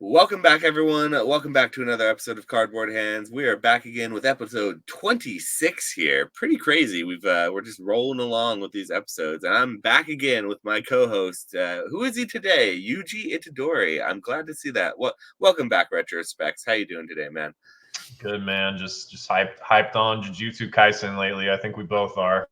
Welcome back, everyone. Welcome back to another episode of Cardboard Hands. We are back again with episode 26 here. Pretty crazy. We're just rolling along with these episodes, and I'm back again with my co-host. Who is he today? Yuji Itadori. I'm glad to see that. Welcome back, Retrospects. How you doing today, man? Good, man. Just hyped on Jujutsu Kaisen lately. I think we both are.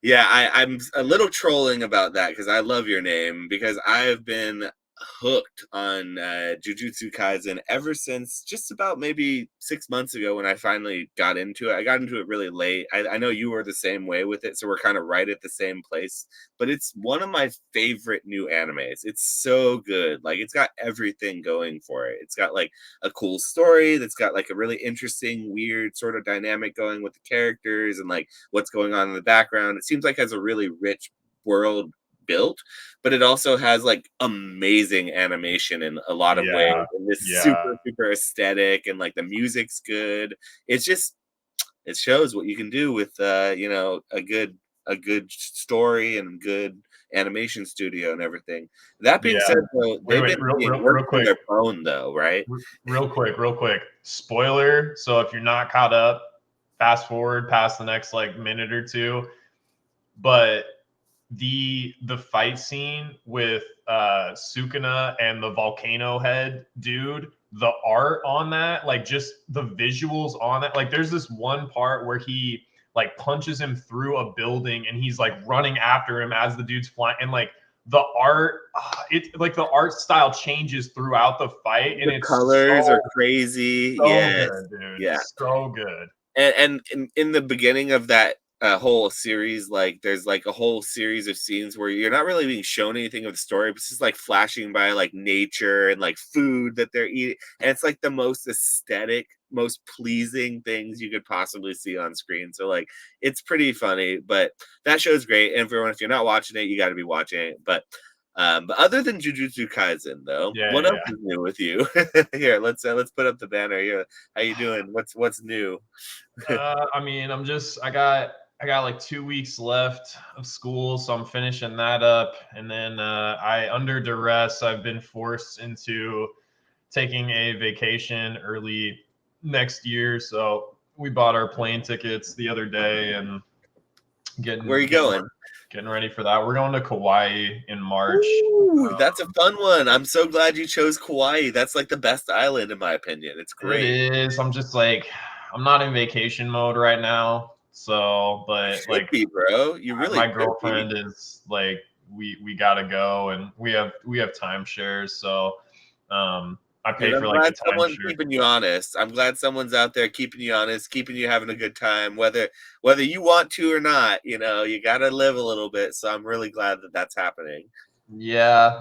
Yeah, I'm a little trolling about that because I love your name because I have been hooked on Jujutsu Kaisen ever since just about maybe 6 months ago when I finally got into it. I got into it really late. I know you were the same way with it, so we're kind of right at the same place. But it's one of my favorite new animes. It's so good. Like it's got everything going for it. It's got like a cool story that's got like a really interesting, weird sort of dynamic going with the characters and like what's going on in the background. It seems like it has a really rich world built, but it also has like amazing animation in a lot of ways, and this super aesthetic, and like the music's good. It's just it shows what you can do with a good story and good animation studio and everything. That being said, though, they've been being worked to their bone, though, right? Real quick. Spoiler. So if you're not caught up, fast forward past the next like minute or two. But the fight scene with Sukuna and the volcano head dude, the art on that, like just the visuals on that, like there's this one part where he like punches him through a building and he's like running after him as the dude's flying, and like the art, it like the art style changes throughout the fight, and the it's colors are crazy. good, dude. Yeah, so good. And in the beginning of that whole series, like there's like a whole series of scenes where you're not really being shown anything of the story, but it's just like flashing by like nature and like food that they're eating, and it's like the most aesthetic, most pleasing things you could possibly see on screen. So like it's pretty funny, but that show's great. And everyone, if you're not watching it, you got to be watching it. But other than Jujutsu Kaisen, though, what else is new with you? Here, let's put up the banner. Here, how you doing? What's new? I mean, I got like 2 weeks left of school, so I'm finishing that up, and then under duress, I've been forced into taking a vacation early next year. So we bought our plane tickets the other day and Where are you going? Getting ready for that. We're going to Kauai in March. Ooh, that's a fun one. I'm so glad you chose Kauai. That's like the best island in my opinion. It's great. It is. I'm just like, I'm not in vacation mode right now. So, but like, be, bro, you really. My girlfriend is like, we gotta go, and we have timeshares. So, I pay for like the someone's keeping you honest. I'm glad someone's out there keeping you honest, keeping you having a good time, whether you want to or not. You know, you got to live a little bit. So I'm really glad that that's happening. Yeah,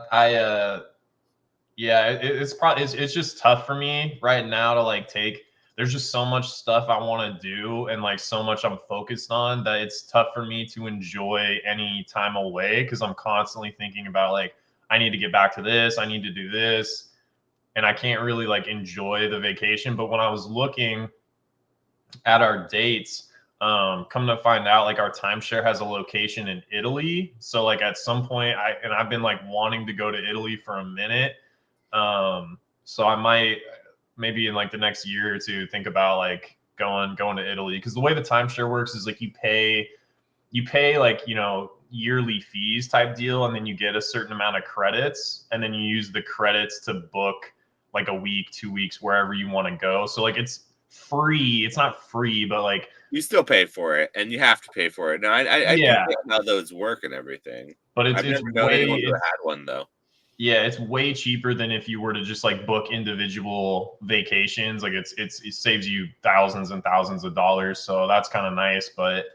it's probably it's just tough for me right now to like take. There's just so much stuff I want to do and like so much I'm focused on that it's tough for me to enjoy any time away because I'm constantly thinking about like I need to get back to this, I need to do this, and I can't really like enjoy the vacation. But when I was looking at our dates, come to find out like our timeshare has a location in Italy. So like at some point I've been like wanting to go to Italy for a minute. So I might maybe in like the next year or two think about like going to Italy, because the way the timeshare works is like you pay like, you know, yearly fees type deal, and then you get a certain amount of credits, and then you use the credits to book like a week, 2 weeks, wherever you want to go. So like it's free. It's not free, but like you still pay for it, and you have to pay for it. Now I do get how those work and everything, but I've never known anyone who had one though. Yeah, it's way cheaper than if you were to just like book individual vacations. Like it saves you thousands and thousands of dollars. So that's kind of nice. But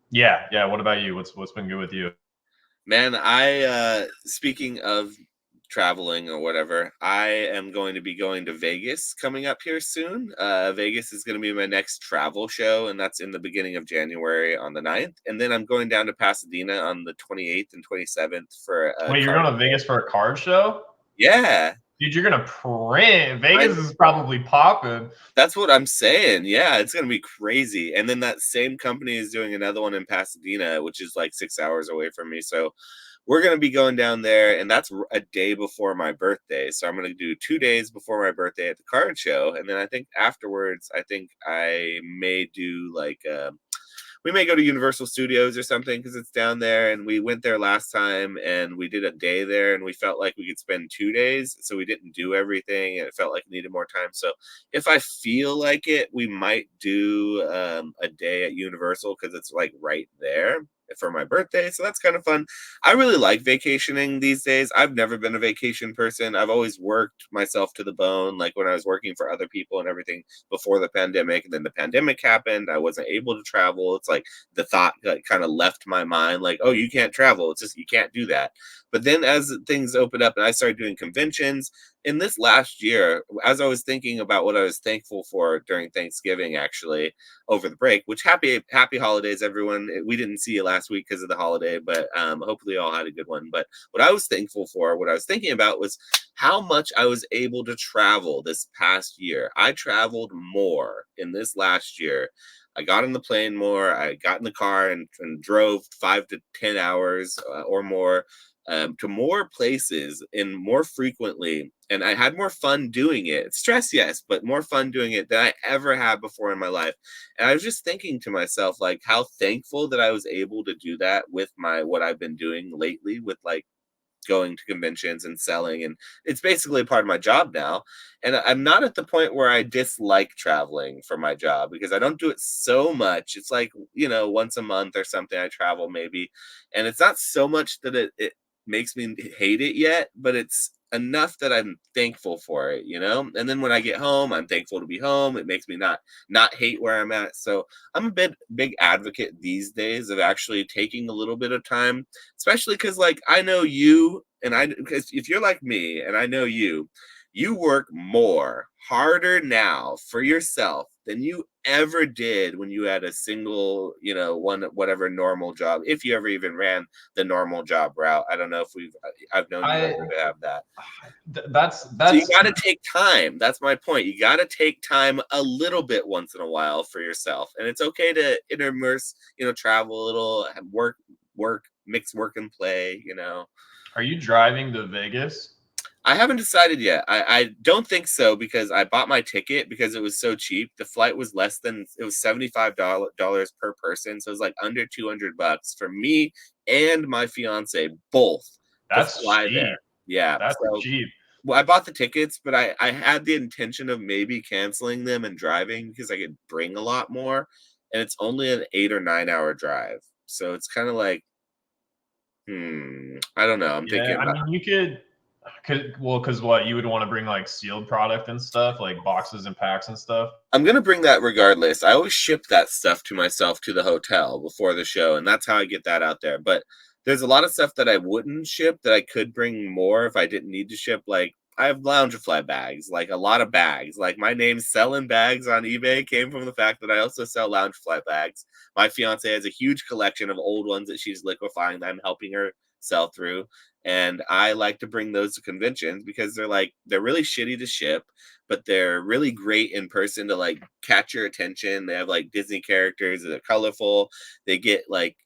yeah. What about you? What's been good with you? Man, I speaking of traveling or whatever, I am going to be going to Vegas coming up here soon. Vegas is going to be my next travel show, and that's in the beginning of January on the 9th. And then I'm going down to Pasadena on the 28th and 27th for Wait, you're going to Vegas for a card show? Yeah. Dude, you're going to print. Vegas is probably popping. That's what I'm saying. Yeah, it's going to be crazy. And then that same company is doing another one in Pasadena, which is like 6 hours away from me. So we're going to be going down there, and that's a day before my birthday. So I'm going to do 2 days before my birthday at the card show, and then I think afterwards, I think I may do like we may go to Universal Studios or something because it's down there. And we went there last time and we did a day there and we felt like we could spend 2 days. So we didn't do everything and it felt like it needed more time. So if I feel like it, we might do a day at Universal because it's like right there for my birthday. So that's kind of fun. I really like vacationing these days. I've never been a vacation person. I've always worked myself to the bone, like when I was working for other people and everything before the pandemic. And then the pandemic happened. I wasn't able to travel. It's like the thought kind of left my mind, like, oh, you can't travel. It's just you can't do that. But then as things opened up and I started doing conventions in this last year, as I was thinking about what I was thankful for during Thanksgiving, actually over the break, which happy holidays, everyone. We didn't see you last week because of the holiday, but hopefully you all had a good one. But what I was thankful for, what I was thinking about was how much I was able to travel this past year. I traveled more in this last year. I got on the plane more. I got in the car and drove 5 to 10 hours or more to more places and more frequently. And I had more fun doing it. Stress, yes, but more fun doing it than I ever had before in my life. And I was just thinking to myself, like, how thankful that I was able to do that with my what I've been doing lately with like going to conventions and selling, and it's basically a part of my job now. And I'm not at the point where I dislike traveling for my job because I don't do it so much. It's like, once a month or something I travel maybe, and it's not so much that it makes me hate it yet, but it's enough that I'm thankful for it, and then when I get home, I'm thankful to be home. It makes me not hate where I'm at. So I'm a big advocate these days of actually taking a little bit of time, especially because like I know you and I, because if you're like me and I know you work more harder now for yourself than you ever did when you had a single, one whatever normal job, if you ever even ran the normal job route. I don't know if I've known you I ever to have that. that's So you that's got to take time. That's my point. You got to take time a little bit once in a while for yourself, and it's okay to immerse, travel a little, work, mix work and play. Are you driving to Vegas? I haven't decided yet. I don't think so because I bought my ticket because it was so cheap. The flight was it was $75 per person, so it was like under $200 for me and my fiance both to That's fly cheap. there. Yeah, That's so cheap. well, I bought the tickets, but I had the intention of maybe canceling them and driving because I could bring a lot more, and it's only an 8 or 9 hour drive, so it's kind of like, I don't know. I'm thinking Yeah, I about. mean, you could, well, because what you would want to bring like sealed product and stuff, like boxes and packs and stuff. I'm gonna bring that regardless. I always ship that stuff to myself to the hotel before the show, and that's how I get that out there. But there's a lot of stuff that I wouldn't ship that I could bring more if I didn't need to ship. Like I have Loungefly bags, like a lot of bags. Like my name selling bags on eBay came from the fact that I also sell Loungefly bags. My fiance has a huge collection of old ones that she's liquefying that I'm helping her sell through. And I like to bring those to conventions because they're really shitty to ship, but they're really great in person to like catch your attention. They have like Disney characters that are colorful. They get like,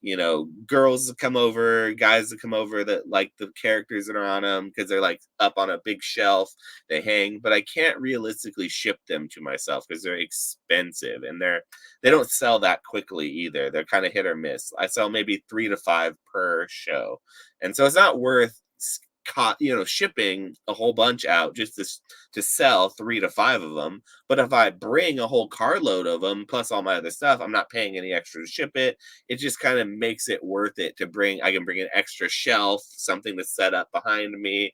girls to come over, guys to come over that like the characters that are on them because they're like up on a big shelf. They hang, but I can't realistically ship them to myself because they're expensive and they don't sell that quickly either. They're kind of hit or miss. I sell maybe 3 to 5 per show. And so it's not worth shipping a whole bunch out just to sell 3 to 5 of them. But if I bring a whole carload of them plus all my other stuff, I'm not paying any extra to ship it. It just kind of makes it worth it to bring. I can bring an extra shelf, something to set up behind me,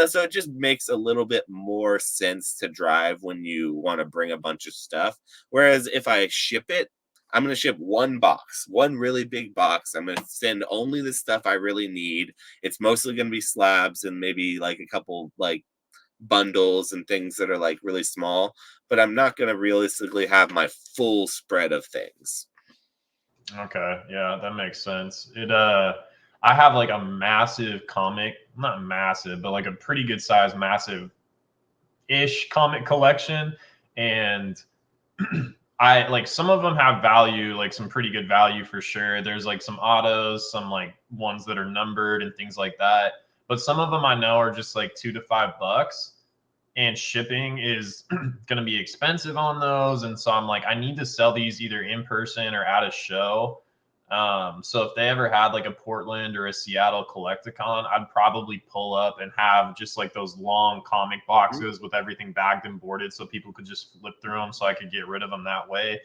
so it just makes a little bit more sense to drive when you want to bring a bunch of stuff. Whereas if I ship it, I'm going to ship one box, one really big box. I'm going to send only the stuff I really need. It's mostly going to be slabs and maybe like a couple like bundles and things that are like really small, but I'm not going to realistically have my full spread of things. Okay, yeah, that makes sense. I have like a massive comic, not massive, but like a pretty good size, massive ish comic collection, and I like some of them have value, like some pretty good value for sure. There's like some autos, some like ones that are numbered and things like that. But some of them I know are just like $2 to $5, and shipping is going to be expensive on those. And so I'm like, I need to sell these either in person or at a show. So if they ever had like a Portland or a Seattle Collecticon, I'd probably pull up and have just like those long comic boxes with everything bagged and boarded, so people could just flip through them, so I could get rid of them that way.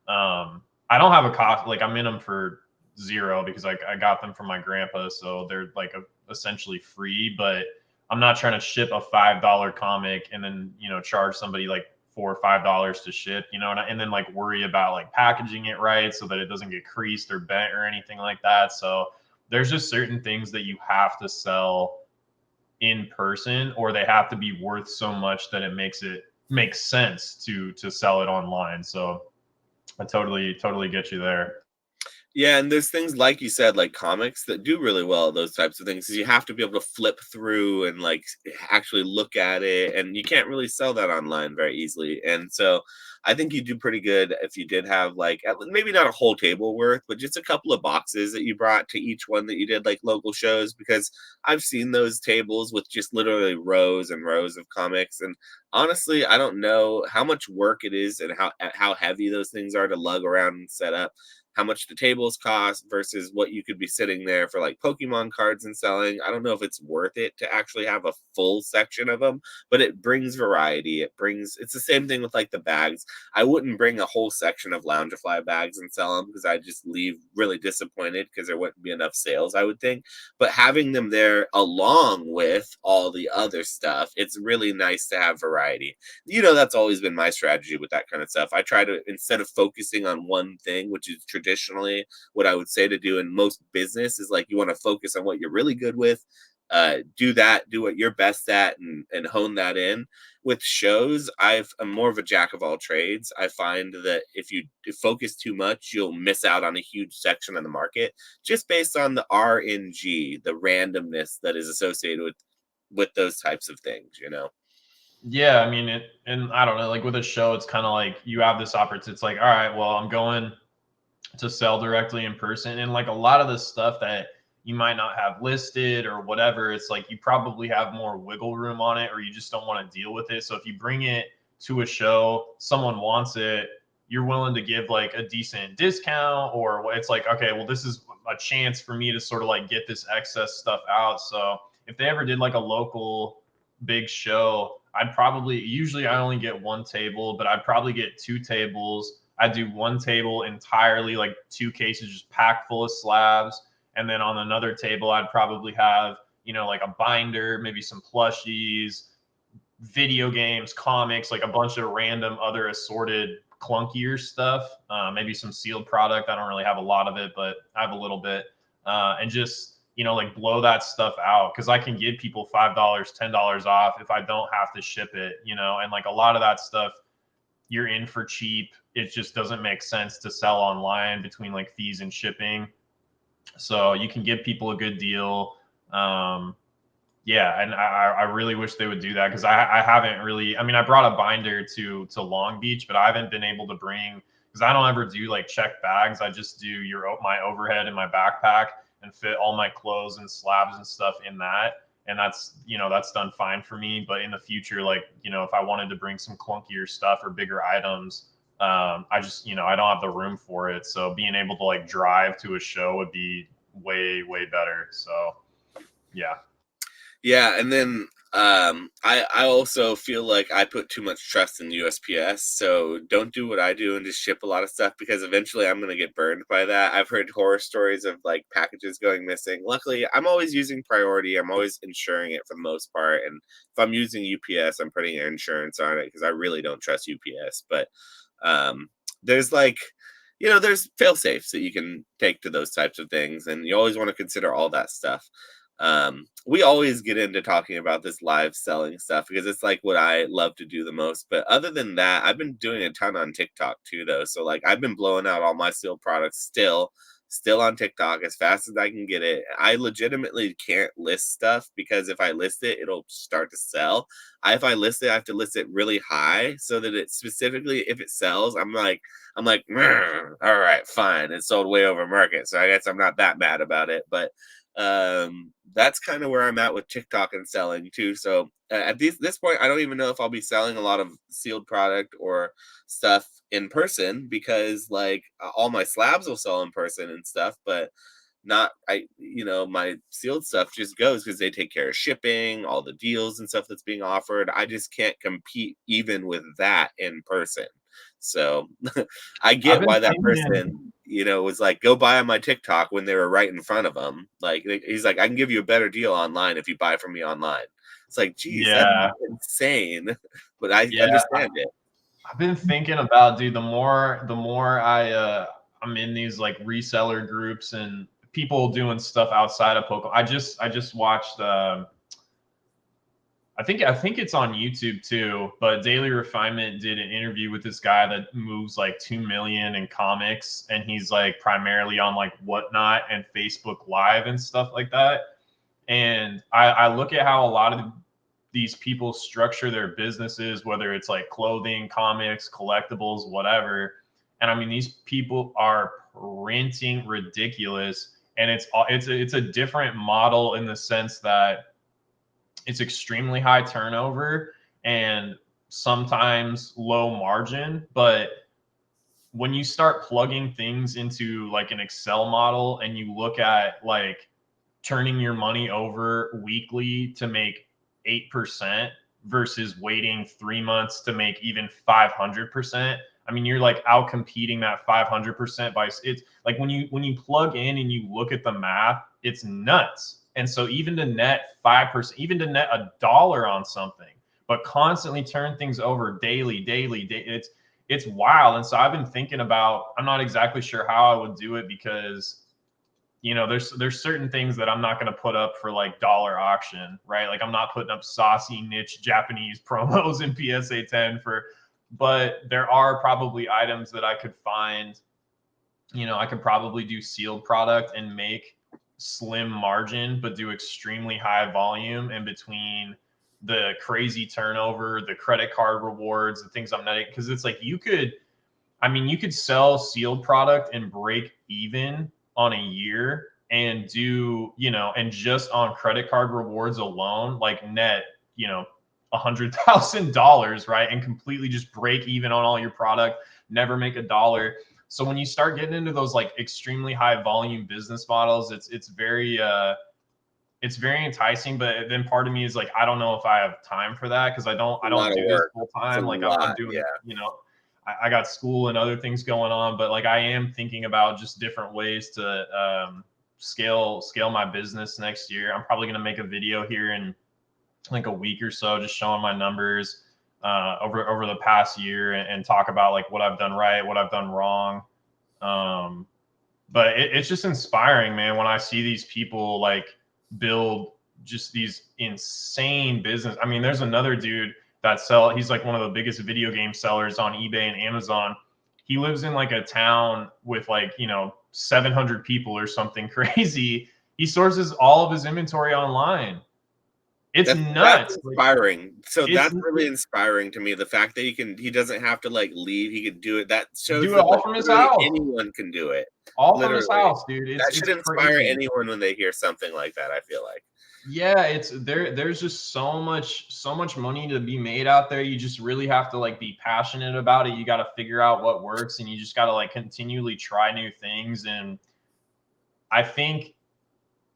I don't have a cost, like I'm in them for zero because I got them from my grandpa, so they're like essentially free. But I'm not trying to ship a $5 comic and then charge somebody like $4 or $5 to ship, and then like worry about like packaging it right so that it doesn't get creased or bent or anything like that. So there's just certain things that you have to sell in person, or they have to be worth so much that it makes sense to sell it online. So I totally get you there. Yeah, and there's things like you said, like comics that do really well at those types of things. 'Cause you have to be able to flip through and like actually look at it, and you can't really sell that online very easily. And so I think you do pretty good if you did have like maybe not a whole table worth, but just a couple of boxes that you brought to each one that you did like local shows. Because I've seen those tables with just literally rows and rows of comics, and honestly, I don't know how much work it is and how heavy those things are to lug around and set up, how much the tables cost versus what you could be sitting there for like Pokemon cards and selling. I don't know if it's worth it to actually have a full section of them, but it brings variety. It's the same thing with like the bags. I wouldn't bring a whole section of Loungefly bags and sell them because I'd just leave really disappointed because there wouldn't be enough sales, I would think. But having them there along with all the other stuff, it's really nice to have variety. That's always been my strategy with that kind of stuff. I try to, instead of focusing on one thing, which is traditionally what I would say to do in most business, is like you want to focus on what you're really good with. Do that, do what you're best at, and hone that in. With shows, I'm more of a jack of all trades. I find that if you focus too much, you'll miss out on a huge section of the market just based on the RNG, the randomness that is associated with those types of things. Yeah, I mean it, and I don't know, like with a show, it's kind of like you have this opportunity. It's like, all right, well, I'm going to sell directly in person, and like a lot of the stuff that you might not have listed or whatever, it's like you probably have more wiggle room on it, or you just don't want to deal with it. So if you bring it to a show, someone wants it, you're willing to give like a decent discount, or it's like, okay, well, this is a chance for me to sort of like get this excess stuff out. So if they ever did like a local big show, I'd probably, usually I only get one table, but I'd probably get two tables. I do one table entirely, like two cases just packed full of slabs. And then on another table, I'd probably have, like a binder, maybe some plushies, video games, comics, like a bunch of random other assorted clunkier stuff, maybe some sealed product. I don't really have a lot of it, but I have a little bit. And just, like blow that stuff out, because I can give people $5, $10 off if I don't have to ship it, and like a lot of that stuff you're in for cheap. It just doesn't make sense to sell online between like fees and shipping. So you can give people a good deal. Yeah, and I really wish they would do that, because I haven't really. I mean, I brought a binder to Long Beach, but I haven't been able to bring, because I don't ever do like checked bags. I just do my overhead in my backpack and fit all my clothes and slabs and stuff in that. And that's done fine for me. But in the future, like, if I wanted to bring some clunkier stuff or bigger items, I just, I don't have the room for it. So being able to like drive to a show would be way better. So yeah. Yeah, and then I also feel like I put too much trust in USPS, so don't do what I do and just ship a lot of stuff, because eventually I'm gonna get burned by that. I've heard horror stories of like packages going missing. Luckily, I'm always using priority. I'm always insuring it for the most part, and if I'm using UPS, I'm putting insurance on it because I really don't trust UPS. But there's like there's fail safes that you can take to those types of things, and you always want to consider all that stuff. We always get into talking about this live selling stuff because it's like what I love to do the most. But other than that, I've been doing a ton on TikTok too, though. So like I've been blowing out all my sealed products still. still on TikTok as fast as I can get it. I legitimately can't list stuff because if I list it, it'll start to sell. If I list it, I have to list it really high so that it specifically, if it sells, I'm like, all right, fine. It sold way over market. So I guess I'm not that mad about it. But that's kind of where I'm at with TikTok and selling too. So at this point, I don't even know if I'll be selling a lot of sealed product or stuff in person because like all my slabs will sell in person and stuff, but not my sealed stuff just goes because they take care of shipping, all the deals and stuff that's being offered. I just can't compete even with that in person. So I I've get been why that thinking, person, was like, go buy on my TikTok when they were right in front of them. Like he's like, I can give you a better deal online if you buy from me online. It's like, geez, that's yeah, insane. But I yeah. understand it. I've been thinking about, dude, the more I'm in these like reseller groups and people doing stuff outside of Pokemon. I just watched I think it's on YouTube too, but Daily Refinement did an interview with this guy that moves like 2 million in comics, and he's like primarily on like Whatnot and Facebook Live and stuff like that. And I look at how a lot of these people structure their businesses, whether it's like clothing, comics, collectibles, whatever. And I mean, these people are printing ridiculous, and it's a different model in the sense that it's extremely high turnover and sometimes low margin. But when you start plugging things into like an Excel model and you look at like turning your money over weekly to make 8% versus waiting 3 months to make even 500%. I mean, you're like out competing that 500% by it's like when you plug in and you look at the math, it's nuts. And so even to net 5%, even to net $1 on something, but constantly turn things over daily, it's wild. And so I've been thinking about, I'm not exactly sure how I would do it because there's certain things that I'm not going to put up for like dollar auction, right? Like I'm not putting up saucy niche Japanese promos in PSA 10 but there are probably items that I could find. I could probably do sealed product and make slim margin, but do extremely high volume in between the crazy turnover, the credit card rewards, the things I'm netting. Because it's like you could sell sealed product and break even on a year and and just on credit card rewards alone, like net, $100,000, right? And completely just break even on all your product, never make $1. So when you start getting into those like extremely high volume business models, it's very enticing, but then part of me is like, I don't know if I have time for that because I A lot don't of do this work. full It's a time. Like I'm lot. doing, Yeah. I got school and other things going on, but like I am thinking about just different ways to scale my business next year. I'm probably gonna make a video here in like a week or so, just showing my numbers over the past year and talk about like what I've done right, what I've done wrong. But it's just inspiring, man, when I see these people like build just these insane business. I mean, there's another dude he's like one of the biggest video game sellers on eBay and Amazon. He lives in like a town with like, 700 people or something crazy. He sources all of his inventory online. It's That's nuts. Like inspiring. So it's that's really inspiring to me. The fact that he doesn't have to like leave, he can do it. That shows do it that all like from his literally house. anyone can do it. All from his Literally. house, dude. That It's should inspire crazy. anyone when they hear something like that, I feel like. Yeah, there's just so much money to be made out there. You just really have to like be passionate about it. You got to figure out what works, and you just got to like continually try new things. And I think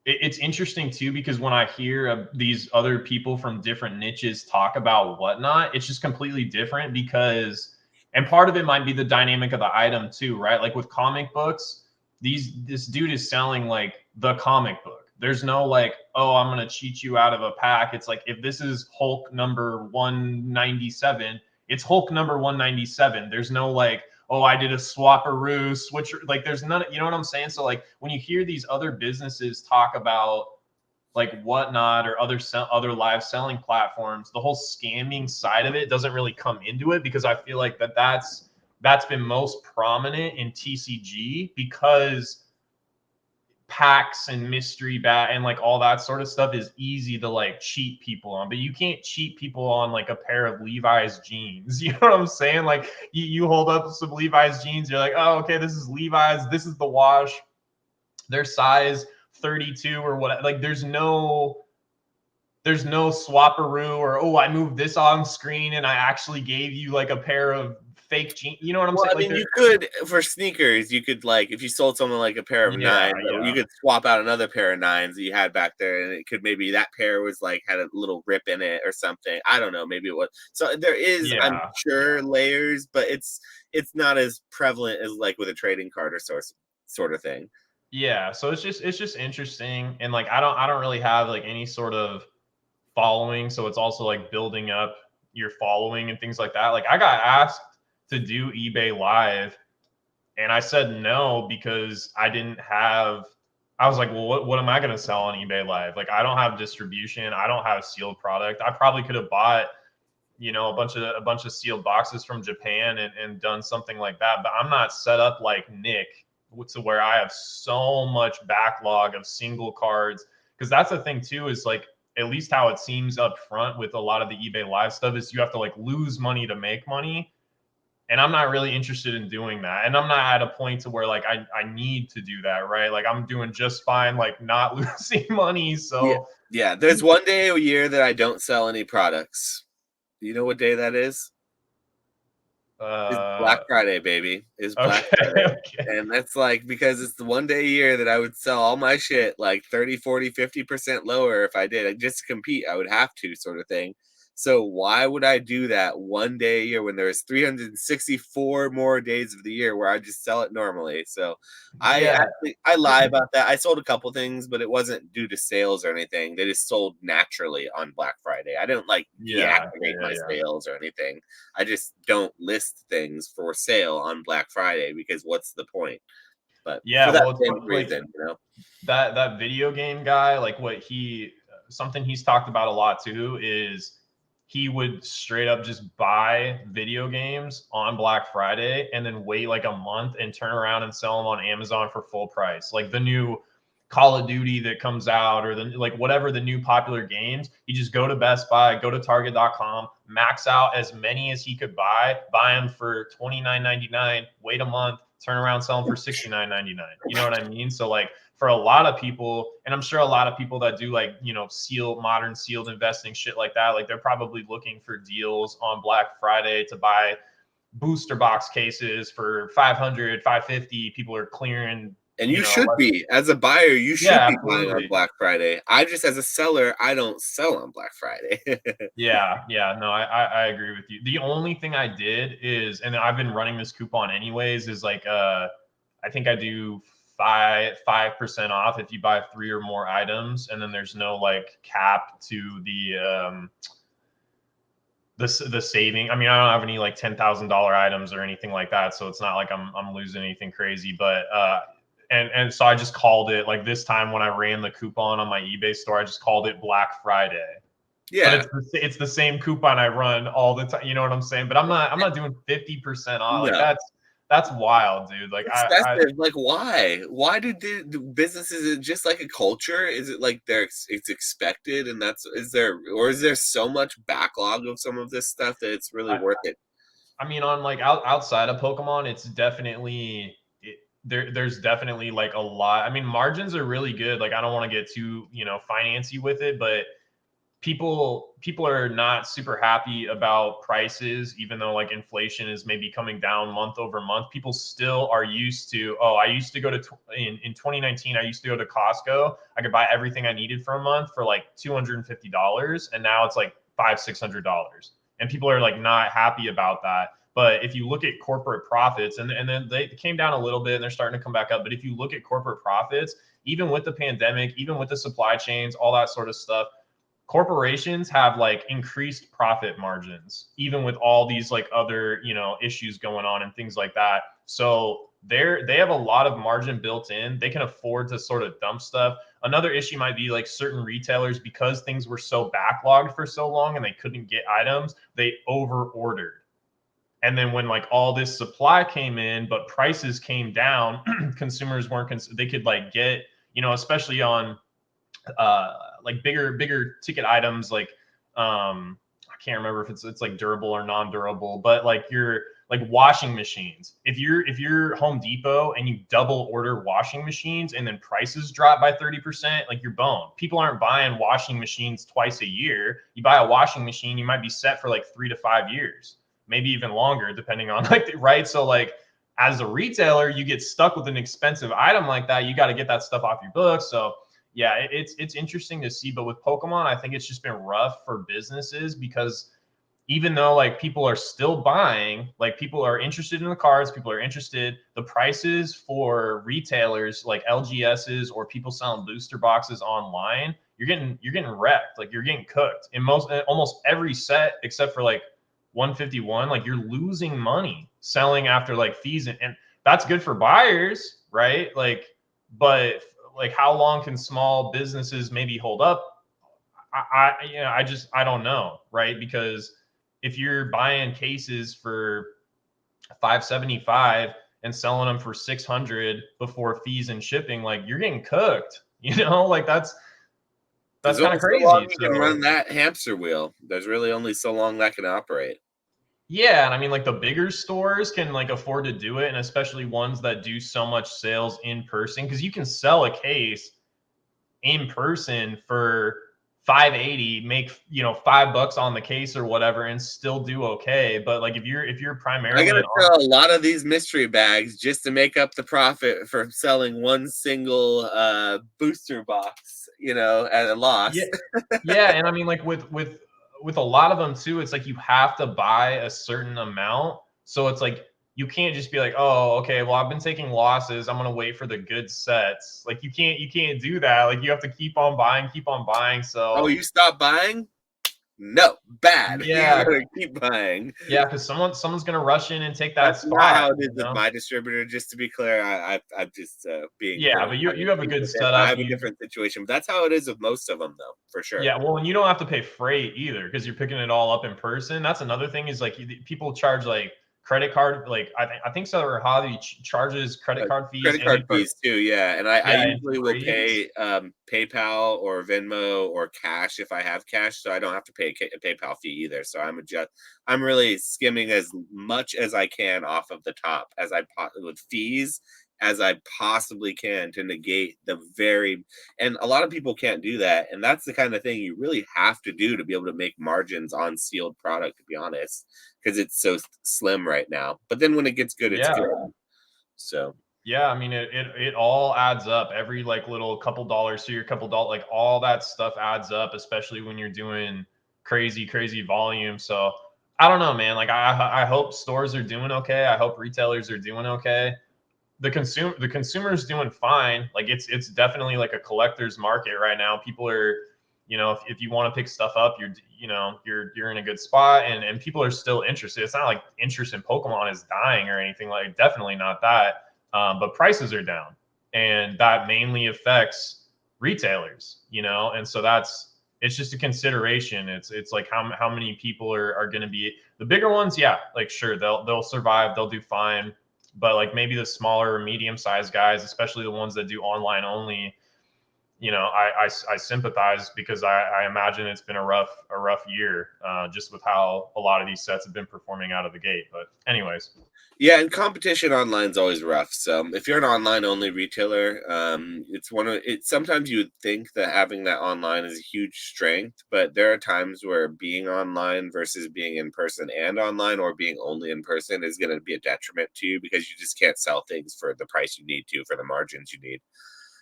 it's interesting too because when I hear of these other people from different niches talk about Whatnot, it's just completely different because, and part of it might be the dynamic of the item too, right? Like with comic books, this dude is selling like the comic book. There's no like, oh, I'm gonna cheat you out of a pack. It's like if this is Hulk number 197, it's Hulk number 197. There's no like, oh, I did a swapperoo switcher. Like there's none, you know what I'm saying? So like when you hear these other businesses talk about like Whatnot or other live selling platforms, the whole scamming side of it doesn't really come into it because I feel like that's been most prominent in TCG because packs and mystery bat and like all that sort of stuff is easy to like cheat people on, but you can't cheat people on like a pair of Levi's jeans. You know what I'm saying? Like you hold up some Levi's jeans, you're like, oh, okay, this is Levi's, this is the wash, their size 32 or what. Like there's no swapperoo or, oh, I moved this on screen and I actually gave you like a pair of fake jeans. You know what I'm Well, saying? I Like mean, you could, for sneakers, you could, like, if you sold someone like a pair of nines, you could swap out another pair of nines that you had back there, and it could, maybe that pair was like had a little rip in it or something. I don't know, maybe it was. So there is, I'm sure, layers, but it's not as prevalent as like with a trading card or sort of thing. Yeah, so it's just interesting, and like I don't really have like any sort of following, so it's also like building up your following and things like that. Like I got asked to do eBay Live, and I said no because I didn't have. I was like, well, what am I going to sell on eBay Live? Like I don't have distribution, I don't have sealed product. I probably could have bought, you know, a bunch of sealed boxes from Japan and done something like that, but I'm not set up like Nick to where I have so much backlog of single cards. Because that's the thing too, is like at least how it seems up front with a lot of the eBay Live stuff is you have to like lose money to make money. And I'm not really interested in doing that. And I'm not at a point to where like I need to do that, right? Like I'm doing just fine, like not losing money. So yeah, there's one day a year that I don't sell any products. Do you know what day that is? It's Black Friday, baby. It's Black Friday. Okay. And that's like, because it's the one day a year that I would sell all my shit like 30, 40, 50% lower if I did. Just to compete, I would have to, sort of thing. So why would I do that one day a year when there's 364 more days of the year where I just sell it normally? So I lie about that. I sold a couple things, but it wasn't due to sales or anything. They just sold naturally on Black Friday. I didn't like deactivate my sales or anything. I just don't list things for sale on Black Friday because what's the point? But for that same reason, you know, that video game guy, like something he's talked about a lot too is he would straight up just buy video games on Black Friday and then wait like a month and turn around and sell them on Amazon for full price. Like the new Call of Duty that comes out, or the like whatever the new popular games, you just go to Best Buy, go to Target.com, max out as many as he could buy them for $29.99, wait a month, turn around, sell them for $69.99. You know what I mean? So like for a lot of people, and I'm sure a lot of people that do like, you know, modern sealed investing, shit like that, like they're probably looking for deals on Black Friday to buy booster box cases for 500, 550. People are clearing. And you should be, as a buyer, you should be buying on Black Friday. I just, as a seller, I don't sell on Black Friday. No, I agree with you. The only thing I did is, and I've been running this coupon anyways, is like I think I do 5% off if you buy 3 or more items, and then there's no like cap to the saving. I mean, I don't have any like $10,000 items or anything like that, so it's not like I'm losing anything crazy, but and so I just called it, like this time when I ran the coupon on my eBay store, I just called it Black Friday. Yeah, but it's the same coupon I run all the time. You know what I'm saying? But I'm not doing 50% off. Like that's wild, dude. Like excessive. Like why? Why do businesses? Is it just like a culture? Is it like it's expected, and is there so much backlog of some of this stuff that it's really worth it? I mean, on like outside of Pokemon, it's definitely. There's definitely like a lot. I mean, margins are really good. Like, I don't want to get too, you know, financy with it, but people are not super happy about prices, even though like inflation is maybe coming down month over month. People still are used to, oh, I used to go to in 2019, I used to go to Costco. I could buy everything I needed for a month for like $250, and now it's like $500-$600, and people are like not happy about that. But if you look at corporate profits, and then they came down a little bit and they're starting to come back up. But if you look at corporate profits, even with the pandemic, even with the supply chains, all that sort of stuff, corporations have like increased profit margins, even with all these like other, you know, issues going on and things like that. So they have a lot of margin built in. They can afford to sort of dump stuff. Another issue might be like certain retailers, because things were so backlogged for so long and they couldn't get items, they over ordered. And then when like all this supply came in, but prices came down, consumers weren't, they could like get, especially on like bigger ticket items, like I can't remember if it's like durable or non-durable, but like your like washing machines. If you're Home Depot and you double order washing machines and then prices drop by 30%, like you're boned. People aren't buying washing machines twice a year. You buy a washing machine, you might be set for like 3 to 5 years, maybe even longer, depending on like right. So like as a retailer, you get stuck with an expensive item like that. You got to get that stuff off your books. So yeah, it's interesting to see. But with Pokemon, I think it's just been rough for businesses because even though like people are still buying, like people are interested in the cards, people are interested, the prices for retailers like LGSs or people selling booster boxes online, you're getting wrecked. Like you're getting cooked in almost every set except for like 151. Like you're losing money selling after like fees, and that's good for buyers, right? Like, but like how long can small businesses maybe hold up? I don't know, right? Because if you're buying cases for 575 and selling them for 600 before fees and shipping, like you're getting cooked, like that's There's kind only of so long crazy. you can run that hamster wheel. There's really only so long that can operate. Yeah, and I mean, like the bigger stores can like afford to do it, and especially ones that do so much sales in person, because you can sell a case in person for 580, make $5 on the case or whatever, and still do okay. But like if you're I primarily gotta sell a lot of these mystery bags just to make up the profit for selling one single booster box, at a loss. yeah, and I mean like with a lot of them too, it's like you have to buy a certain amount. So it's like you can't just be like, oh, okay, well, I've been taking losses, I'm gonna wait for the good sets. Like you can't do that. Like you have to keep on buying. Oh, So you stop buying? No, bad. You yeah, gotta keep buying. yeah, because someone's gonna rush in and take that That's not spot. how it is with my distributor. Just to be clear, I'm just being. Yeah, but you have a good I setup. have a different situation, but that's how it is with most of them, though, for sure. Yeah, well, and you don't have to pay freight either because you're picking it all up in person. That's another thing is like people charge like credit card, like I think so, or Hobby charges credit card fees. Credit card fees too, yeah. And I usually will pay PayPal or Venmo or cash if I have cash, so I don't have to pay a PayPal fee either. So I'm really skimming as much as I can off of the top with fees as I possibly can to negate and a lot of people can't do that, and that's the kind of thing you really have to do to be able to make margins on sealed product, to be honest, because it's so slim right now. But then when it gets good, it's good. So yeah, I mean it all adds up. Every like little couple dollars to your couple dollars, like all that stuff adds up, especially when you're doing crazy volume. So I don't know, man. Like I hope stores are doing okay. I hope retailers are doing okay. The consumer's doing fine. Like it's definitely like a collector's market right now. People are, if you want to pick stuff up, you're in a good spot, and people are still interested. It's not like interest in Pokemon is dying or anything, like definitely not that. But prices are down, and that mainly affects retailers, and so it's just a consideration. It's like how many people are going to be the bigger ones. Yeah, like sure they'll survive, they'll do fine. But like maybe the smaller or medium-sized guys, especially the ones that do online only, I sympathize because I imagine it's been a rough year just with how a lot of these sets have been performing out of the gate. But anyways. Yeah, and competition online is always rough. So if you're an online only retailer, sometimes you would think that having that online is a huge strength, but there are times where being online versus being in person and online, or being only in person, is going to be a detriment to you because you just can't sell things for the price you need to, for the margins you need.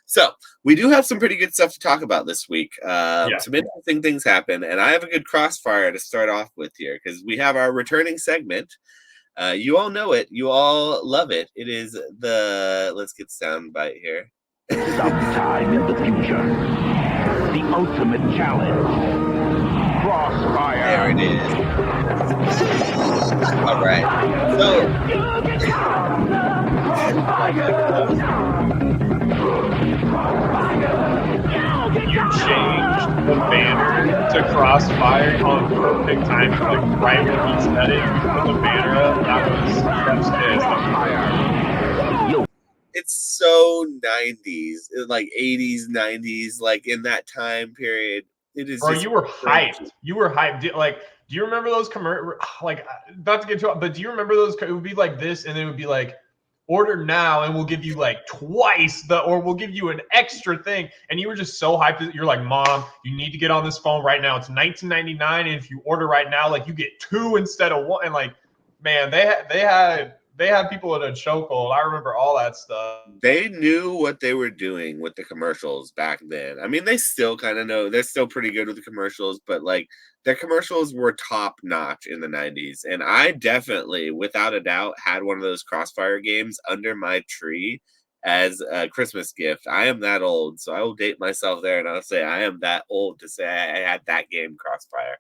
So we do have some pretty good stuff to talk about this week. Some interesting things happen, and I have a good crossfire to start off with here because we have our returning segment. You all know it. You all love it. It is let's get sound bite here. Sometime in the future, the ultimate challenge. Crossfire. There it is. All right. So you changed the banner to Crossfire on perfect time, like right when he said it. You put the banner up. That was kiss. it's so 90s, like 80s, 90s, like in that time period. It is Bro, just you were cringy. hyped. You were hyped. Do you remember those like, not to get too, but do you remember those? It would be like this, and it would be like, order now, and we'll give you like twice or we'll give you an extra thing. And you were just so hyped. You're like, Mom, you need to get on this phone right now. It's $19.99, and if you order right now, like you get 2 instead of 1. And like, man, they had people in a chokehold. I remember all that stuff. They knew what they were doing with the commercials back then. I mean, they still kind of know. They're still pretty good with the commercials, but like their commercials were top notch in the 90s. And I definitely, without a doubt, had one of those Crossfire games under my tree as a Christmas gift. I am that old, so I will date myself there and I'll say I am that old to say I had that game, Crossfire.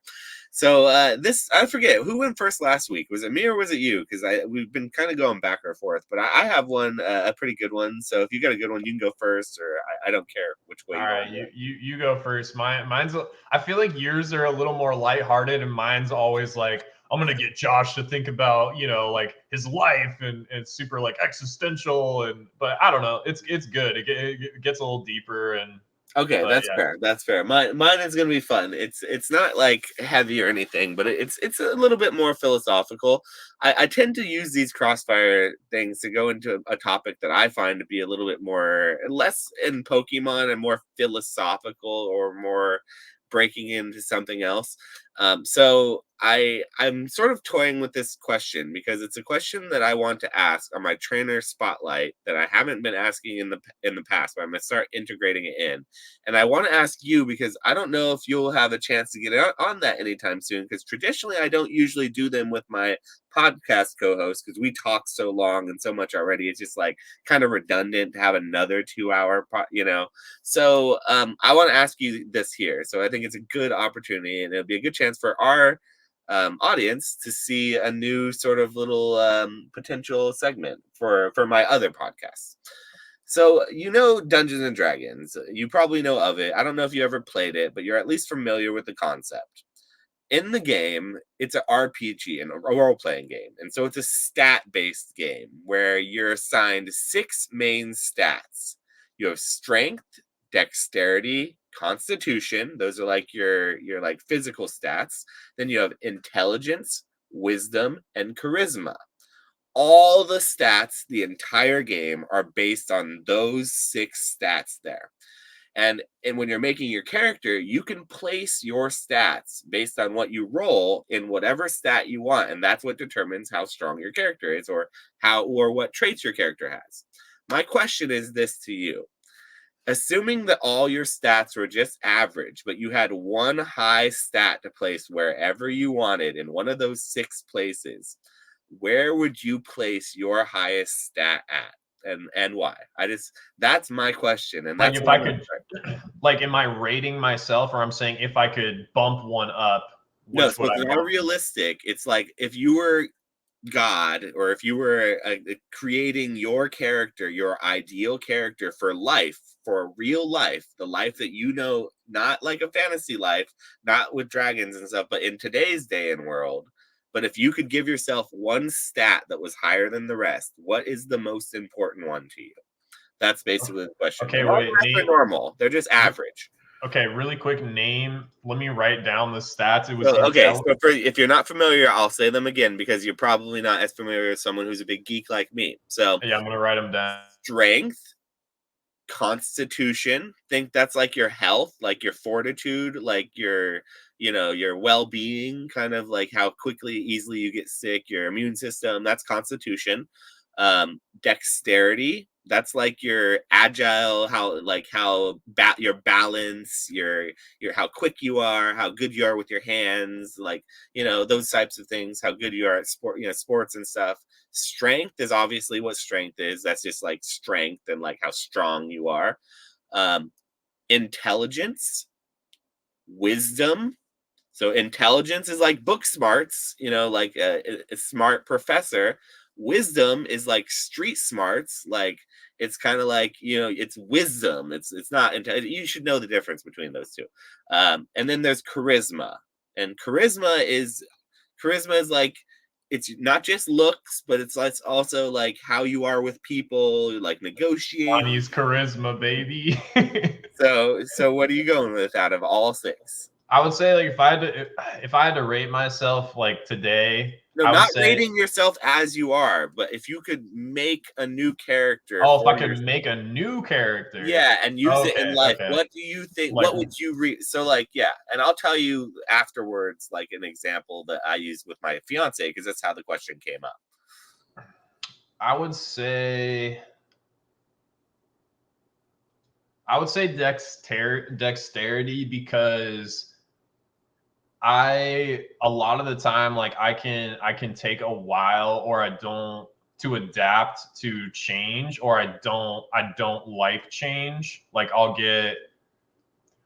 So this, I forget who went first last week. Was it me or was it you? Because we've been kind of going back and forth, but I have one, a pretty good one. So if you got a good one, you can go first, or I don't care which way. All right, you go first. Mine's. I feel like yours are a little more lighthearted, and mine's always like, I'm gonna get Josh to think about, like his life, and it's super like existential. But I don't know. It's good. It gets a little deeper, and Okay, that's yeah. fair. That's fair. Mine is gonna be fun. It's not like heavy or anything, but it's a little bit more philosophical. I tend to use these Crossfire things to go into a topic that I find to be a little bit more less in Pokemon and more philosophical or more breaking into something else. So I'm sort of toying with this question because it's a question that I want to ask on my trainer spotlight that I haven't been asking in the past, but I'm gonna start integrating it in. And I want to ask you because I don't know if you'll have a chance to get on that anytime soon. Because traditionally, I don't usually do them with my podcast co-host because we talk so long and so much already. It's just like kind of redundant to have another 2 hour, So I want to ask you this here. So I think it's a good opportunity, and it'll be a good chance for our audience to see a new sort of little potential segment for my other podcasts. So Dungeons and Dragons. You probably know of it. I don't know if you ever played it, but you're at least familiar with the concept. In the game, it's an RPG and a role-playing game. And so it's a stat-based game where you're assigned 6 main stats. You have strength, dexterity, constitution. Those are like your like physical stats. Then you have intelligence, wisdom, and charisma. All the stats the entire game are based on those 6 stats there. And when you're making your character, you can place your stats based on what you roll in whatever stat you want, and that's what determines how strong your character is or what traits your character has. My question is this to you. Assuming that all your stats were just average, but you had one high stat to place wherever you wanted in one of those 6 places, where would you place your highest stat at? And why? That's my question, and Like that's if what I I'm gonna could, try. like, am I rating myself, or I'm saying if I could bump one up, No, which so would it's I more bump? realistic. It's like if you were God, or if you were creating your character, your ideal character for life, for real life, the life that not like a fantasy life, not with dragons and stuff, but in today's day and world. But if you could give yourself one stat that was higher than the rest, what is the most important one to you? That's basically the question. Okay, And all wait, the rest are normal. They're just average. Okay, really quick name. Let me write down the stats. It was So, okay, intel. so if you're not familiar, I'll say them again because you're probably not as familiar as someone who's a big geek like me. So, Yeah, I'm gonna write them down. strength, constitution, think that's like your health, like your fortitude, like your well-being, kind of like how easily you get sick, your immune system, that's constitution. Dexterity, that's like your agile, your balance, your how quick you are, how good you are with your hands, like those types of things, how good you are at sports and stuff. Strength is obviously what strength is. That's just like strength and like how strong you are. Intelligence, wisdom. So intelligence is like book smarts, like a smart professor. Wisdom is like street smarts, like it's kind of like it's wisdom. It's not you should know the difference between those two. And then there's charisma, and charisma is like it's not just looks, but it's also like how you are with people, like negotiate. Bonnie's charisma, baby. So what are you going with out of all 6? I would say, like, if I had to rate myself like today, No, I would not say, rating yourself as you are, but if you could make a new character oh, if I for could yourself, make a new character. yeah, and use it in Okay, life, okay. what do you think? Like, What would you so like, yeah, and I'll tell you afterwards, like an example that I used with my fiance because that's how the question came up. I would say dexterity, because a lot of the time, like, I can take a while, or I don't, to adapt to change, or I don't like change. Like, I'll get,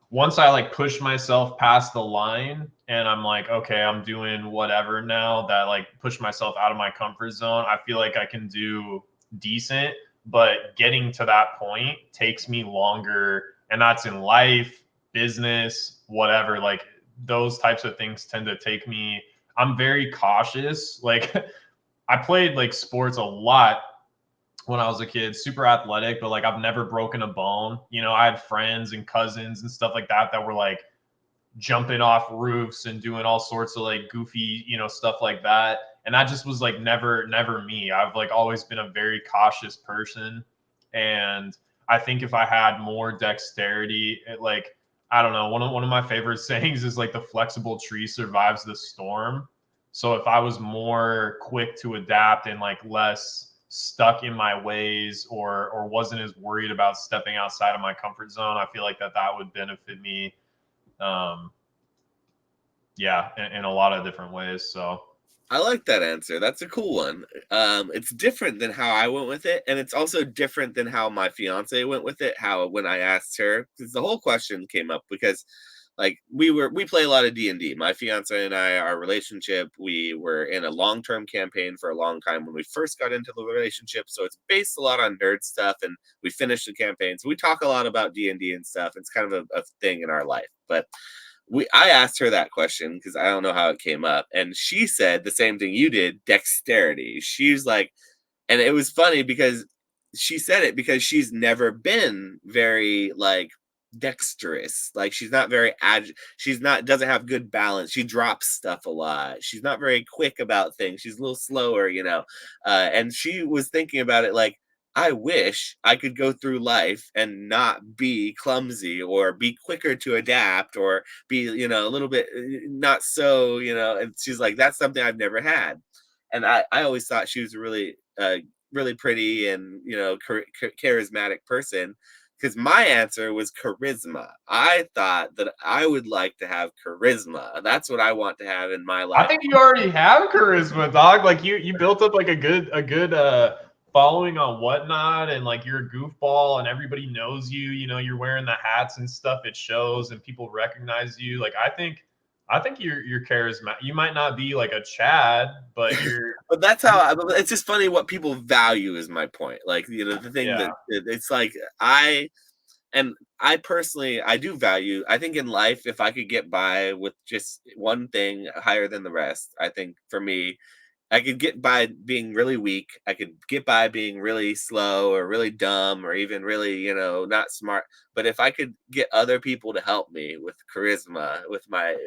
once I like push myself past the line and I'm like, okay, I'm doing whatever now, that like push myself out of my comfort zone, I feel like I can do decent. But getting to that point takes me longer. And that's in life, business, whatever. Like, those types of things tend to take me, I'm very cautious. Like, I played like sports a lot when I was a kid, super athletic, but like, I've never broken a bone. You know, I had friends and cousins and stuff like that that were like jumping off roofs and doing all sorts of like goofy, stuff like that. And that just was like never me. I've like always been a very cautious person. And I think if I had more dexterity, like, I don't know, one of my favorite sayings is like, the flexible tree survives the storm. So if I was more quick to adapt and like less stuck in my ways, or wasn't as worried about stepping outside of my comfort zone, I feel like that would benefit me, yeah, in a lot of different ways. So I like that answer. That's a cool one. It's different than how I went with it, and it's also different than how my fiance went with it. How when I asked her, because the whole question came up because, like, we play a lot of D&D. My fiance and I, our relationship, we were in a long-term campaign for a long time when we first got into the relationship. So it's based a lot on nerd stuff, and we finished the campaign. So we talk a lot about D&D and stuff. It's kind of a thing in our life, but I asked her that question because I don't know how it came up, and she said the same thing you did, dexterity. She's like, and it was funny because she said it because she's never been very like dexterous. Like she's not very she's not doesn't have good balance. She drops stuff a lot. She's not very quick about things. She's a little slower, and she was thinking about it like, I wish I could go through life and not be clumsy or be quicker to adapt or be, a little bit not so, and she's like, that's something I've never had. And I always thought she was a really pretty and, charismatic person because my answer was charisma. I thought that I would like to have charisma. That's what I want to have in my I life. think you already have charisma, dog. Like, you built up like a good following on Whatnot, and like, you're a goofball and everybody knows you. You know, you're wearing the hats and stuff. It shows, and people recognize you. Like, I think you're charismatic. You might not be like a Chad, but you're. But that's it's just funny what people value is my point. Like, the thing Yeah. that it's like, I personally, I do value, I think in life, if I could get by with just one thing higher than the rest, I think for me, I could get by being really weak. I could get by being really slow or really dumb or even really, not smart. But if I could get other people to help me with charisma, with my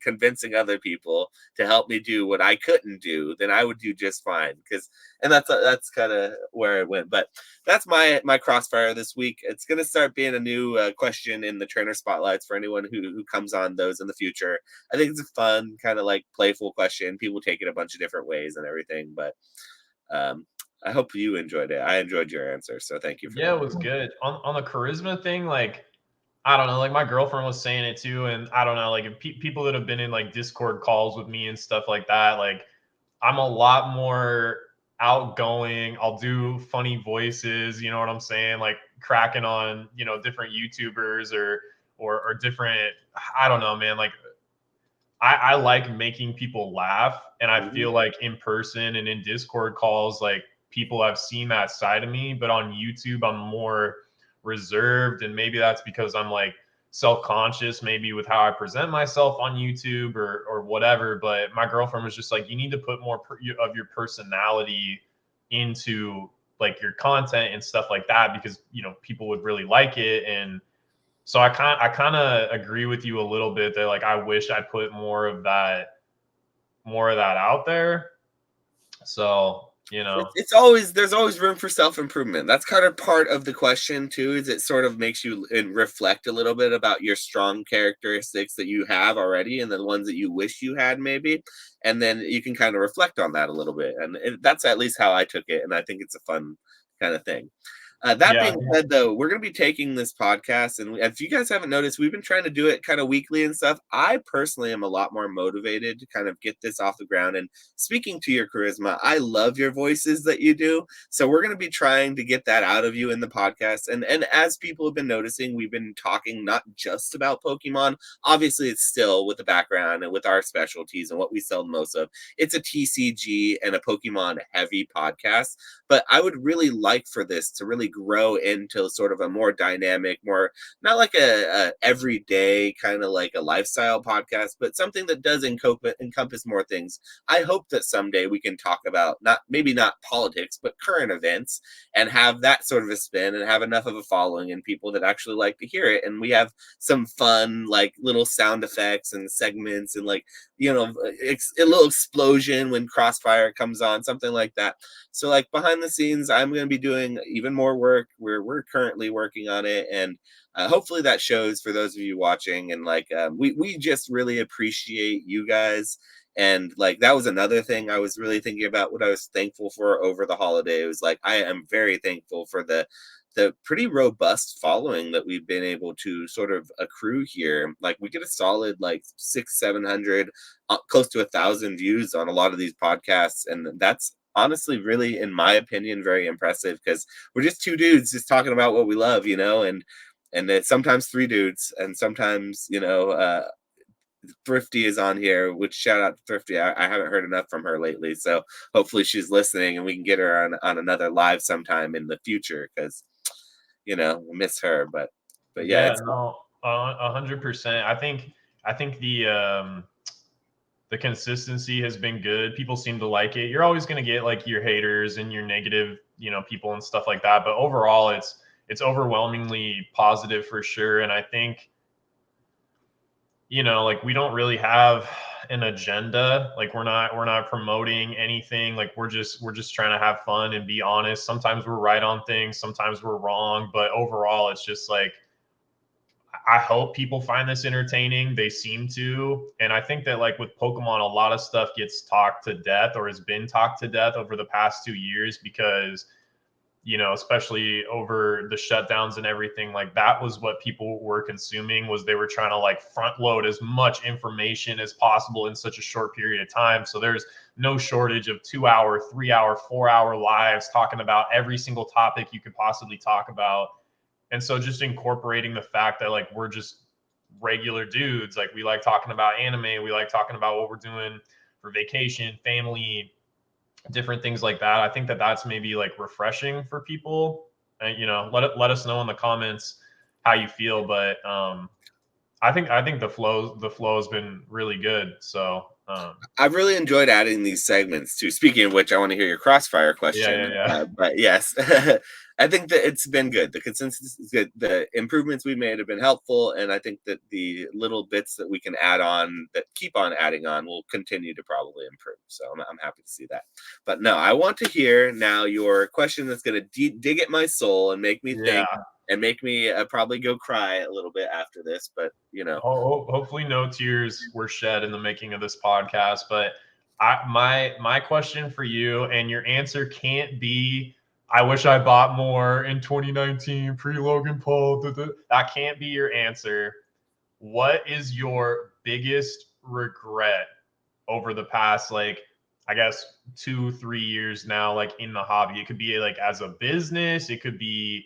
convincing other people to help me do what I couldn't do, then I would do just fine. And that's kind of where it went. But that's my crossfire this week. It's going to start being a new question in the trainer spotlights for anyone who comes on those in the future. I think it's a fun kind of like playful question. People take it a bunch of different ways and everything, but I hope you enjoyed it. I enjoyed your answer, so thank you for Yeah, that. it was good. On the charisma thing, like, I don't know, like, my girlfriend was saying it too, and I don't know, like, if people that have been in like Discord calls with me and stuff like that, like, I'm a lot more outgoing. I'll do funny voices, you know what I'm saying? Like, cracking on, different YouTubers, or different, I don't know, man. Like, I like making people laugh, and I feel like in person and in Discord calls, like, people have seen that side of me, but on YouTube I'm more reserved, and maybe that's because I'm like self-conscious maybe with how I present myself on YouTube or whatever. But my girlfriend was just like, you need to put more of your personality into like your content and stuff like that, because, you know, people would really like it. And so I kind of agree with you a little bit that like, I wish I put more of that out there. So, you know, It's always, there's always room for self-improvement. That's kind of part of the question too, is it sort of makes you reflect a little bit about your strong characteristics that you have already and the ones that you wish you had maybe, and then you can kind of reflect on that a little bit. And that's at least how I took it, and I think it's a fun kind of thing. That yeah, being said, though, we're going to be taking this podcast, and if you guys haven't noticed, we've been trying to do it kind of weekly and stuff. I personally am a lot more motivated to kind of get this off the ground. And speaking to your charisma, I love your voices that you do. So we're going to be trying to get that out of you in the podcast. And as people have been noticing, we've been talking not just about Pokemon. Obviously, it's still with the background and with our specialties and what we sell most of. It's a TCG and a Pokemon heavy podcast. But I would really like for this to really grow into sort of a more dynamic, more not like a everyday kind of like a lifestyle podcast, but something that does encompass more things. I hope that someday we can talk about maybe not politics, but current events, and have that sort of a spin and have enough of a following and people that actually like to hear it. And we have some fun like little sound effects and segments and like, you know, a little explosion when Crossfire comes on, something like that. So like behind the scenes, I'm going to be doing even more work. We're currently working on it, and hopefully that shows for those of you watching. And like we just really appreciate you guys. And like that was another thing I was really thinking about, what I was thankful for over the holiday. It was like I am very thankful for the pretty robust following that we've been able to sort of accrue here. Like we get a solid like 600-700, close to 1,000 views on a lot of these podcasts, and that's honestly really, in my opinion, very impressive, because we're just two dudes just talking about what we love, you know. And it's sometimes three dudes, and sometimes, you know, Thrifty is on here, which shout out to Thrifty. I haven't heard enough from her lately, so hopefully she's listening and we can get her on another live sometime in the future, because, you know, I miss her. But yeah, yeah, it's no, 100%. I think the consistency has been good. People seem to like it. You're always going to get like your haters and your negative, you know, people and stuff like that. But overall, it's overwhelmingly positive for sure. And I think, you know, like we don't really have an agenda. Like we're not promoting anything. Like we're just trying to have fun and be honest. Sometimes we're right on things, sometimes we're wrong. But overall, it's just like, I hope people find this entertaining. They seem to. And I think that like with Pokemon, a lot of stuff gets talked to death or has been talked to death over the past 2 years because, you know, especially over the shutdowns and everything, like that was what people were consuming, was they were trying to like front load as much information as possible in such a short period of time. So there's no shortage of 2-hour, 3-hour, 4-hour lives talking about every single topic you could possibly talk about. And so just incorporating the fact that like we're just regular dudes, like we like talking about anime, we like talking about what we're doing for vacation, family, different things like that. I think that that's maybe like refreshing for people. And, you know, let us know in the comments how you feel. But I think the flow has been really good. So I've really enjoyed adding these segments too. Speaking of which, I want to hear your Crossfire question. yeah. But yes, I think that it's been good. The consensus is good. The improvements we made have been helpful, and I think that the little bits that we can add on, that keep on adding on, will continue to probably improve. So I'm happy to see that. But no, I want to hear now your question that's going to dig at my soul and make me think. And make me probably go cry a little bit after this, but you know. Hopefully no tears were shed in the making of this podcast. But my question for you, and your answer can't be, I wish I bought more in 2019 pre-Logan Paul. That can't be your answer. What is your biggest regret over the past, like, I guess 2-3 years now, like in the hobby? It could be like as a business, it could be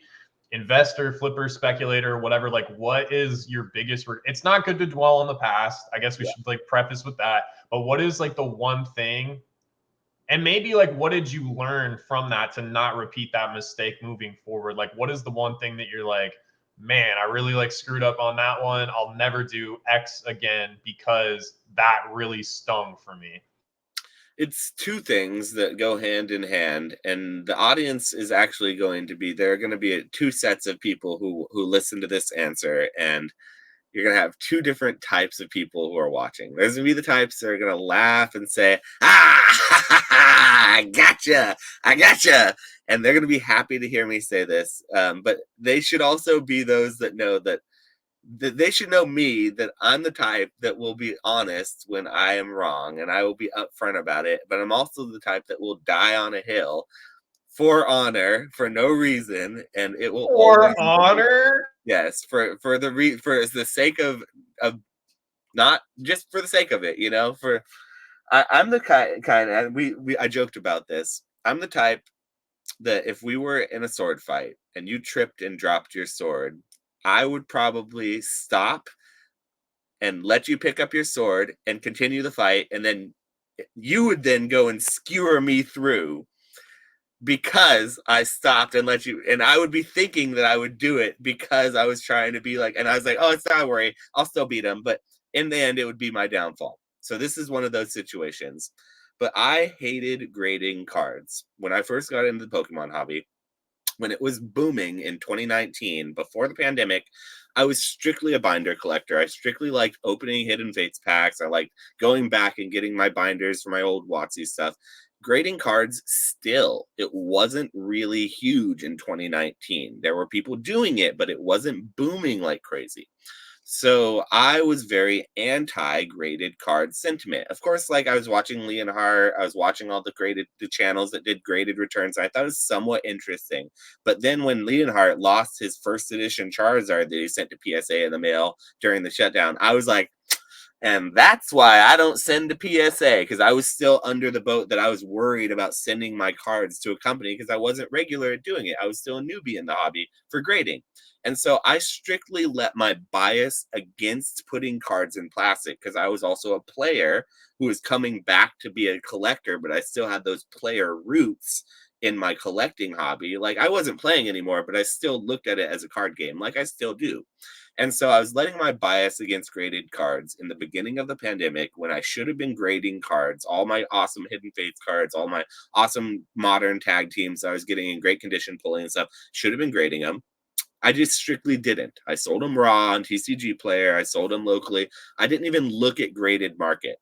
investor, flipper, speculator, whatever. Like, what is your biggest it's not good to dwell on the past. I guess we should like preface with that. But what is like the one thing, and maybe like what did you learn from that to not repeat that mistake moving forward? Like, what is the one thing that you're like, man, I really like screwed up on that one. I'll never do X again because that really stung for me. It's two things that go hand in hand, and the audience is actually going to be there are going to be two sets of people who listen to this answer, and you're going to have two different types of people who are watching. There's going to be the types that are going to laugh and say, I gotcha, I gotcha. And they're going to be happy to hear me say this. But they should also be those that know that they should know me, that I'm the type that will be honest when I am wrong, and I will be upfront about it. But I'm also the type that will die on a hill for honor for no reason, and it will always For honor? yes, for the sake of not just for the sake of it, you know. For I'm the kind, and we I joked about this. I'm the type that if we were in a sword fight and you tripped and dropped your sword, I would probably stop and let you pick up your sword and continue the fight, and then you would then go and skewer me through because I stopped and let you, and I would be thinking that I would do it because I was trying to be like, and I was like, oh, it's not a worry, I'll still beat him, but in the end, it would be my downfall. So this is one of those situations. But I hated grading cards when I first got into the Pokemon hobby. When it was booming in 2019, before the pandemic, I was strictly a binder collector. I strictly liked opening Hidden Fates packs. I liked going back and getting my binders for my old WotC stuff. Grading cards, still, it wasn't really huge in 2019. There were people doing it, but it wasn't booming like crazy. So I was very anti-graded card sentiment. Of course, like I was watching Leonhardt, I was watching all the channels that did graded returns. I thought it was somewhat interesting. But then when Leonhardt lost his first edition Charizard that he sent to PSA in the mail during the shutdown, I was like, and that's why I don't send to PSA, because I was still under the boat that I was worried about sending my cards to a company because I wasn't regular at doing it. I was still a newbie in the hobby for grading. And so I strictly let my bias against putting cards in plastic, because I was also a player who was coming back to be a collector, but I still had those player roots in my collecting hobby. Like I wasn't playing anymore, but I still looked at it as a card game, like I still do. And so I was letting my bias against graded cards in the beginning of the pandemic, when I should have been grading cards, all my awesome Hidden Fates cards, all my awesome modern tag teams I was getting in great condition, pulling and stuff, should have been grading them. I just strictly didn't. I sold them raw on TCG Player. I sold them locally. I didn't even look at graded market.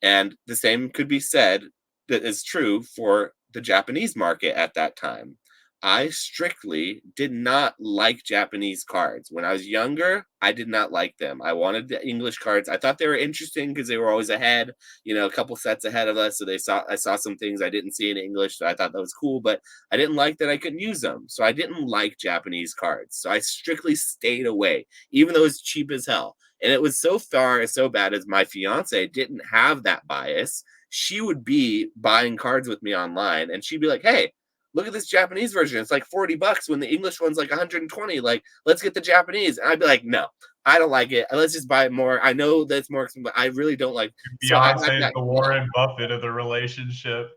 And the same could be said that is true for the Japanese market at that time. I strictly did not like Japanese cards. When I was younger, I did not like them. I wanted the English cards. I thought they were interesting because they were always ahead, you know, a couple sets ahead of us. So I saw some things I didn't see in English, so I thought that was cool, but I didn't like that I couldn't use them. So I didn't like Japanese cards. So I strictly stayed away, even though it's cheap as hell. And it was so bad as my fiance didn't have that bias. She would be buying cards with me online, and she'd be like, hey, look at this Japanese version. It's like $40 when the English one's like 120. Like, let's get the Japanese. And I'd be like, no, I don't like it. Let's just buy it more. I know that's more expensive, but I really don't like. So Beyonce is the Warren Buffett of the relationship.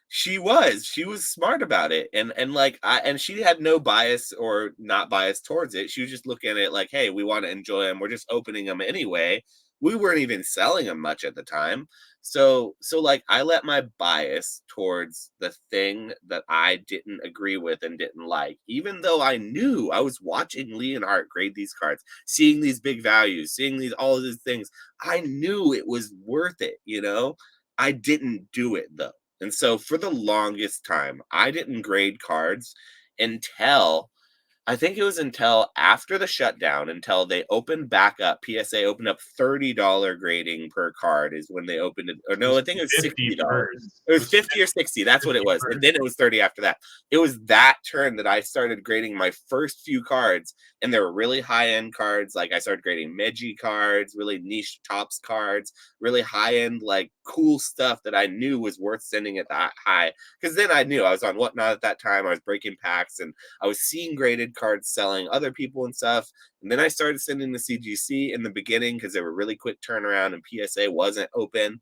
She was smart about it, and like and she had no bias or not bias towards it. She was just looking at it like, hey, we want to enjoy them, we're just opening them anyway. We weren't even selling them much at the time. So like I let my bias towards the thing that I didn't agree with and didn't like, even though I knew I was watching Leonhardt grade these cards, seeing these big values, seeing these all of these things. I knew it was worth it, you know. I didn't do it though. And so for the longest time, I didn't grade cards until I think it was until after the shutdown, until they opened back up. PSA opened up $30 grading per card is when they opened it. Or no, I think it was $60. It was 50 or 60. That's what it was. And then it was 30 after that. It was that turn that I started grading my first few cards. And they were really high-end cards. Like I started grading Meiji cards, really niche tops cards, really high-end, like cool stuff that I knew was worth sending at that high. Because then I knew I was on Whatnot at that time. I was breaking packs and I was seeing graded cards selling other people and stuff. And then I started sending the CGC in the beginning because they were really quick turnaround and PSA wasn't open.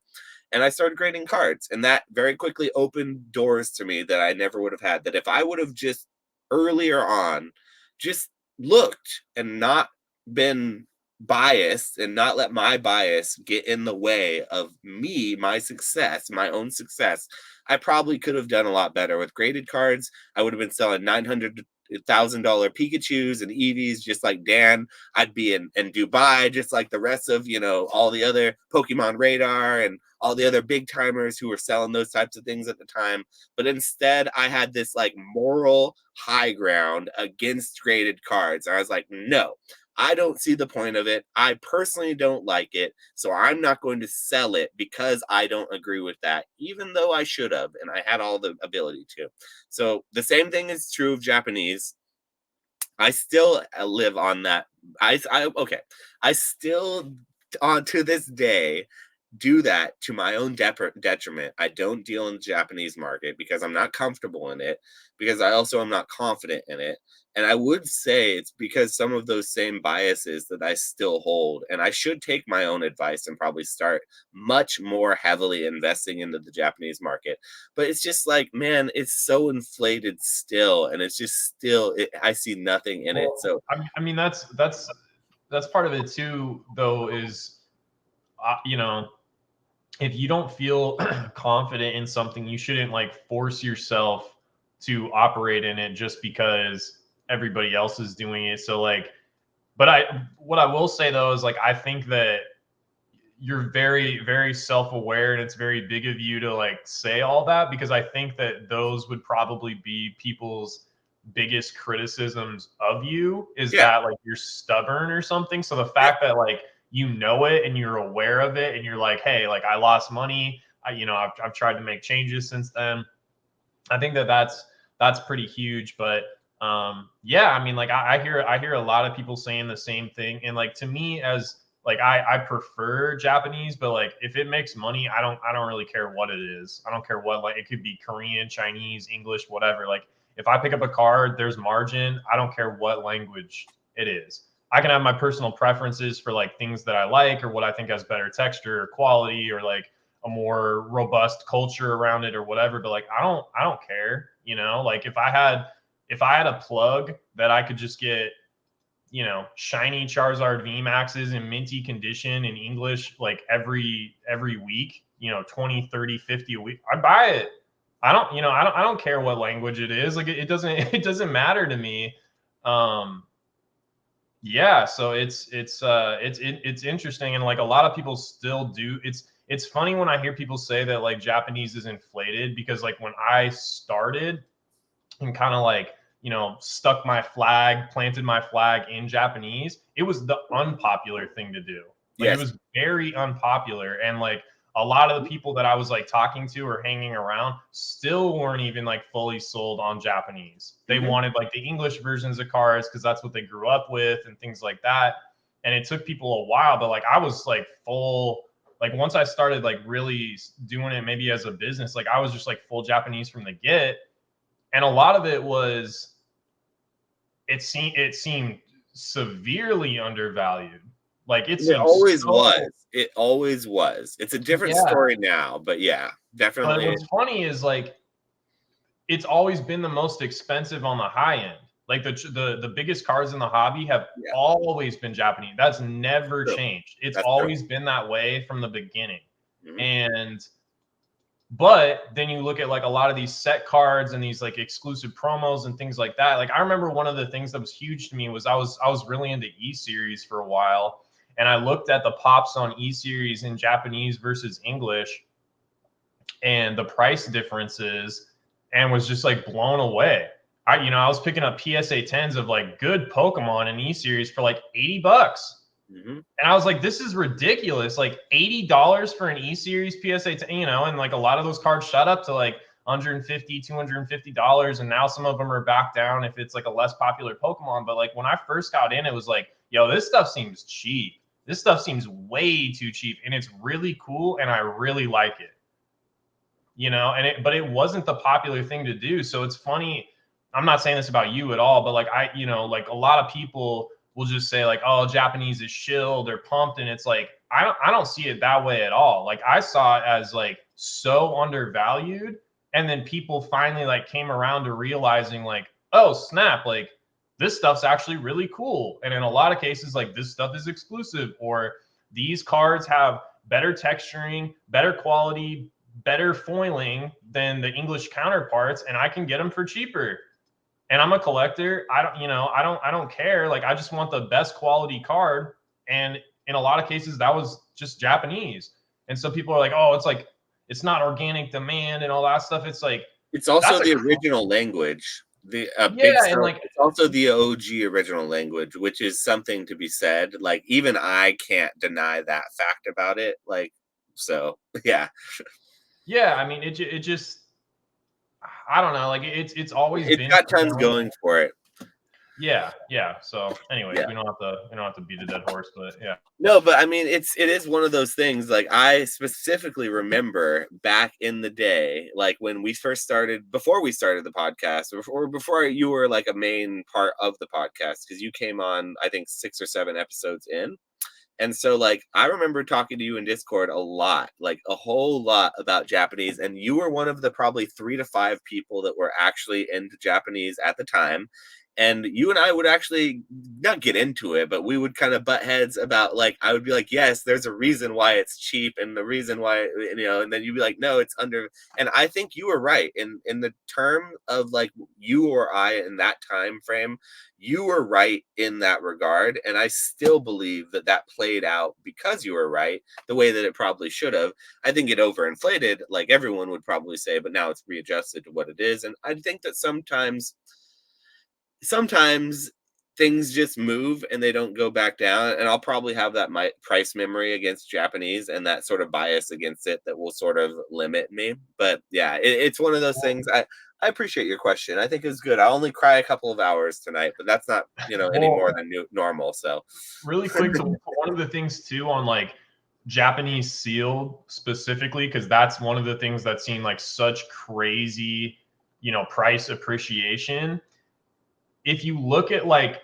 And I started grading cards. And that very quickly opened doors to me that I never would have had. That if I would have just earlier on just looked and not been biased and not let my bias get in the way of me, my success, my own success, I probably could have done a lot better with graded cards. I would have been selling $900,000 Pikachus and Eevees just like Dan. I'd be in Dubai just like the rest of, all the other Pokemon Radar and all the other big timers who were selling those types of things at the time. But instead, I had this like moral high ground against graded cards. And I was like, no, I don't see the point of it. I personally don't like it. So I'm not going to sell it because I don't agree with that, even though I should have. And I had all the ability to. So the same thing is true of Japanese. I still live on that. Okay. I still, on to this day, do that to my own detriment. I don't deal in the Japanese market because I'm not comfortable in it, because I also am not confident in it. And I would say it's because some of those same biases that I still hold. And I should take my own advice and probably start much more heavily investing into the Japanese market. But it's just like, man, it's so inflated still. And it's just still, I see nothing in it. So, I mean, that's part of it too, though, is, if you don't feel confident in something, you shouldn't like force yourself to operate in it just because everybody else is doing it. So like, what I will say though is like, I think that you're very, very self-aware, and it's very big of you to like say all that, because I think that those would probably be people's biggest criticisms of you, is yeah. that like you're stubborn or something. So the fact that like you know it and you're aware of it and you're like, hey, like I lost money, I've tried to make changes since then. I think that that's pretty huge. But yeah, I mean, like I hear a lot of people saying the same thing, and like to me, as like I prefer Japanese, but like if it makes money, I don't really care what it is. I don't care what, like it could be Korean, Chinese, English, whatever. Like if I pick up a card, there's margin. I don't care what language it is. I can have my personal preferences for like things that I like or what I think has better texture or quality or like a more robust culture around it or whatever. But like I don't care, like if I had a plug that I could just get, shiny Charizard VMAXs in minty condition in English like every week, 20, 30, 50 a week, I'd buy it. I don't care what language it is. Like it doesn't it doesn't matter to me. Yeah, so it's interesting, and like a lot of people still do. It's funny when I hear people say that like Japanese is inflated, because like when I started and kind of like, planted my flag in Japanese, it was the unpopular thing to do. Like Yes. it was very unpopular, and like a lot of the people that I was like talking to or hanging around still weren't even like fully sold on Japanese. They wanted like the English versions of cards because that's what they grew up with and things like that. And it took people a while, but like I was like full, like once I started like really doing it maybe as a business, like I was just like full Japanese from the get. And a lot of it was, it seemed severely undervalued. Like it It seems always so. was. It always was. It's a different Yeah. story now, but yeah, But definitely. what's funny is like it's always been the most expensive on the high end. Like the biggest cards in the hobby have Yeah, always been Japanese. That's never true. changed. It's That's true. always been that way from the beginning. Mhm. And but then you look at like a lot of these set cards and these like exclusive promos and things like that. Like I remember one of the things that was huge to me was I was really into E series for a while, and I looked at the pops on E series in Japanese versus English and the price differences, and was just like blown away. I was picking up PSA 10s of like good Pokemon in E series for like $80. Mhm. And I was like, this is ridiculous. Like $80 for an E series PSA 10, and like a lot of those cards shot up to like $150, $250. And now some of them are back down if it's like a less popular Pokemon. But like when I first got in, it was like, yo, this stuff seems cheap. This stuff seems way too cheap. And it's really cool. And I really like it. But it wasn't the popular thing to do. So it's funny. I'm not saying this about you at all, but like like a lot of people will just say like, oh, Japanese is shill, they're pumped. And it's like, I don't see it that way at all. Like I saw it as like so undervalued. And then people finally like came around to realizing like, oh snap, like this stuff's actually really cool. And in a lot of cases, like this stuff is exclusive, or these cards have better texturing, better quality, better foiling than the English counterparts, and I can get them for cheaper. And I'm a collector. I don't care. Like, I just want the best quality card. And in a lot of cases, that was just Japanese. And so people are like, oh, it's like, it's not organic demand and all that stuff. It's like, it's also the original language. Big and like, it's also the OG original language, which is something to be said. Like, even I can't deny that fact about it. Like, so yeah. Yeah, I mean, it just, I don't know. Like, it's always it's been got tons going for it. Yeah. So anyways, we don't have to beat a dead horse, but yeah. No, but I mean, it is one of those things. Like, I specifically remember back in the day, like when we first started, before we started the podcast, or before you were like a main part of the podcast, because you came on, I think 6 or 7 episodes in. And so, like, I remember talking to you in Discord a lot, like a whole lot about Japanese. And you were one of the probably 3 to 5 people that were actually into Japanese at the time. And you and I would actually not get into it, but we would kind of butt heads about, like, I would be like, yes, there's a reason why it's cheap, and the reason why, and then you'd be like, no, it's under. And I think you were right in the term of, like, you or I in that time frame. You were right in that regard, and I still believe that played out because you were right the way that it probably should have. I think it overinflated, like everyone would probably say, but now it's readjusted to what it is. And I think that sometimes things just move and they don't go back down. And I'll probably have that price memory against Japanese and that sort of bias against it that will sort of limit me. But yeah, it's one of those things. I appreciate your question. I think it's good. I only cry a couple of hours tonight, but that's not, any more than normal. So really quick, so one of the things too on like Japanese sealed specifically, because that's one of the things that's seen like such crazy, price appreciation. If you look at like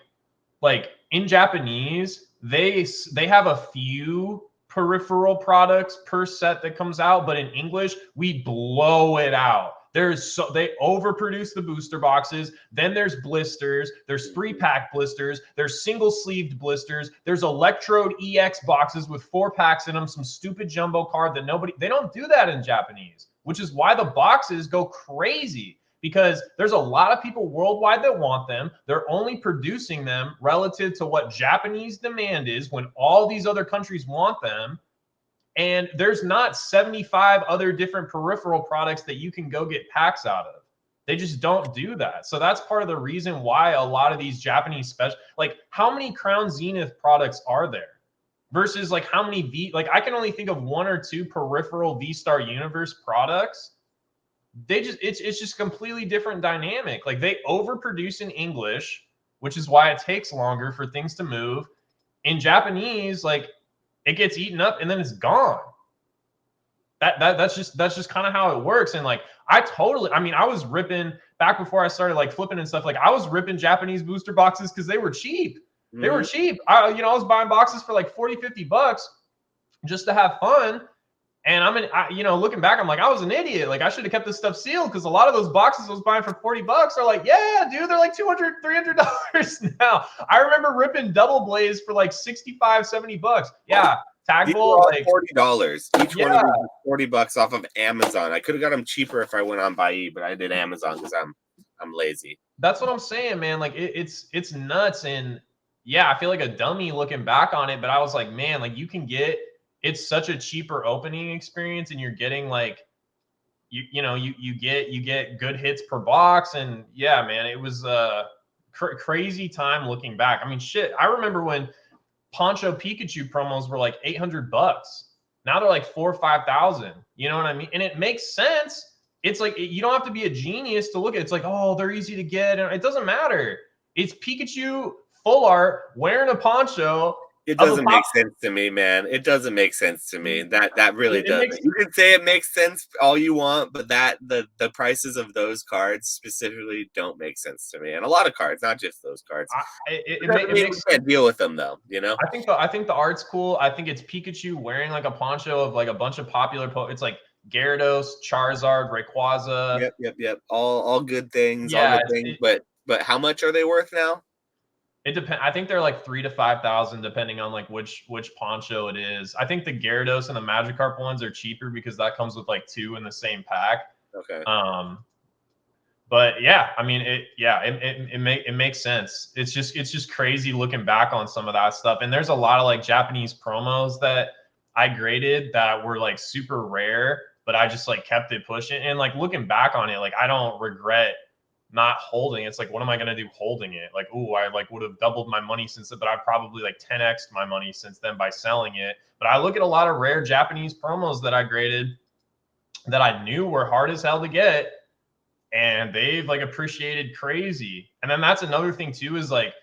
in Japanese, they have a few peripheral products per set that comes out, but in English, we blow it out. They overproduce the booster boxes. Then there's blisters. There's 3-pack blisters. There's single sleeved blisters. There's Electrode EX boxes with 4 packs in them. Some stupid jumbo card that they don't do that in Japanese, which is why the boxes go crazy, because there's a lot of people worldwide that want them. They're only producing them relative to what Japanese demand is when all these other countries want them. And there's not 75 other different peripheral products that you can go get packs out of. They just don't do that. So that's part of the reason why a lot of these Japanese like, how many Crown Zenith products are there versus like how many I can only think of 1 or 2 peripheral V-Star Universe products. It's just completely different dynamic. Like, they overproduce in English, which is why it takes longer for things to move. In Japanese, like, it gets eaten up and then it's gone. That's just kind of how it works. And like, I was ripping back before I started like flipping and stuff. Like, I was ripping Japanese booster boxes because they were cheap. Mm-hmm. They were cheap. I was buying boxes for like $40-$50 just to have fun. And looking back, I'm like, I was an idiot. Like, I should have kept this stuff sealed, because a lot of those boxes I was buying for $40 are like, yeah, dude, they're like $200, $300 now. I remember ripping Double Blaze for like $65-$70. Yeah, Tag Bolt, like $40. Each one of them was $40 off of Amazon. I could have got them cheaper if I went on Buy, but I did Amazon because I'm lazy. That's what I'm saying, man. Like, it's nuts. And yeah, I feel like a dummy looking back on it, but I was like, man, like, you can get. It's such a cheaper opening experience, and you're getting like, you get good hits per box. And yeah, man, it was a crazy time looking back. I mean, shit, I remember when Poncho Pikachu promos were like $800. Now they're like 4,000 or 5,000. You know what I mean? And it makes sense. It's like, you don't have to be a genius to look at it. It's like, oh, they're easy to get. And it doesn't matter. It's Pikachu full art wearing a poncho. It doesn't make sense to me, man. It doesn't make sense to me. That really doesn't. You can say it makes sense all you want, but the prices of those cards specifically don't make sense to me. And a lot of cards, not just those cards. You can't deal with them, though. I think the art's cool. I think it's Pikachu wearing like a poncho of like a bunch of popular. It's like Gyarados, Charizard, Rayquaza. Yep. All good things. Yeah, all good things. But how much are they worth now? It depends. I think they're like 3,000 to 5,000 depending on like which poncho it is. I think the Gyarados and the Magikarp ones are cheaper because that comes with like 2 in the same pack. Okay. But yeah, I mean, it makes sense. It's just crazy looking back on some of that stuff. And there's a lot of like Japanese promos that I graded that were like super rare, but I just like kept it pushing. And like looking back on it, like I don't regret not holding. It's like, what am I gonna do holding it? Like, ooh, I like would have doubled my money since then, but I probably like 10x'd my money since then by selling it. But I look at a lot of rare Japanese promos that I graded that I knew were hard as hell to get, and they've like appreciated crazy. And then that's another thing too, is like,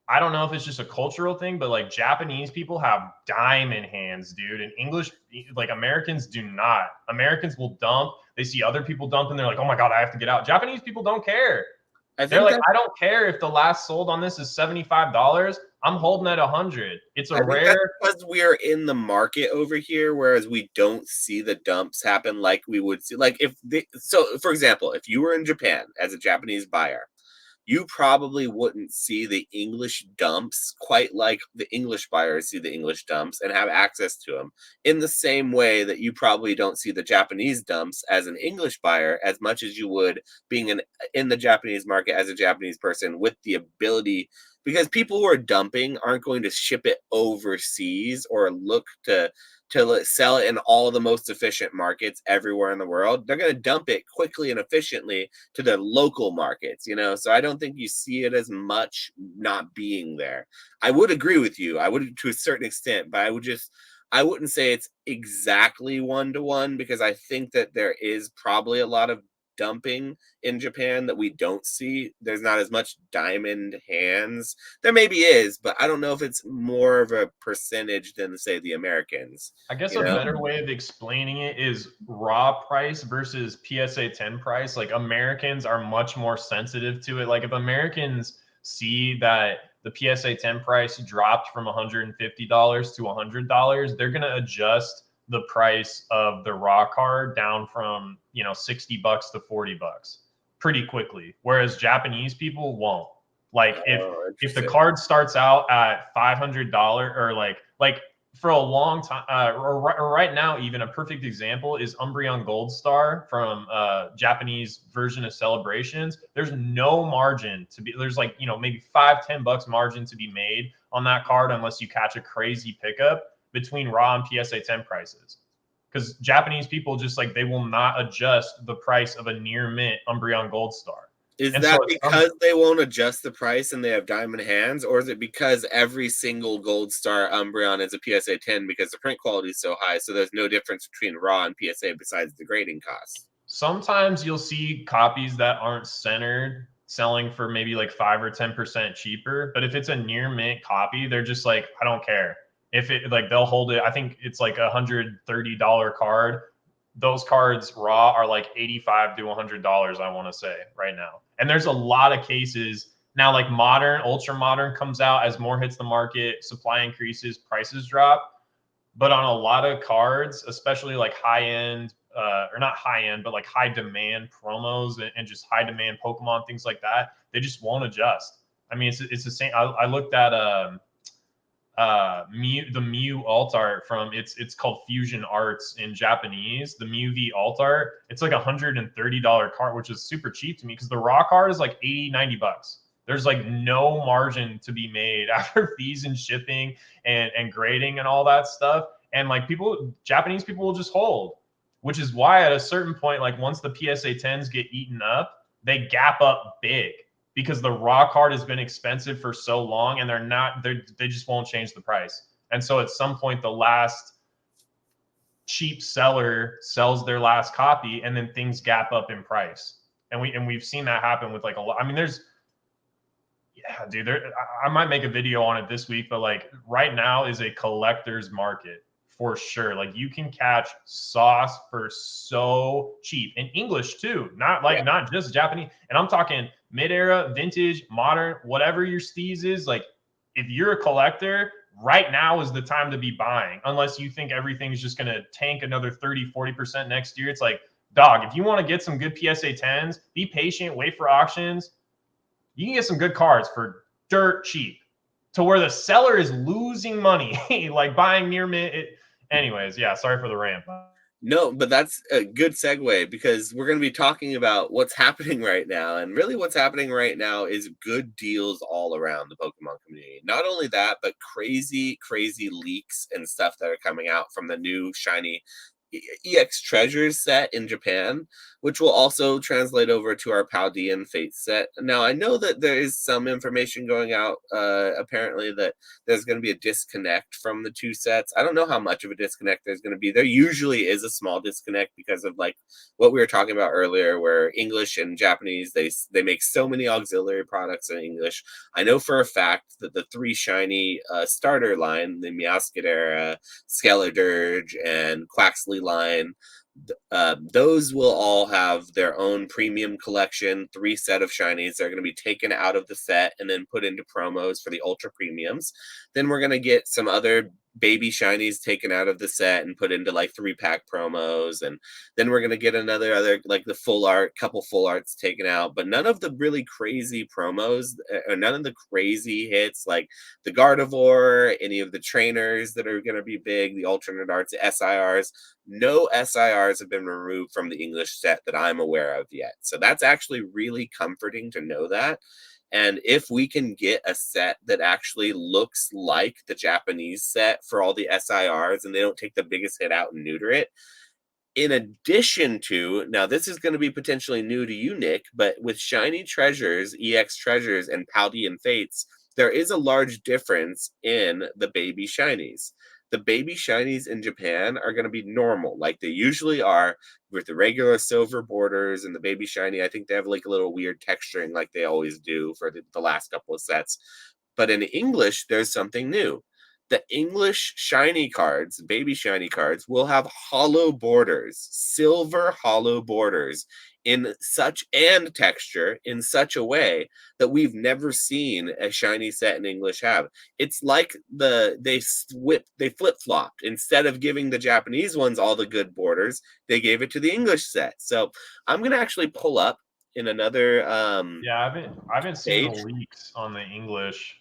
I don't know if it's just a cultural thing, but like Japanese people have diamond hands, dude. And English, like Americans do not. Americans will dump. They see other people dump and they're like, oh my God, I have to get out. Japanese people don't care. They're like, I don't care if the last sold on this is $75. I'm holding at 100. It's a rare. Because we're in the market over here, whereas we don't see the dumps happen like we would see. Like so, for example, if you were in Japan as a Japanese buyer, you probably wouldn't see the English dumps quite like the English buyers see the English dumps and have access to them in the same way that you probably don't see the Japanese dumps as an English buyer as much as you would being in the Japanese market as a Japanese person with the ability, because people who are dumping aren't going to ship it overseas or look to sell it in all the most efficient markets everywhere in the world. They're going to dump it quickly and efficiently to their local markets, so I don't think you see it as much not being there. I would agree with you. I would to a certain extent, but I wouldn't say it's exactly 1-to-1, because I think that there is probably a lot of dumping in Japan that we don't see. There's not as much diamond hands. There maybe is, but I don't know if it's more of a percentage than, say, the Americans. I guess a better way of explaining it is raw price versus PSA 10 price. Like Americans are much more sensitive to it. Like if Americans see that the PSA 10 price dropped from $150 to $100, they're going to adjust the price of the raw card down from, $60 to $40 pretty quickly. Whereas Japanese people won't. Like if the card starts out at $500 or like for a long time, or right now, even a perfect example is Umbreon Gold Star from Japanese version of Celebrations. There's no margin to be, there's like, maybe $5-10 margin to be made on that card unless you catch a crazy pickup between raw and PSA 10 prices. Because Japanese people just like, they will not adjust the price of a near mint Umbreon Gold Star. Is that because they won't adjust the price and they have diamond hands, or is it because every single Gold Star Umbreon is a PSA 10 because the print quality is so high, so there's no difference between raw and PSA besides the grading costs? Sometimes you'll see copies that aren't centered selling for maybe like 5 or 10% cheaper, but if it's a near mint copy, they're just like, I don't care. If it like they'll hold it, I think it's like $130 card. Those cards raw are like $85 to $100, I want to say right now. And there's a lot of cases now, like modern, ultra modern comes out as more hits the market, supply increases, prices drop. But on a lot of cards, especially like high end, or not high end, but like high demand promos and just high demand Pokemon, things like that, they just won't adjust. I mean, it's the same. I looked at the Mew alt art from it's called Fusion Arts in Japanese. The Mew V alt art, it's like $130 card, which is super cheap to me because the raw card is like $80-90. There's like no margin to be made after fees and shipping and grading and all that stuff. And like Japanese people will just hold, which is why at a certain point, like once the PSA 10s get eaten up, they gap up big. Because the raw card has been expensive for so long and they just won't change the price. And so at some point, the last cheap seller sells their last copy and then things gap up in price. And we've seen that happen with like a lot. I mean, I might make a video on it this week, but like right now is a collector's market for sure. Like you can catch sauce for so cheap in English too, not just Japanese. And I'm talking mid-era, vintage, modern, whatever your steez is. Like if you're a collector, right now is the time to be buying, unless you think everything's just going to tank another 30-40% next year. It's like, dog, if you want to get some good PSA 10s, be patient, wait for auctions. You can get some good cards for dirt cheap. to where the seller is losing money, like buying near mint. Anyways, yeah, sorry for the rant. No, but that's a good segue because we're going to be talking about what's happening right now. And really, what's happening right now is good deals all around the Pokemon community. Not only that, but crazy, crazy leaks and stuff that are coming out from the new shiny EX Treasures set in Japan, which will also translate over to our Paldean Fate set. Now, I know that there is some information going out, apparently, that there's going to be a disconnect from the two sets. I don't know how much of a disconnect there's going to be. There usually is a small disconnect because of like what we were talking about earlier, where English and Japanese, they make so many auxiliary products in English. I know for a fact that the three shiny starter line, the Meowscarada, Skeledirge, and Quaxley line, those will all have their own premium collection, 3 set of shinies. They're going to be taken out of the set and then put into promos for the ultra premiums. Then we're going to get some other baby shinies taken out of the set and put into like 3-pack promos, and then we're going to get other like the full art, couple full arts taken out, but none of the really crazy promos, or none of the crazy hits like the Gardevoir, any of the trainers that are going to be big, the alternate arts, the SIRs. No SIRs have been removed from the English set that I'm aware of yet. So that's actually really comforting to know that. And if we can get a set that actually looks like the Japanese set for all the SIRs and they don't take the biggest hit out and neuter it, in addition to, now this is going to be potentially new to you, Nick, but with Shiny Treasures, EX Treasures, and Paldean Fates, there is a large difference in the baby shinies. The baby shinies in Japan are going to be normal, like they usually are, with the regular silver borders, and the baby shiny, I think they have like a little weird texturing like they always do for the last couple of sets. But in English, there's something new. The English shiny cards, baby shiny cards, will have hollow borders, silver hollow borders in such, and texture in such a way that we've never seen a shiny set in English have. It's like they flip-flopped. Instead of giving the Japanese ones all the good borders, they gave it to the English set. So I'm gonna actually pull up in another Yeah, I haven't seen page. the leaks on the English.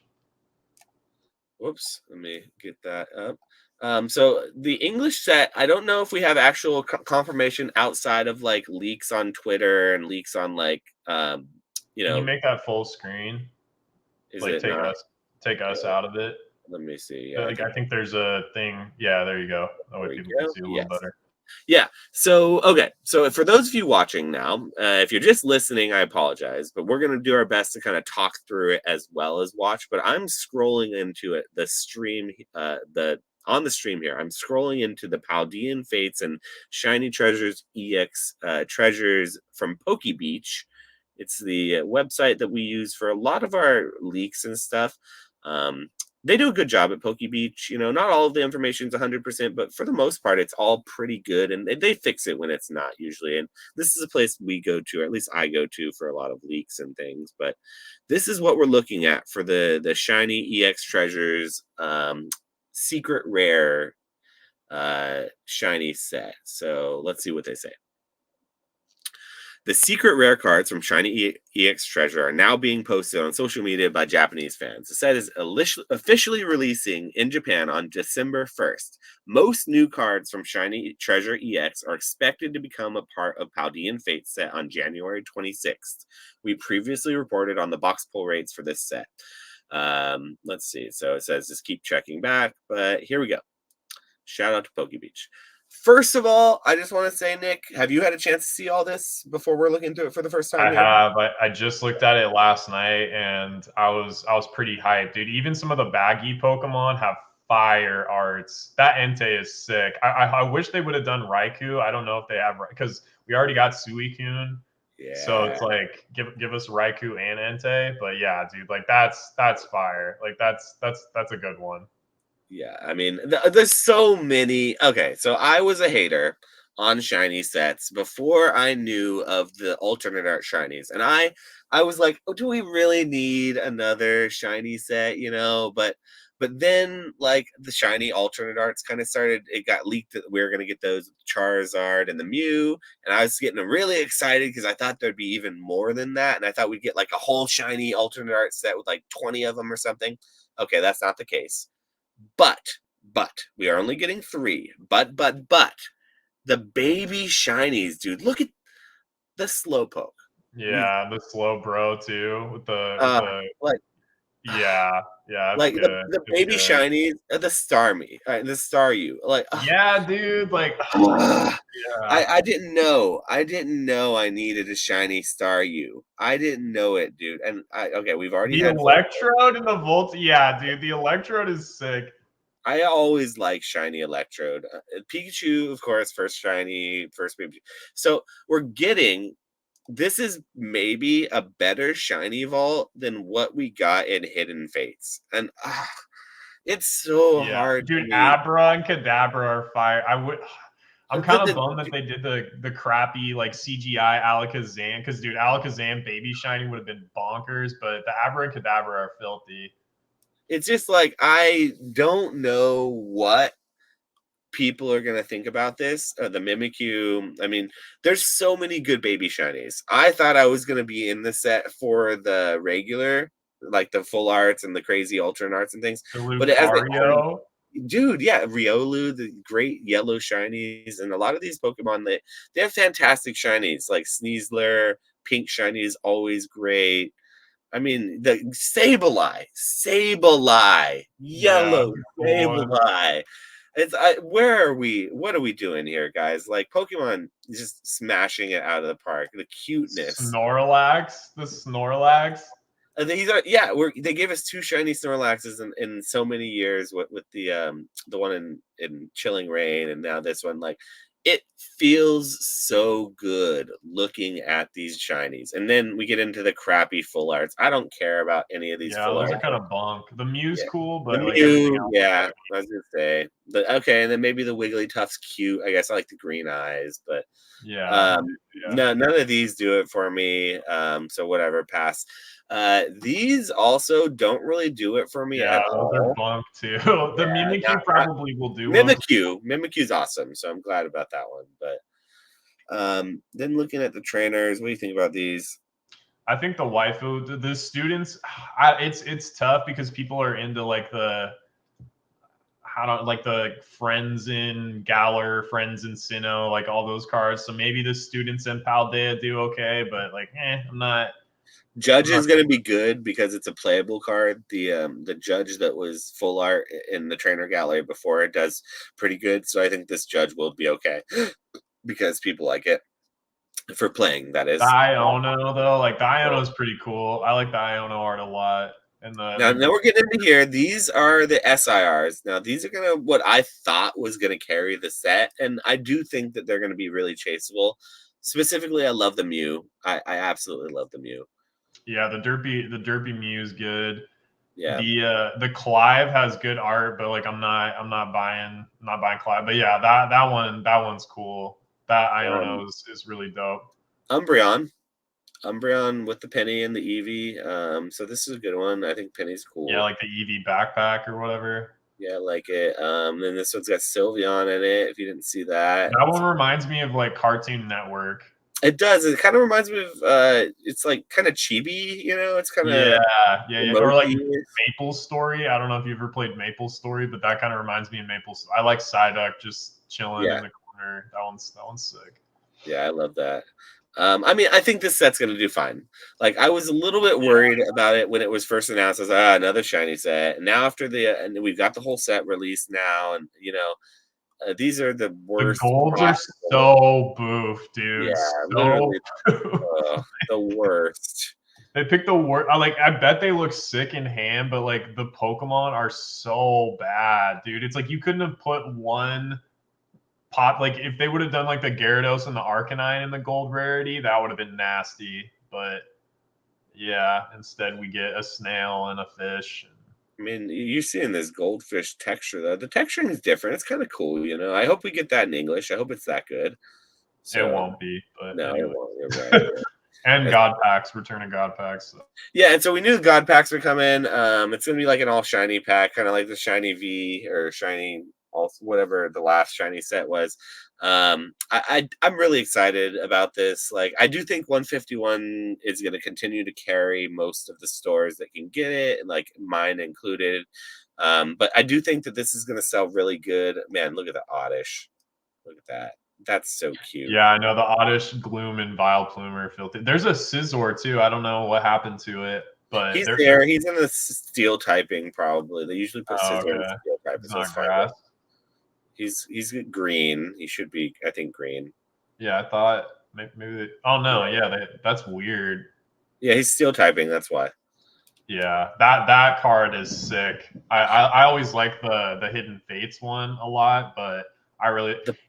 Whoops, let me get that up. So the English set, I don't know if we have actual confirmation outside of like leaks on Twitter and leaks on like, Can you make that full screen? is Like it not? take us out of it. Let me see. Yeah, Like I think there's a thing. Yeah, there you go. That way there we people can go. see a little Yes. better. Yeah. So, okay. So, for those of you watching now, if you're just listening, I apologize, but we're going to do our best to kind of talk through it as well as watch. But I'm scrolling into it, the stream, on the stream here, I'm scrolling into the Paldean Fates and Shiny Treasures EX Treasures from Poke Beach. It's the website that we use for a lot of our leaks and stuff. They do a good job at Poke Beach. You know, not all of the information is 100%, but for the most part, it's all pretty good. And they fix it when it's not usually. And this is a place we go to, or at least I go to for a lot of leaks and things. But this is what we're looking at for the Shiny EX Treasures secret rare shiny set. So let's see what they say. The secret rare cards from Shiny EX Treasure are now being posted on social media by Japanese fans. The set is officially releasing in Japan on December 1st. Most new cards from Shiny Treasure EX are expected to become a part of Paldean Fate set on January 26th. We previously reported on the box pull rates for this set. Let's see. So it says just keep checking back, but here we go. Shout out to Poke Beach. First of all, I just want to say, Nick, have you had a chance to see all this before we're looking into it for the first time? I have. I just looked at it last night, and I was pretty hyped, dude. Even some of the baggy Pokemon have fire arts. That Entei is sick. I wish they would have done Raikou. I don't know if they have, because we already got Suicune. Yeah. So it's like give us Raikou and Entei. But yeah, dude, like that's fire. Like that's a good one. Yeah, I mean, there's so many. Okay, so I was a hater on shiny sets before I knew of the alternate art shinies, and I was like, oh, do we really need another shiny set? You know, but But then, like, the shiny alternate arts kind of started. It got leaked that we were going to get those Charizard and the Mew. And I was getting really excited because I thought there'd be even more than that. And I thought we'd get like a whole shiny alternate art set with like 20 of them or something. Okay, that's not the case. But we are only getting 3. But the baby shinies, dude. Look at the Slowpoke. Yeah, the slow bro too with Uh, the like yeah, yeah, it's like good. the It's baby good. shinies, the Starmie, the Staryu. Like, Yeah, dude, like ugh. yeah. I didn't know. I didn't know I needed a shiny Staryu. I didn't know it, dude. And okay, we've already The had. Electrode and the Volt, yeah, dude, the Electrode is sick. I always like shiny Electrode. Pikachu, of course, first shiny, first baby. So we're getting. This is maybe a better shiny vault than what we got in Hidden Fates, and it's so Yeah, hard for dude, me. Abra and Kadabra are fire. I'm kind of The, bummed that they did the crappy like CGI Alakazam because dude, Alakazam baby shiny would have been bonkers, but the Abra and Kadabra are filthy. it's just like I don't know what people are gonna think about this. The Mimikyu. I mean, there's so many good baby shinies. I thought I was gonna be in the set for the regular, like the full arts and the crazy alternate arts and things. The But as they Lucario, dude, yeah, Riolu, the great yellow shinies, and a lot of these Pokemon they have fantastic shinies, like Sneasler, pink shiny is always great. I mean, the Sableye, yeah, yellow cool one. Sableye. Where are we? What are we doing here, guys? Like Pokemon is just smashing it out of the park. The cuteness. Snorlax, the Snorlax. These are they gave us 2 shiny Snorlaxes in so many years with the one in Chilling Rain and now this one. Like, it feels so good looking at these shinies. And then we get into the crappy full arts. I don't care about any of these Yeah, full those arts. are kind of bunk. The Mew's Yeah. cool, The but like everything Mew, else. yeah, I was gonna say. Okay, and then maybe the Wigglytuff's cute. I guess I like the green eyes, but Yeah, yeah. no, none of these do it for me. So whatever, pass. These also don't really do it for me Yeah, at those are all. bunk too. The Yeah, Mimikyu probably will do them. Mimikyu's awesome, so I'm glad about that one. But then looking at the trainers, what do you think about these? I think the waifu, the students, it's tough because people are into like the like the friends in Galar, friends in Sinnoh, like all those cards. So maybe the students in Paldea do okay, but like, I'm not. Judge is going to be good because it's a playable card. The judge that was full art in the trainer gallery before it does pretty good. So I think this judge will be okay because people like it for playing. That is. The Iono though, like the Iono is pretty cool. I like the Iono art a lot. And Now we're getting into here. These are the SIRs. Now these are gonna what I thought was gonna carry the set, and I do think that they're gonna be really chaseable. Specifically, I love the Mew. I absolutely love the Mew. yeah, the Derpy Mew is good. Yeah. The Clive has good art, but like I'm not buying Clive. But yeah, that one's cool. That Iono is really dope. Umbreon with the Penny and the Eevee. So this is a good one. I think Penny's cool. Yeah, like the Eevee backpack or whatever. Yeah, I like it. Then this one's got Sylveon in it. If you didn't see that, That one reminds me of like Cartoon Network. it does. It kind of reminds me of. It's like kind of chibi. It's kind of yeah. Or like Maple Story. I don't know if you ever played Maple Story, but that kind of reminds me of Maple. I like Psyduck just chilling in the corner. That one's sick. Yeah, I love that. I mean, I think this set's going to do fine. Like, I was a little bit worried about it when it was first announced. I was like, another shiny set. And now after and we've got the whole set released now, and these are the worst. The golds are so boof, dude. Yeah, so literally the worst. They picked the worst. I bet they look sick in hand, but like the Pokemon are so bad, dude. It's like you couldn't have put one pop. Like if they would have done like the Gyarados and the Arcanine in the gold rarity, that would have been nasty. But yeah, instead we get a snail and a fish. I mean, you're seeing this goldfish texture though. The texturing is different. It's kind of cool, I hope we get that in English. I hope it's that good. So, it won't be, but no, anyway. it won't. You're right. And God packs, return of God packs. So. Yeah, and so we knew the God packs were coming. It's gonna be like an all shiny pack, kind of like the shiny V or shiny, whatever the last shiny set was. I'm really excited about this. Like, I do think 151 is going to continue to carry most of the stores that can get it, like mine included. But I do think that this is going to sell really good. Man, look at the Oddish. Look at that. That's so cute. Yeah, I know the Oddish, Gloom, and Vile Plume are filthy. There's a Scizor too. I don't know what happened to it, but he's there. He's in the steel typing probably. They usually put Scizor in okay. steel typing. He's not grass. He's green. He should be, I think, green. Yeah, I thought maybe. Oh no, yeah, that's weird. Yeah, he's steel typing. That's why. Yeah, that card is sick. I always like the Hidden Fates one a lot, but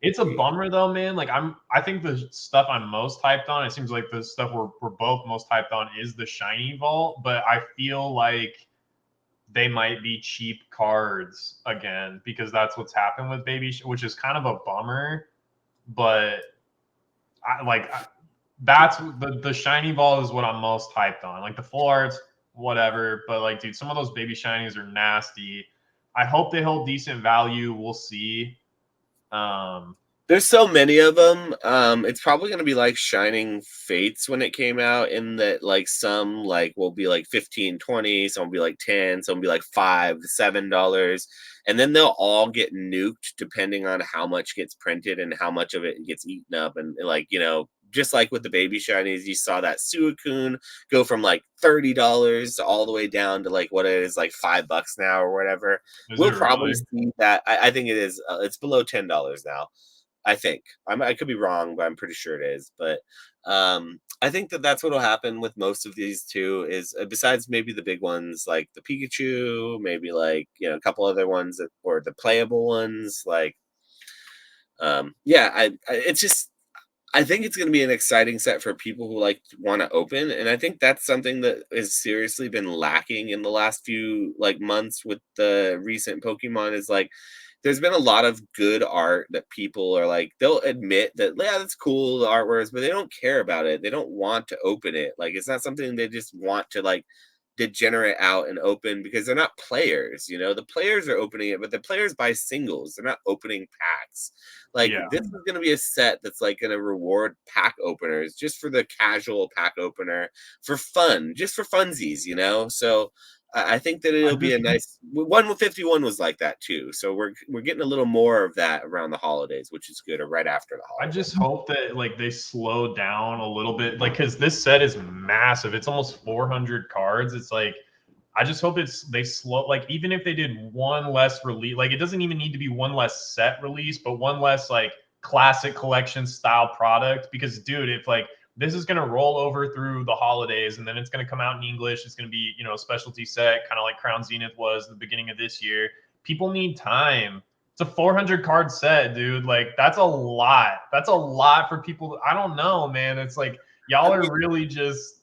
it's a bummer though, man. Like I think the stuff I'm most hyped on, it seems like the stuff we're both most hyped on is the shiny vault, but I feel like they might be cheap cards again because that's what's happened with which is kind of a bummer. But that's the shiny vault is what I'm most hyped on. Like the full arts, whatever. But like, dude, some of those baby shinies are nasty. I hope they hold decent value. We'll see. There's so many of them. It's probably going to be like Shining Fates when it came out, in that like some like will be like 15, 20, some will be like 10, some will be like $5 to $7, and then they'll all get nuked depending on how much gets printed and how much of it gets eaten up. And like, you know, just like with the baby shinies, you saw that Suicune go from like $30 all the way down to like what it is, like $5 now or whatever. We'll probably see that. I think it is. It's below $10 now. I think I could be wrong, but I'm pretty sure it is. But I think that that's what will happen with most of these two. Is besides maybe the big ones like the Pikachu, maybe like, you know, a couple other ones or the playable ones. Like, it's just, I think it's going to be an exciting set for people who like want to open, and I think that's something that has seriously been lacking in the last few like months with the recent Pokemon. Is like, there's been a lot of good art that people are like, they'll admit that, yeah, that's cool, the artworks, but they don't care about it. They don't want to open it. Like, it's not something they just want to like degenerate out and open because they're not players. You know, the players are opening it, but the players buy singles. They're not opening packs. Like, this is going to be a set that's like going to reward pack openers just for the casual pack opener for fun, just for funsies, you know? So I think that it'll be a nice 151 was like that too. So we're getting a little more of that around the holidays, which is good, or right after the holidays. I just hope that like they slow down a little bit, like, because this set is massive. It's almost 400 cards. It's like, I just hope they slow, like, even if they did one less release, like it doesn't even need to be one less set release, but one less like classic collection style product. Because dude, if like this is going to roll over through the holidays and then it's going to come out in English, it's going to be, you know, a specialty set, kind of like Crown Zenith was the beginning of this year. People need time. It's a 400 card set, dude. Like, that's a lot. That's a lot for people. I don't know, man. It's like, y'all are really just,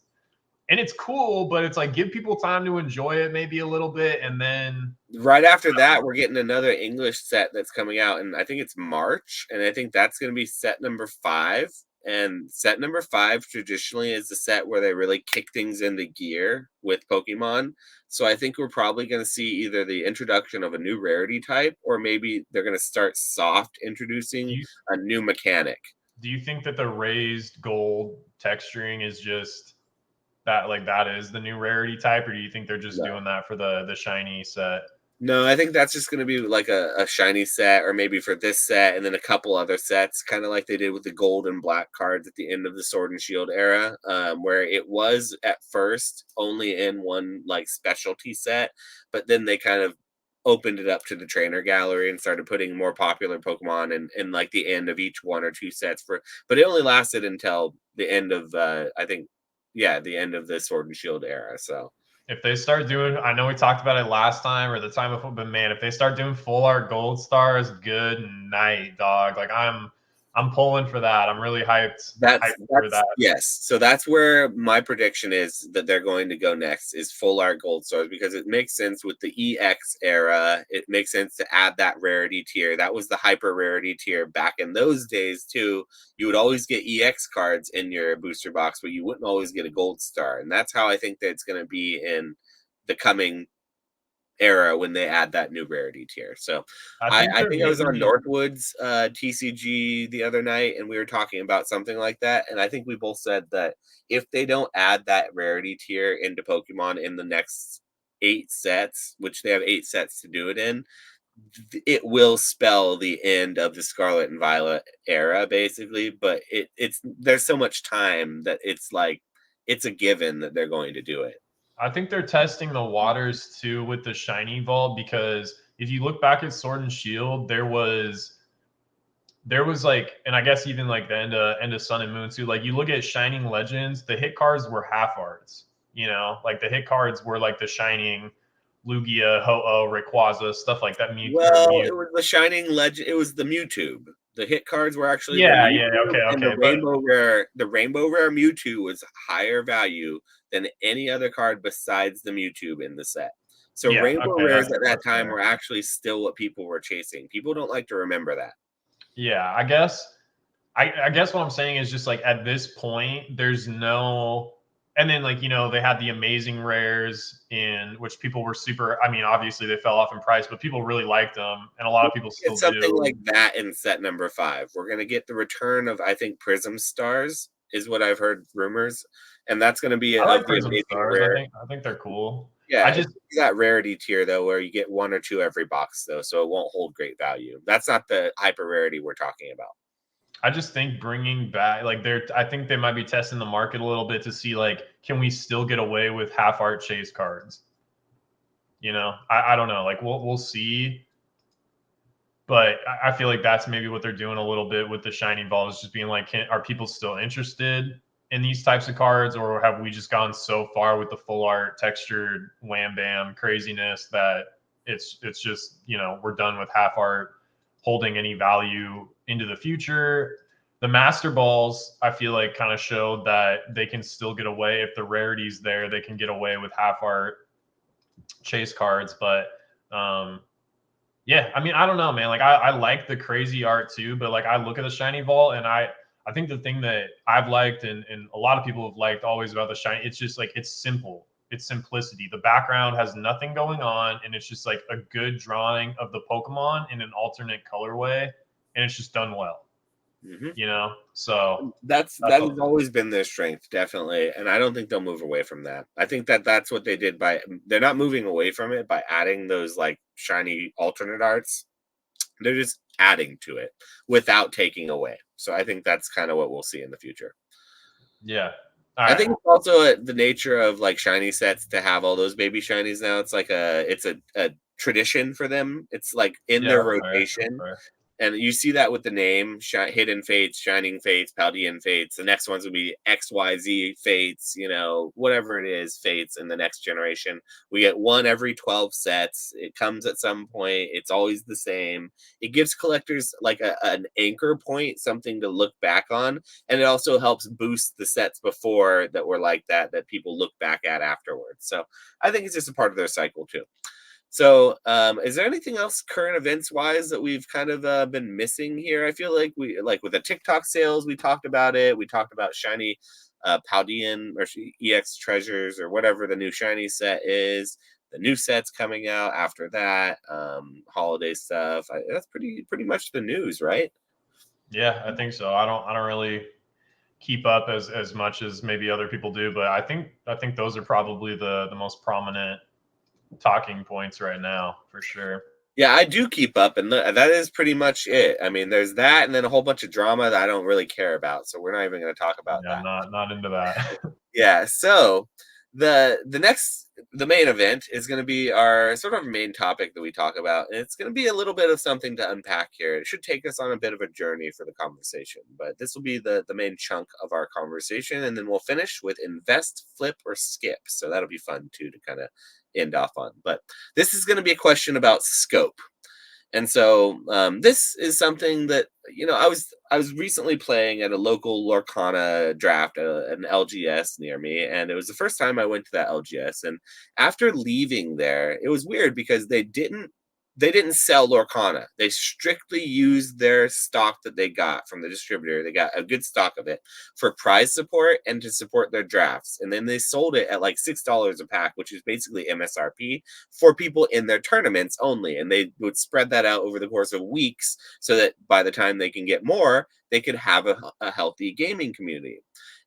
and it's cool, but it's like, give people time to enjoy it maybe a little bit. And then right after that, we're getting another English set that's coming out. And I think it's March. And I think that's going to be set number 5. And set number 5 traditionally is the set where they really kick things into gear with Pokemon. So I think we're probably going to see either the introduction of a new rarity type, or maybe they're going to start soft introducing a new mechanic. Do you think that the raised gold texturing is just that, like, that is the new rarity type, or do you think they're just doing that for the shiny set? No, I think that's just going to be like a shiny set, or maybe for this set, and then a couple other sets, kind of like they did with the gold and black cards at the end of the Sword and Shield era, where it was at first only in one like specialty set, but then they kind of opened it up to the trainer gallery and started putting more popular Pokemon in like the end of each 1 or 2 sets but it only lasted until the end of the end of the Sword and Shield era. So if they start doing, I know we talked about it last time or the time before, but man, if they start doing full art gold stars, good night, dog. Like I'm I'm pulling for that. I'm really hyped for That's that. yes. So that's where my prediction is that they're going to go next is full art gold stars, because it makes sense with the EX era. It makes sense to add that rarity tier. That was the hyper rarity tier back in those days too. You would always get EX cards in your booster box, but you wouldn't always get a gold star. And that's how I think that it's going to be in the coming era when they add that new rarity tier. So I I, think I they're think I was on maybe. Northwood's TCG the other night, and we were talking about something like that. And I think we both said that if they don't add that rarity tier into Pokemon in the next 8 sets, which they have 8 sets to do it in, it will spell the end of the Scarlet and Violet era, basically. But it's there's so much time that it's like it's a given that they're going to do it. I think they're testing the waters too with the shiny vault, because if you look back at Sword and Shield, there was like, and I guess even like the end of Sun and Moon too. Like you look at Shining Legends, the hit cards were half arts. Like the hit cards were like the Shining Lugia, Ho-Oh, Rayquaza, stuff like that. Well, Mew. it was the Shining Legend. It was the Mewtwo. The hit cards were actually the Yeah, yeah, Mewtwo, okay, and the okay, but Rainbow Rare. The Rainbow Rare Mewtwo was higher value than any other card besides the Mewtwo in the set. So yeah, Rainbow okay, Rares at that that's time fair. were actually still what people were chasing. People don't like to remember that. Yeah, I guess what I'm saying is just like at this point, there's no, and then like they had the amazing rares in which people were super. I mean, obviously they fell off in price, but people really liked them, and a lot of people still It's something do. like that in set number 5. We're gonna get the return of, I think, Prism Stars is what I've heard rumors, and that's gonna be I of like the Prism amazing Stars. I rare. think I think they're cool. I Yeah, it's just that rarity tier though, where you get 1 or 2 every box though, so it won't hold great value. That's not the hyper rarity we're talking about. I just think bringing back like I think they might be testing the market a little bit to see like can we still get away with half art chase cards? I don't know. Like we'll see. But I feel like that's maybe what they're doing a little bit with the Shining Ball is just being like, are people still interested in these types of cards, or have we just gone so far with the full art textured wham bam craziness that it's just we're done with half art holding any value into the future. The Master Balls, I feel like, kind of showed that they can still get away if the rarity's there. They can get away with half art chase cards, but yeah, I mean, I don't know, man. Like, I like the crazy art too, but like, I look at the shiny vault, and I think the thing that I've liked and a lot of people have liked always about the shiny, it's just like it's simple, it's simplicity. The background has nothing going on, and it's just like a good drawing of the Pokemon in an alternate colorway, and it's just done well. Hmm. So That that's has always been their strength, definitely, and I don't think they'll move away from that. I think that that's what they did by they're not moving away from it by adding those like shiny alternate arts. They're just adding to it without taking away. So I think that's kind of what we'll see in the future. yeah. All I right. think it's also the nature of like shiny sets to have all those baby shinies now. It's like a tradition for them. It's like in Yeah, their that's fair. That's rotation. fair. And you see that with the name Hidden Fates, Shining Fates, Paldean Fates. The next ones will be XYZ Fates, whatever it is, Fates in the next generation. We get one every 12 sets. It comes at some point. It's always the same. It gives collectors like an anchor point, something to look back on. And it also helps boost the sets before that were like that people look back at afterwards. So I think it's just a part of their cycle too. So, is there anything else current events wise that we've kind of been missing here? I feel like we like with the TikTok sales, we talked about it. We talked about shiny Paldean or EX treasures or whatever the new shiny set is. The new set's coming out after that. Holiday stuff. That's pretty much the news, right? Yeah, I think so. I don't really keep up as much as maybe other people do, but I think those are probably the most prominent talking points right now for sure. Yeah, I do keep up, and that is pretty much it. I mean, there's that, and then a whole bunch of drama that I don't really care about. So we're not even going to talk about Yeah, that. not into that. Yeah. So the main event is going to be our sort of main topic that we talk about, and it's going to be a little bit of something to unpack here. It should take us on a bit of a journey for the conversation, but this will be the main chunk of our conversation, and then we'll finish with invest, flip, or skip. So that'll be fun too to kind of end off on. But this is going to be a question about scope. And so this is something that, I was recently playing at a local Lorcana draft, an LGS near me, and it was the first time I went to that LGS. And after leaving there, it was weird because they didn't sell Lorcana. They strictly used their stock that they got from the distributor. They got a good stock of it for prize support and to support their drafts. And then they sold it at like $6 a pack, which is basically MSRP for people in their tournaments only. And they would spread that out over the course of weeks so that by the time they can get more, they could have a healthy gaming community.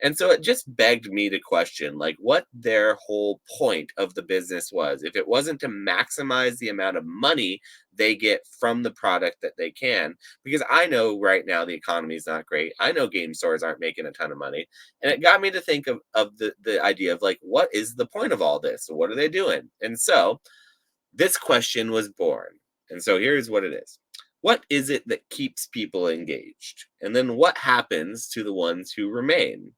And so it just begged me to question like what their whole point of the business was. If it wasn't to maximize the amount of money they get from the product that they can, because I know right now the economy is not great. I know game stores aren't making a ton of money. And it got me to think of the idea of like, what is the point of all this? What are they doing? And so this question was born. And so here's what it is. What is it that keeps people engaged? And then what happens to the ones who remain?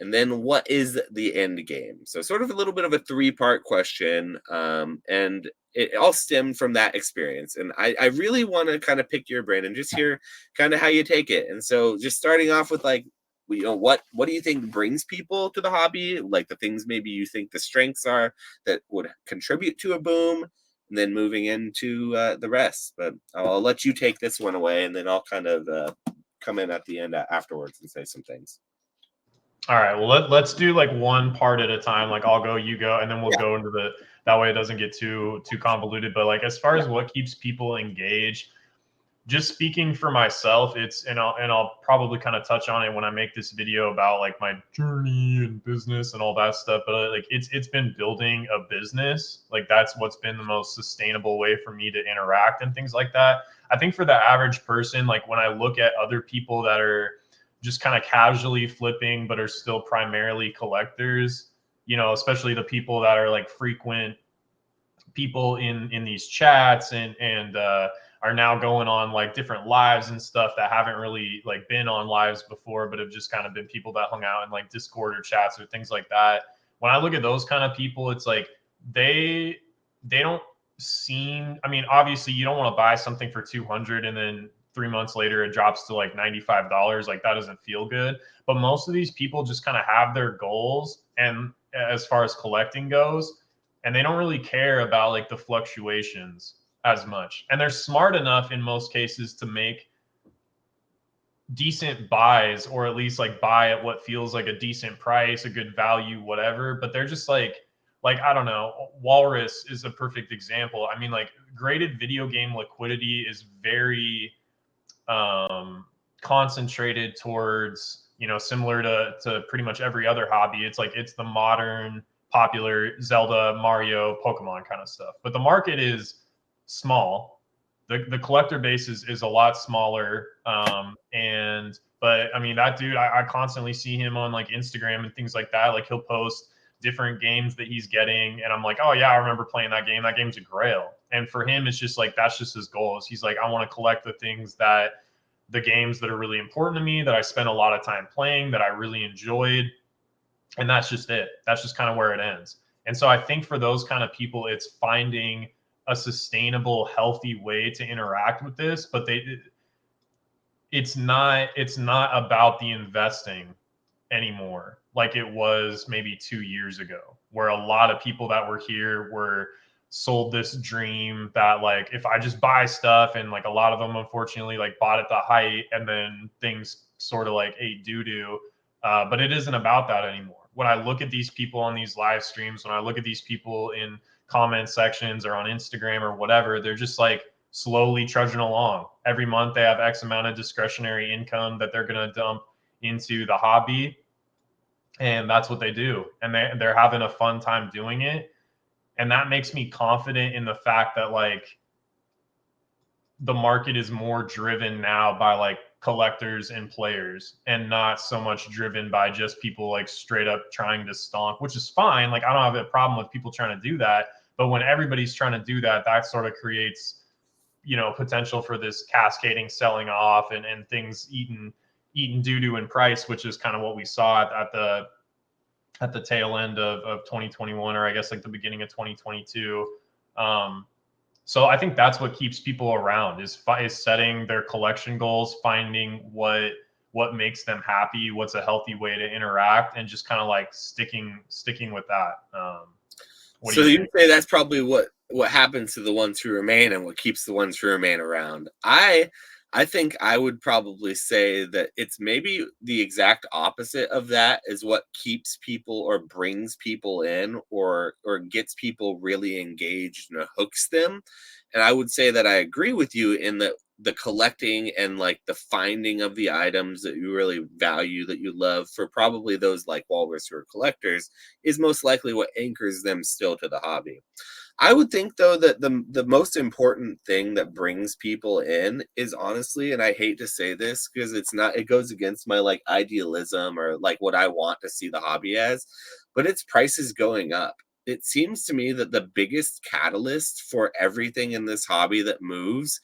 And then what is the end game? So sort of a little bit of a three-part question. And it all stemmed from that experience. And I really want to kind of pick your brain and just hear kind of how you take it. And so just starting off with like, what do you think brings people to the hobby? Like the things maybe you think the strengths are that would contribute to a boom, and then moving into the rest. But I'll let you take this one away, and then I'll kind of come in at the end afterwards and say some things. All right. Well, let's do like one part at a time. Like I'll go, you go, and then we'll go into that way it doesn't get too convoluted. But like as far as what keeps people engaged, just speaking for myself, and I'll probably kind of touch on it when I make this video about like my journey and business and all that stuff. But like it's been building a business. Like that's what's been the most sustainable way for me to interact and things like that. I think for the average person, like when I look at other people that are just kind of casually flipping, but are still primarily collectors, especially the people that are like frequent people in these chats and are now going on like different lives and stuff that haven't really like been on lives before, but have just kind of been people that hung out in like Discord or chats or things like that. When I look at those kind of people, it's like they don't seem, I mean, obviously you don't want to buy something for 200 and then 3 months later it drops to like $95. Like that doesn't feel good. But most of these people just kind of have their goals, and as far as collecting goes, and they don't really care about like the fluctuations as much. And they're smart enough in most cases to make decent buys, or at least like buy at what feels like a decent price, a good value, whatever. But they're just like I don't know, Walrus is a perfect example. I mean, like graded video game liquidity is very concentrated towards, similar to pretty much every other hobby. It's like it's the modern popular Zelda, Mario, Pokemon kind of stuff. But the market is small. The collector base is a lot smaller. But I mean, that dude, I constantly see him on like Instagram and things like that. Like he'll post different games that he's getting, and I'm like, oh yeah, I remember playing that game. That game's a grail. And for him, it's just like that's just his goals. He's like, I want to collect the games that are really important to me, that I spent a lot of time playing, that I really enjoyed. And that's just it. That's just kind of where it ends. And so I think for those kind of people, it's finding a sustainable, healthy way to interact with this. But it's not about the investing anymore like it was maybe 2 years ago, where a lot of people that were here were sold this dream that like if I just buy stuff, and like a lot of them unfortunately like bought at the height and then things sort of like ate doo-doo. But it isn't about that anymore. When I look at these people on these live streams, when I look at these people in comment sections or on Instagram or whatever, they're just like slowly trudging along. Every month they have X amount of discretionary income that they're going to dump into the hobby. And that's what they do. And they're having a fun time doing it. And that makes me confident in the fact that like the market is more driven now by like collectors and players, and not so much driven by just people like straight up trying to stomp, which is fine. Like I don't have a problem with people trying to do that. But when everybody's trying to do that, that sort of creates, potential for this cascading selling off and things eating doo-doo in price, which is kind of what we saw at the tail end of 2021, or I guess like the beginning of 2022. So I think that's what keeps people around is setting their collection goals, finding what makes them happy, what's a healthy way to interact, and just kind of like sticking with that. What do So you you think? say that's probably what happens to the ones who remain and what keeps the ones who remain around. I think I would probably say that it's maybe the exact opposite of that is what keeps people or brings people in or gets people really engaged and hooks them. And I would say that I agree with you in that the collecting and like the finding of the items that you really value that you love for probably those like Walrus who are collectors is most likely what anchors them still to the hobby. I would think though that the most important thing that brings people in is honestly, and I hate to say this because it's not, it goes against my like idealism or like what I want to see the hobby as, but it's prices going up. It seems to me that the biggest catalyst for everything in this hobby that moves,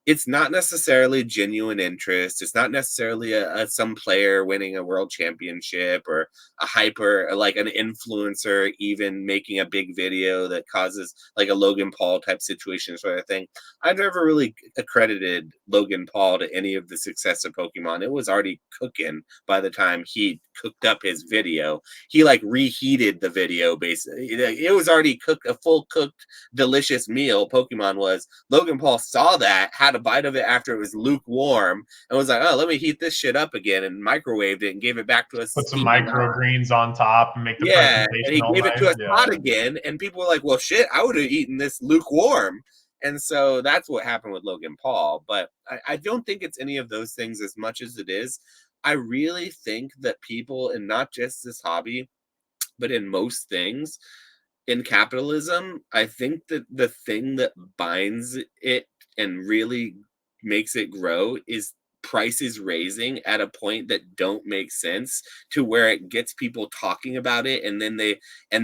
it's not necessarily genuine interest. It's not necessarily some player winning a world championship or a hyper like an influencer even making a big video that causes like a Logan Paul type situation sort of thing. I've never really accredited Logan Paul to any of the success of Pokemon. It was already cooking by the time he cooked up his video. He like reheated the video basically. It was already cooked, a full cooked delicious meal. Pokemon was. Logan Paul saw that, had a bite of it after it was lukewarm, and was like, "Oh, let me heat this shit up again," and microwaved it and gave it back to us Put some steaming hot. microgreens on top and make the Yeah, and presentation he all gave it to nice. us Yeah. hot again, and people were like, "Well, shit, I would have eaten this lukewarm." And so that's what happened with Logan Paul. But I don't think it's any of those things as much as it is. I really think that people, and not just this hobby, but in most things, in capitalism, I think that the thing that binds it and really makes it grow is prices raising at a point that don't make sense to where it gets people talking about it and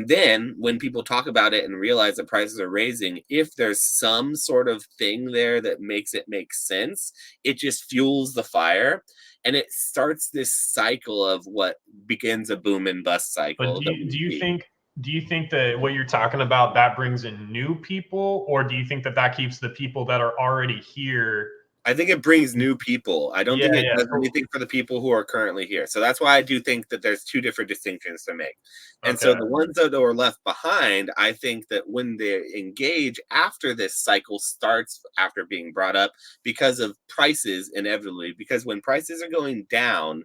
then when people talk about it and realize that prices are raising, if there's some sort of thing there that makes it make sense, it just fuels the fire and it starts this cycle of what begins a boom and bust But cycle that we see. do you think that what you're talking about that brings in new people, or do you think that that keeps the people that are already here? I think it brings new people. I don't Yeah, think it yeah. does anything for the people who are currently here. So that's why I do think that there's two different distinctions to make. And so Okay. the ones that are left behind, I think that when they engage after this cycle starts, after being brought up, because of prices inevitably, because when prices are going down,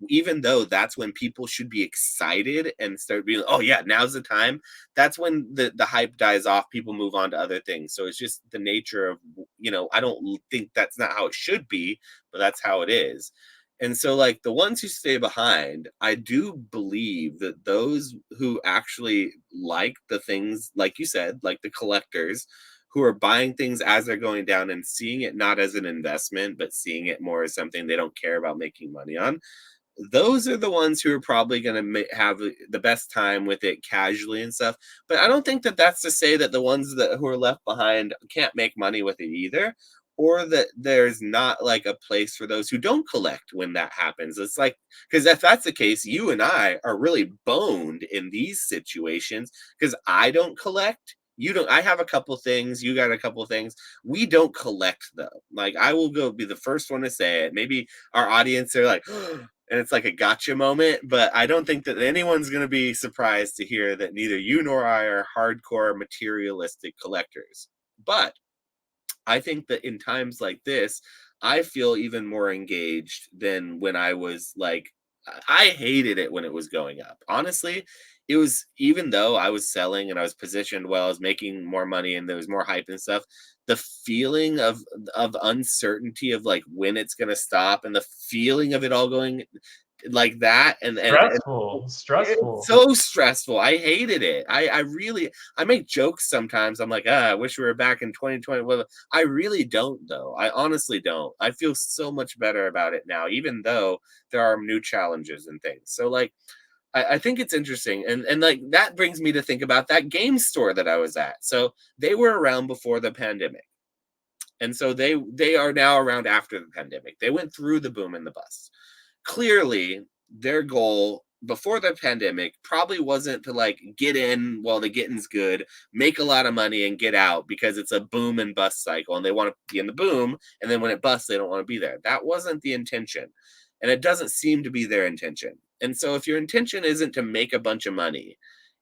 even though that's when people should be excited and start being, oh yeah, now's the time. That's when the hype dies off. People move on to other things. So it's just the nature of, I don't think that's not how it should be, but that's how it is. And so, like the ones who stay behind, I do believe that those who actually like the things, like you said, like the collectors who are buying things as they're going down and seeing it not as an investment, but seeing it more as something they don't care about making money on, those are the ones who are probably going to have the best time with it casually and stuff. But I don't think that that's to say that the ones that who are left behind can't make money with it either, or that there's not like a place for those who don't collect when that happens. It's like, because if that's the case, you and I are really boned in these situations because I don't collect. You don't. I have a couple things. You got a couple things. We don't collect though. Like I will go be the first one to say it. Maybe our audience are like, and it's like a gotcha moment. But I don't think that anyone's going to be surprised to hear that neither you nor I are hardcore materialistic collectors. But I think that in times like this, I feel even more engaged than when I was like, I hated it when it was going up. Honestly, it was, even though I was selling and I was positioned well, I was making more money and there was more hype and stuff. The feeling of uncertainty of like when it's gonna stop and the feeling of it all going like that and Stressful. it's Stressful. so stressful. I hated it. I really, I make jokes sometimes. I'm like, I wish we were back in 2020. Well, I really don't though. I honestly don't. I feel so much better about it now, even though there are new challenges and things. So like I think it's interesting. And like that brings me to think about that game store that I was at. So they were around before the pandemic. And so they are now around after the pandemic. They went through the boom and the bust. Clearly, their goal before the pandemic probably wasn't to like get in while the getting's good, make a lot of money and get out because it's a boom and bust cycle and they want to be in the boom, and then when it busts they don't want to be there. That wasn't the intention, and it doesn't seem to be their intention. And so if your intention isn't to make a bunch of money,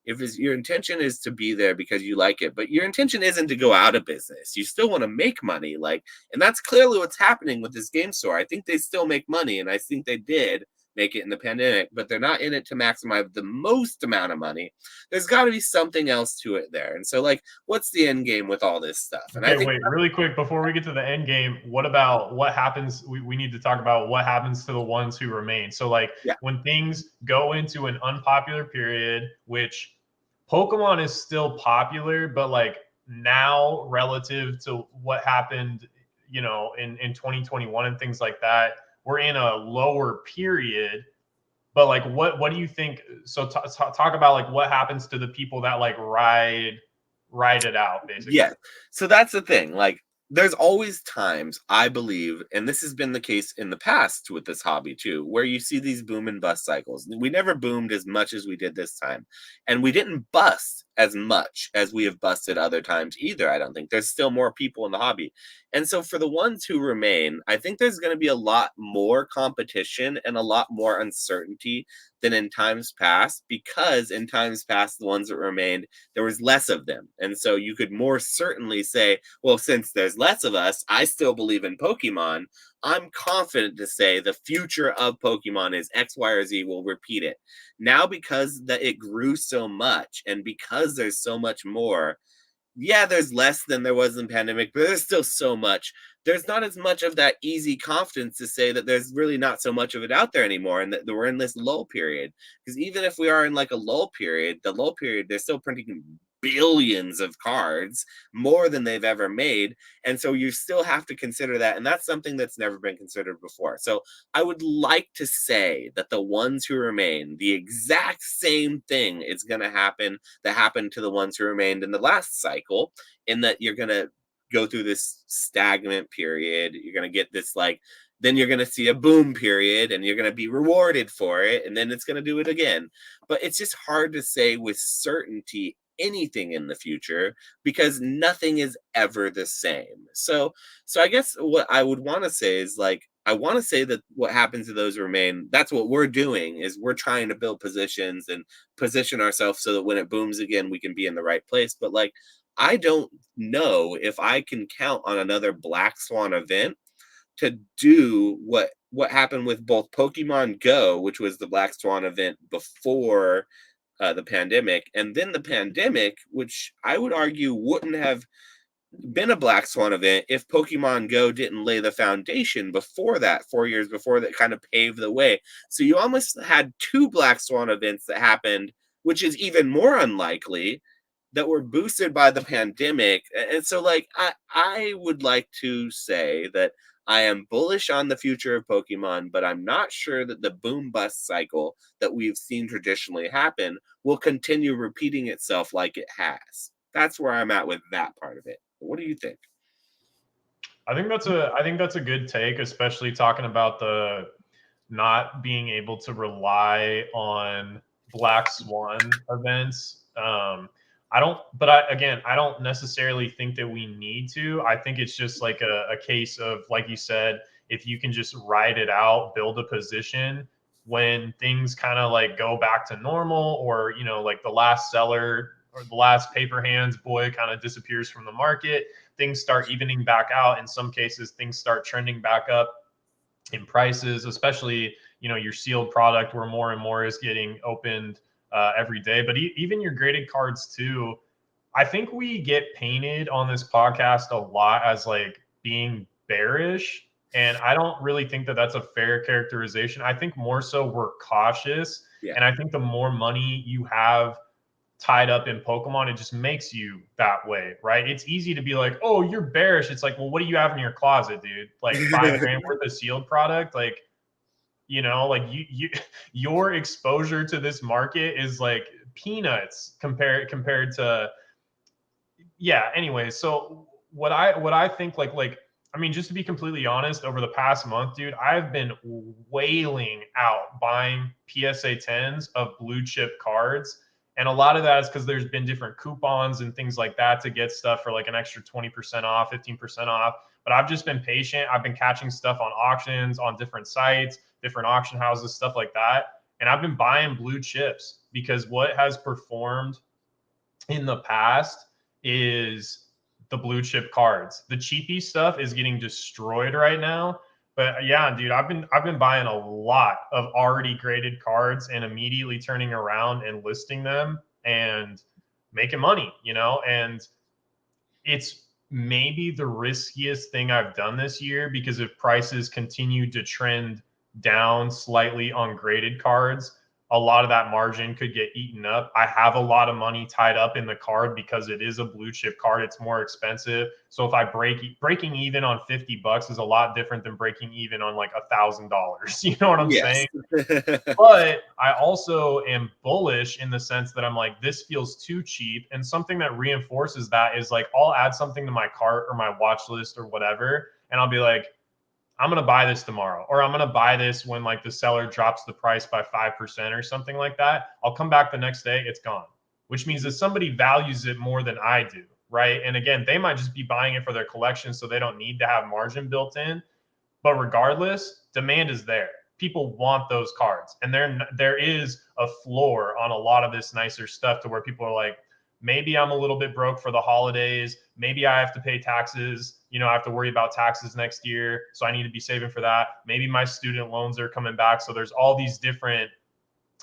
your intention is to be there because you like it, but your intention isn't to go out of business, you still want to make money, like, and that's clearly what's happening with this game store. I think they still make money, and I think they did make it in the pandemic, but they're not in it to maximize the most amount of money. There's got to be something else to it there. And so, like, what's the end game with all this stuff? And okay, I think wait, really quick before we get to the end game, what about what happens? We need to talk about what happens to the ones who remain. So, like, when things go into an unpopular period, which Pokemon is still popular, but like now relative to what happened, you know, in 2021 and things like that, we're in a lower period. But like, what do you think? So talk about like what happens to the people that like ride it out, basically. Yeah. So that's the thing. Like, there's always times, I believe, and this has been the case in the past with this hobby too, where you see these boom and bust cycles. We never boomed as much as we did this time, and we didn't bust as much as we have busted other times either. I don't think there's still more people in the hobby. And so for the ones who remain, I think there's going to be a lot more competition and a lot more uncertainty than in times past, because in times past, the ones that remained, there was less of them. And so you could more certainly say, well, since there's less of us, I still believe in Pokemon. I'm confident to say the future of Pokemon is X, Y, or Z. Will repeat it. Now, because that it grew so much and because there's so much more, yeah, there's less than there was in the pandemic, but there's still so much. There's not as much of that easy confidence to say that there's really not so much of it out there anymore, and that we're in this lull period. Because even if we are in like a lull period, the lull period, they're still printing billions of cards, more than they've ever made. And so you still have to consider that. And that's something that's never been considered before. So I would like to say that the ones who remain, the exact same thing is going to happen that happened to the ones who remained in the last cycle, in that you're going to go through this stagnant period. You're going to get this, like, then you're going to see a boom period and you're going to be rewarded for it. And then it's going to do it again. But it's just hard to say with certainty anything in the future, because nothing is ever the same. So I guess what I would want to say is, like, I want to say that what happens to those who remain, that's what we're doing, is we're trying to build positions and position ourselves so that when it booms again, we can be in the right place. But like, I don't know if I can count on another Black Swan event to do what happened with both Pokemon Go, which was the Black Swan event before the pandemic, and then the pandemic, which I would argue wouldn't have been a Black Swan event if Pokemon Go didn't lay the foundation before that, 4 years before, that kind of paved the way. So you almost had two Black Swan events that happened, which is even more unlikely, that were boosted by the pandemic. And so, like, I would like to say that I am bullish on the future of Pokemon, but I'm not sure that the boom bust cycle that we've seen traditionally happen will continue repeating itself like it has. That's where I'm at with that part of it. What do you think? I think that's a good take, especially talking about the not being able to rely on Black Swan events. I don't necessarily think that we need to. I think it's just like a case of, like you said, if you can just ride it out, build a position when things kind of like go back to normal, or, you know, like the last seller or the last paper hands boy kind of disappears from the market, things start evening back out. In some cases, things start trending back up in prices, especially, you know, your sealed product, where more and more is getting opened every day. But even your graded cards too. I think we get painted on this podcast a lot as like being bearish, and I don't really think that that's a fair characterization. I think more so we're cautious, and I think the more money you have tied up in Pokemon, it just makes you that way, right? It's easy to be like, oh, you're bearish. It's like, well, what do you have in your closet, dude? Like $5,000 worth of sealed product? Like, you know, like your exposure to this market is like peanuts compared to, yeah. Anyway, so what I think, like I mean, just to be completely honest, over the past month, dude, I've been wailing out buying PSA 10s of blue chip cards. And a lot of that is because there's been different coupons and things like that to get stuff for like an extra 20% off, 15% off. But I've just been patient. I've been catching stuff on auctions, on different sites, different auction houses, stuff like that. And I've been buying blue chips because what has performed in the past is the blue chip cards. The cheapy stuff is getting destroyed right now. But yeah, dude, I've been buying a lot of already graded cards and immediately turning around and listing them and making money, you know? And it's maybe the riskiest thing I've done this year, because if prices continue to trend down slightly on graded cards, a lot of that margin could get eaten up. I have a lot of money tied up in the card because it is a blue chip card. It's more expensive. So if I breaking even on $50 is a lot different than breaking even on like $1,000. You know what I'm saying? But I also am bullish in the sense that I'm like, this feels too cheap. And something that reinforces that is like, I'll add something to my cart or my watch list or whatever. And I'll be like, I'm going to buy this tomorrow, or I'm going to buy this when like the seller drops the price by 5% or something like that. I'll come back the next day, it's gone, which means that somebody values it more than I do, right? And again, they might just be buying it for their collection, so they don't need to have margin built in. But regardless, demand is there. People want those cards. And there is a floor on a lot of this nicer stuff to where people are like, maybe I'm a little bit broke for the holidays. Maybe I have to pay taxes. You know, I have to worry about taxes next year, so I need to be saving for that. Maybe my student loans are coming back. So there's all these different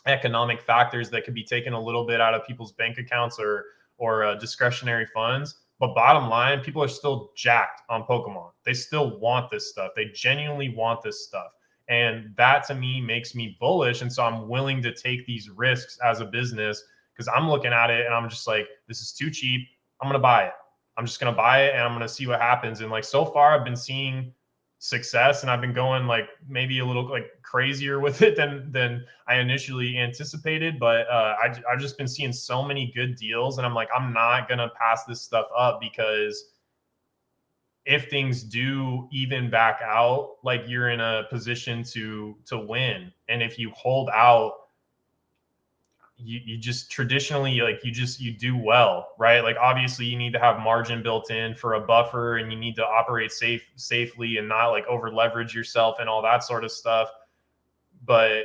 economic factors that could be taken a little bit out of people's bank accounts or discretionary funds. But bottom line, people are still jacked on Pokemon. They still want this stuff. They genuinely want this stuff. And that to me makes me bullish. And so I'm willing to take these risks as a business, because I'm looking at it and I'm just like, this is too cheap. I'm going to buy it. I'm just going to buy it and I'm going to see what happens. And like, so far I've been seeing success, and I've been going like maybe a little like crazier with it than I initially anticipated. But I've just been seeing so many good deals, and I'm like, I'm not going to pass this stuff up, because if things do even back out, like you're in a position to win. And if you hold out, you just traditionally, like you do well, right? Like obviously you need to have margin built in for a buffer, and you need to operate safely and not like over leverage yourself and all that sort of stuff. But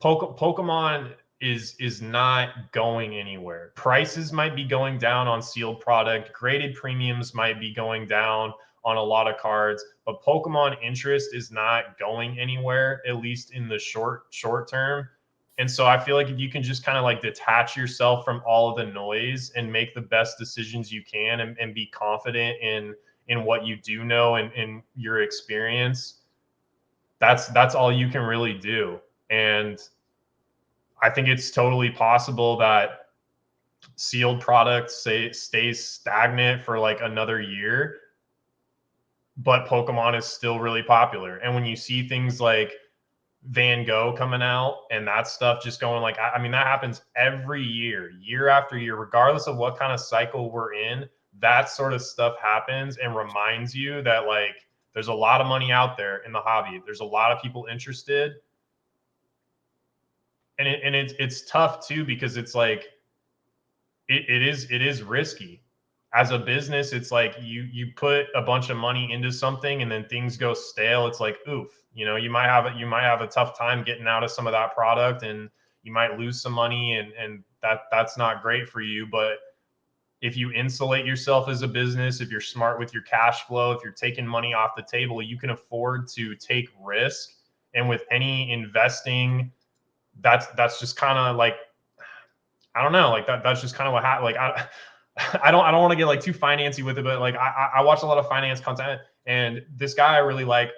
Pokemon is not going anywhere. Prices might be going down on sealed product, graded premiums might be going down on a lot of cards, but Pokemon interest is not going anywhere, at least in the short term. And so I feel like if you can just kind of like detach yourself from all of the noise and make the best decisions you can, and be confident in what you do know and in your experience, that's all you can really do. And I think it's totally possible that sealed product stays stagnant for like another year, but Pokemon is still really popular. And when you see things like Van Gogh coming out and that stuff just going like, I mean, that happens every year, year after year, regardless of what kind of cycle we're in, that sort of stuff happens and reminds you that like, there's a lot of money out there in the hobby. There's a lot of people interested. And it's tough too, because it's like, it is risky. As a business, it's like you put a bunch of money into something and then things go stale. It's like, oof, you know, you might have a tough time getting out of some of that product, and you might lose some money, and that's not great for you. But if you insulate yourself as a business, if you're smart with your cash flow, if you're taking money off the table, you can afford to take risk. And with any investing, that's just kind of like, I don't know, like that's just kind of what happened. Like I don't want to get like too financy with it, but like I watch a lot of finance content, and this guy I really like,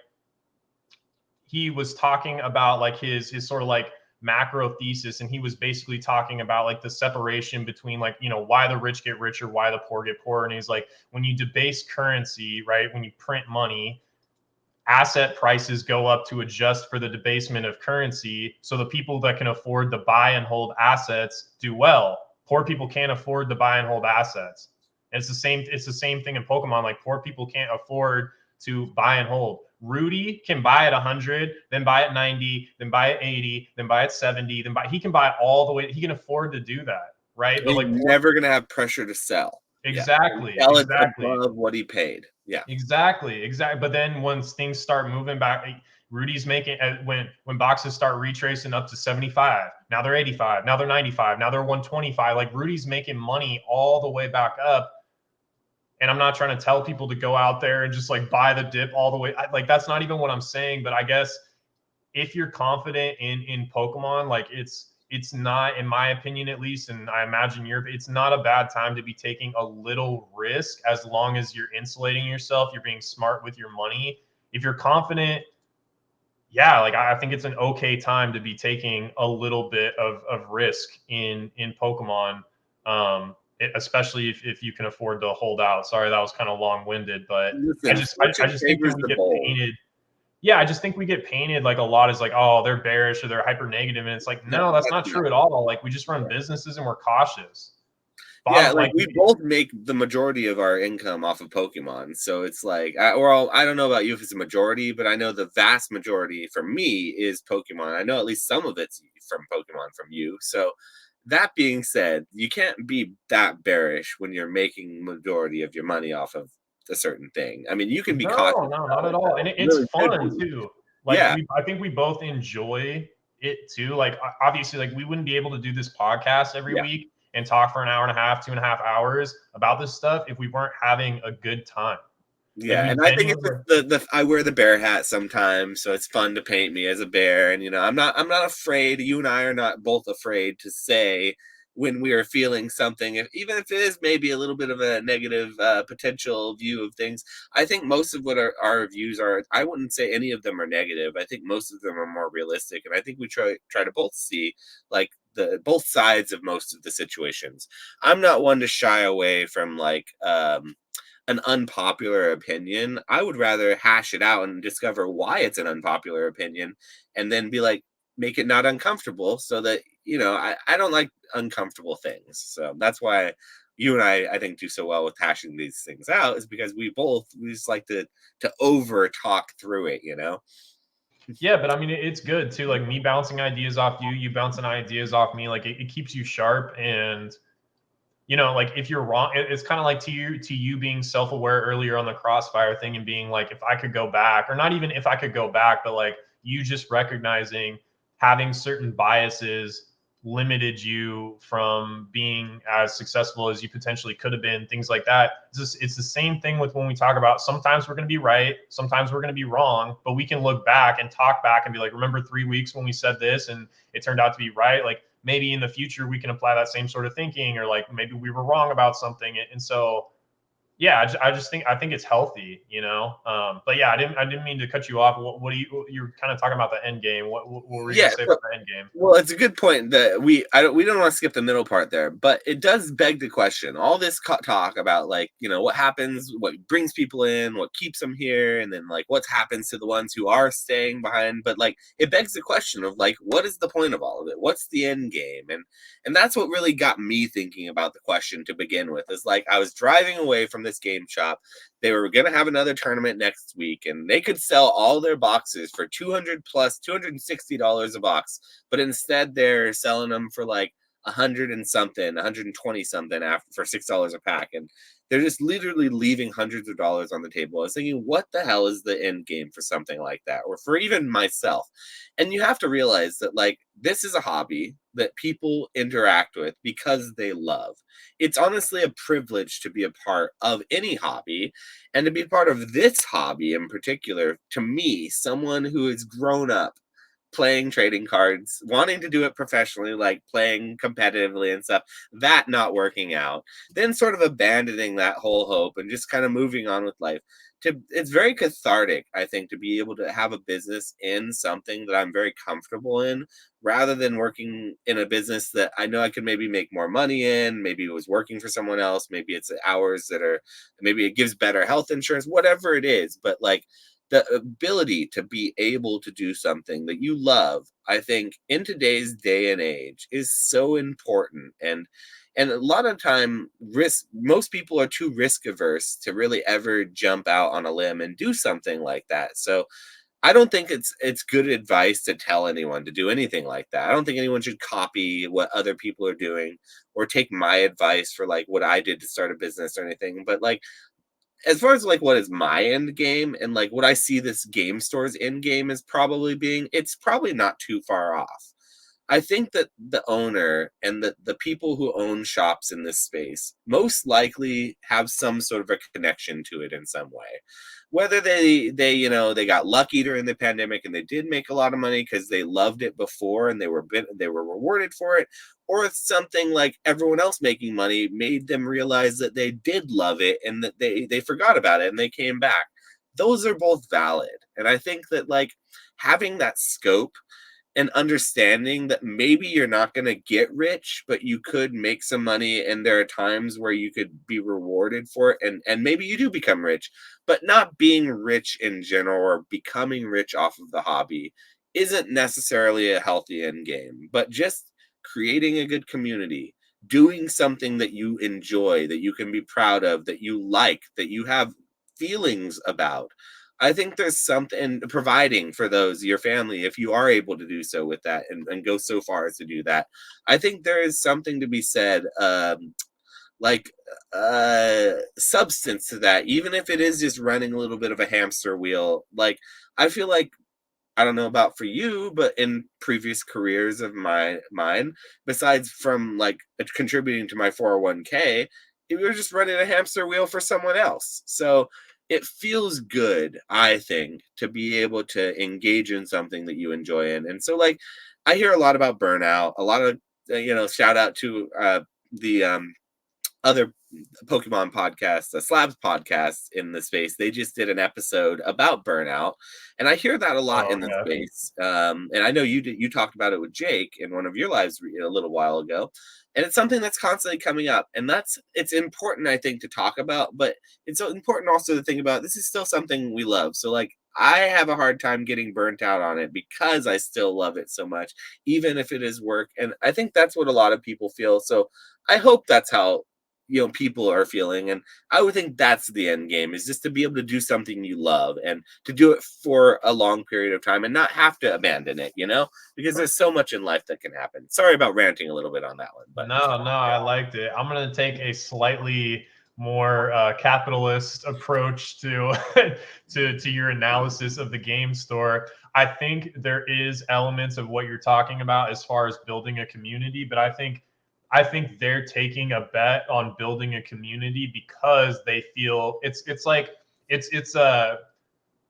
he was talking about like his sort of like macro thesis, and he was basically talking about like the separation between like, you know, why the rich get richer, why the poor get poorer. And he's like, when you debase currency, right, when you print money, asset prices go up to adjust for the debasement of currency. So the people that can afford to buy and hold assets do well. Poor people can't afford to buy and hold assets. And it's the same thing in Pokemon. Like poor people can't afford to buy and hold. Rudy can buy at 100, then buy at 90, then buy at 80, then buy at 70, he can buy all the way. He can afford to do that, right? But He's like never gonna have pressure to sell. exactly, Yeah. Sell it exactly. above what he paid. Yeah. Exactly. But then once things start moving back, Rudy's making when boxes start retracing up to 75, now they're 85, now they're 95, now they're 125. Like Rudy's making money all the way back up. And I'm not trying to tell people to go out there and just like buy the dip all the way. Like that's not even what I'm saying. But I guess if you're confident in Pokemon, like it's not, in my opinion at least, and I imagine it's not a bad time to be taking a little risk as long as you're insulating yourself, you're being smart with your money. If you're confident, yeah, like I think it's an okay time to be taking a little bit of risk in Pokemon. Especially if you can afford to hold out. Sorry, that was kind of long-winded, but Listen, I just think that we get painted. Yeah, I just think we get painted like a lot is like, oh, they're bearish or they're hyper negative, and it's like, no, that's not true at all. Like we just run businesses and we're cautious. Yeah, like we both make the majority of our income off of Pokemon, so it's like, I don't know about you if it's a majority, but I know the vast majority for me is Pokemon. I know at least some of it's from Pokemon from you. So that being said, you can't be that bearish when you're making majority of your money off of a certain thing. I mean, you can be cautious. No, not at all, and it's Really fun too. Like yeah, I think we both enjoy it too. Like obviously, like we wouldn't be able to do this podcast every week and talk for an hour and a half, 2.5 hours about this stuff if we weren't having a good time. Yeah, and I think it's the I wear the bear hat sometimes, so it's fun to paint me as a bear. And I'm not afraid. You and I are not both afraid to say when we are feeling something, even if it is maybe a little bit of a negative potential view of things. I think most of what our views are, I wouldn't say any of them are negative. I think most of them are more realistic, and I think we try to both see like the both sides of most of the situations. I'm not one to shy away from like an unpopular opinion. I would rather hash it out and discover why it's an unpopular opinion and then be like, make it not uncomfortable so that, I don't like uncomfortable things. So that's why you and I think do so well with hashing these things out, is because we just like to over talk through it, Yeah, but I mean, it's good too. Like me bouncing ideas off you, you bouncing ideas off me. Like it keeps you sharp, and like if you're wrong, it's kind of like to you being self-aware earlier on the Crossfire thing and being like, if I could go back, or not even if I could go back, but like you just recognizing having certain biases limited you from being as successful as you potentially could have been, things like that. It's the same thing with when we talk about sometimes we're going to be right, sometimes we're going to be wrong, but we can look back and talk back and be like, remember 3 weeks when we said this and it turned out to be right? Like maybe in the future we can apply that same sort of thinking, or like maybe we were wrong about something. And so yeah, I think it's healthy, but yeah, I didn't mean to cut you off. What do you're kind of talking about the end game? What were you gonna say about the end game? Well, it's a good point that we don't want to skip the middle part there, but it does beg the question. All this talk about like, what happens, what brings people in, what keeps them here, and then like what happens to the ones who are staying behind. But like it begs the question of like, what is the point of all of it? What's the end game? And that's what really got me thinking about the question to begin with. Is like I was driving away from this game shop. They were going to have another tournament next week, and they could sell all their boxes for $260 a box, but instead they're selling them for like 100 and something, 120 something for $6 a pack, and they're just literally leaving hundreds of dollars on the table. I was thinking, what the hell is the end game for something like that, or for even myself? And you have to realize that like this is a hobby that people interact with because they love. It's honestly a privilege to be a part of any hobby, and to be part of this hobby in particular. To me, someone who has grown up playing trading cards, wanting to do it professionally, like playing competitively and stuff, that not working out, then sort of abandoning that whole hope and just kind of moving on with life. It's very cathartic, I think, to be able to have a business in something that I'm very comfortable in, rather than working in a business that I know I could maybe make more money in. Maybe it was working for someone else. Maybe it's hours that are, maybe it gives better health insurance, whatever it is. But like the ability to be able to do something that you love, I think in today's day and age is so important. And And a lot of time, most people are too risk averse to really ever jump out on a limb and do something like that. So I don't think it's good advice to tell anyone to do anything like that. I don't think anyone should copy what other people are doing or take my advice for like what I did to start a business or anything. But like as far as like what is my end game and like what I see this game store's end game is probably being, it's probably not too far off. I think that the owner and the people who own shops in this space most likely have some sort of a connection to it in some way. Whether they got lucky during the pandemic and they did make a lot of money because they loved it before and they were rewarded for it, or it's something like everyone else making money made them realize that they did love it and that they forgot about it and they came back. Those are both valid. And I think that like having that scope and understanding that maybe you're not going to get rich, but you could make some money, and there are times where you could be rewarded for it, and maybe you do become rich, but not being rich in general or becoming rich off of the hobby isn't necessarily a healthy end game. But just creating a good community, doing something that you enjoy, that you can be proud of, that you like, that you have feelings about. I think there's something providing for those, your family, if you are able to do so with that and go so far as to do that. I think there is something to be said, like substance to that, even if it is just running a little bit of a hamster wheel. Like, I feel like, I don't know about for you, but in previous careers of mine, besides from like contributing to my 401k, we were just running a hamster wheel for someone else. So it feels good, I think, to be able to engage in something that you enjoy in. And so like I hear a lot about burnout, a lot of shout out to the other Pokemon podcast, the Slabs podcast in the space. They just did an episode about burnout, and I hear that a lot in the space. And I know you talked about it with Jake in one of your lives a little while ago, and it's something that's constantly coming up. And it's important, I think, to talk about, but it's important also to think about this is still something we love. So like I have a hard time getting burnt out on it because I still love it so much, even if it is work. And I think that's what a lot of people feel. So I hope that's how people are feeling, and I would think that's the end game, is just to be able to do something you love and to do it for a long period of time and not have to abandon it, because there's so much in life that can happen. Sorry about ranting a little bit on that one, but no, I liked it. I'm going to take a slightly more capitalist approach to to your analysis of the game store. I think there is elements of what you're talking about as far as building a community, but I think they're taking a bet on building a community because they feel it's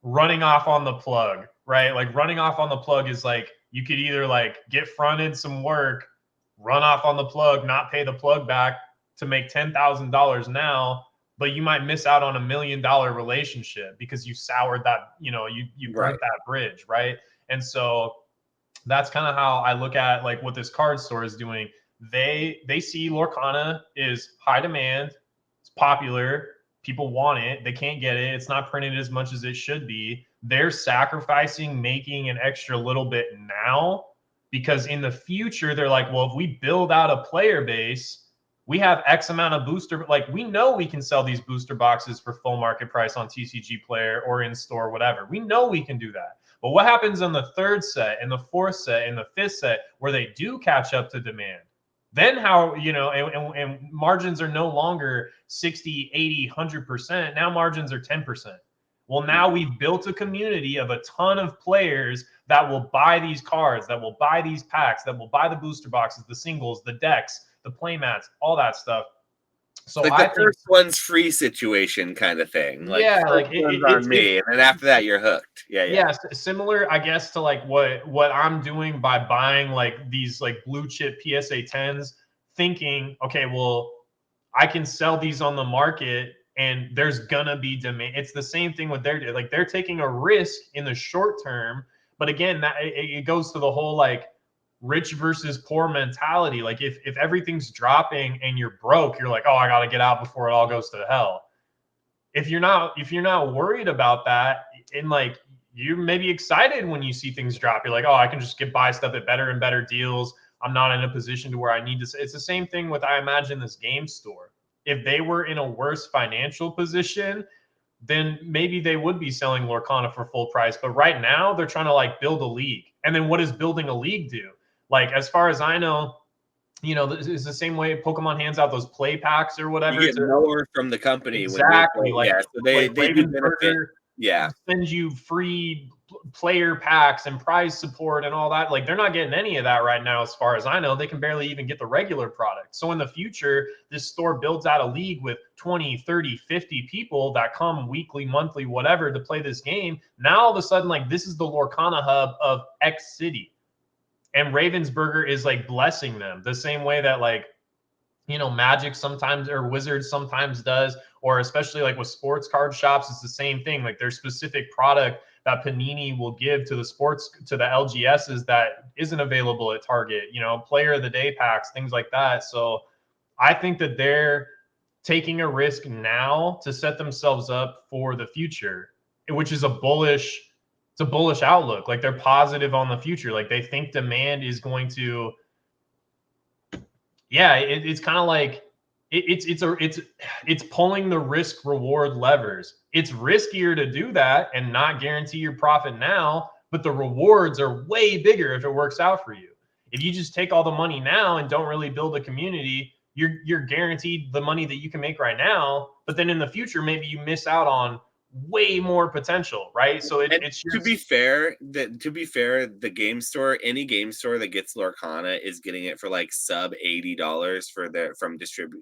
running off on the plug, right? Like running off on the plug is like you could either like get fronted some work, run off on the plug, not pay the plug back to make $10,000 now, but you might miss out on $1 million relationship because you soured that, you burnt that bridge, right? And so that's kind of how I look at like what this card store is doing. They see Lorcana is high demand, it's popular, people want it, they can't get it, it's not printed as much as it should be. They're sacrificing making an extra little bit now because in the future they're like, well, if we build out a player base, we have X amount of booster, like we know we can sell these booster boxes for full market price on TCG Player or in store, whatever. We know we can do that. But what happens on the third set and the fourth set and the fifth set where they do catch up to demand? Then how, and margins are no longer 60, 80, 100%. Now margins are 10%. Well, now we've built a community of a ton of players that will buy these cards, that will buy these packs, that will buy the booster boxes, the singles, the decks, the playmats, all that stuff. So like the first one's free situation kind of thing. Like, yeah, like it's on me, and then after that you're hooked. Yeah. Similar, I guess, to like what I'm doing by buying like these like blue chip PSA 10s, thinking, okay, well, I can sell these on the market and there's gonna be demand. It's the same thing with they're taking a risk in the short term, but again, that it goes to the whole like rich versus poor mentality. Like if everything's dropping and you're broke, you're like, oh, I got to get out before it all goes to hell. If you're not worried about that, and like you may be excited when you see things drop, you're like, oh, I can just buy stuff at better and better deals. I'm not in a position to where I need to. It's the same thing with, I imagine, this game store. If they were in a worse financial position, then maybe they would be selling Lorcana for full price. But right now, they're trying to like build a league. And then what does building a league do? Like, as far as I know, it's the same way Pokemon hands out those play packs or whatever. You get more from the company exactly, when you're, so they do benefit. Yeah, sends you free player packs and prize support and all that. Like, they're not getting any of that right now, as far as I know. They can barely even get the regular product. So in the future, this store builds out a league with 20, 30, 50 people that come weekly, monthly, whatever, to play this game. Now all of a sudden, like, this is the Lorcana hub of X city. And Ravensburger is like blessing them the same way that, like, Magic sometimes, or Wizards sometimes does, or especially like with sports card shops, it's the same thing. Like, there's specific product that Panini will give to the LGSs that isn't available at Target, player of the day packs, things like that. So I think that they're taking a risk now to set themselves up for the future, which is a bullish outlook. Like, they're positive on the future. Like, they think demand is going to, it's kind of like it's pulling the risk reward levers. It's riskier to do that and not guarantee your profit now, but the rewards are way bigger if it works out for you. If you just take all the money now and don't really build a community, you're guaranteed the money that you can make right now, but then in the future maybe you miss out on way more potential, right? So it's to be fair, the game store, any game store that gets Lorcana is getting it for like sub $80 from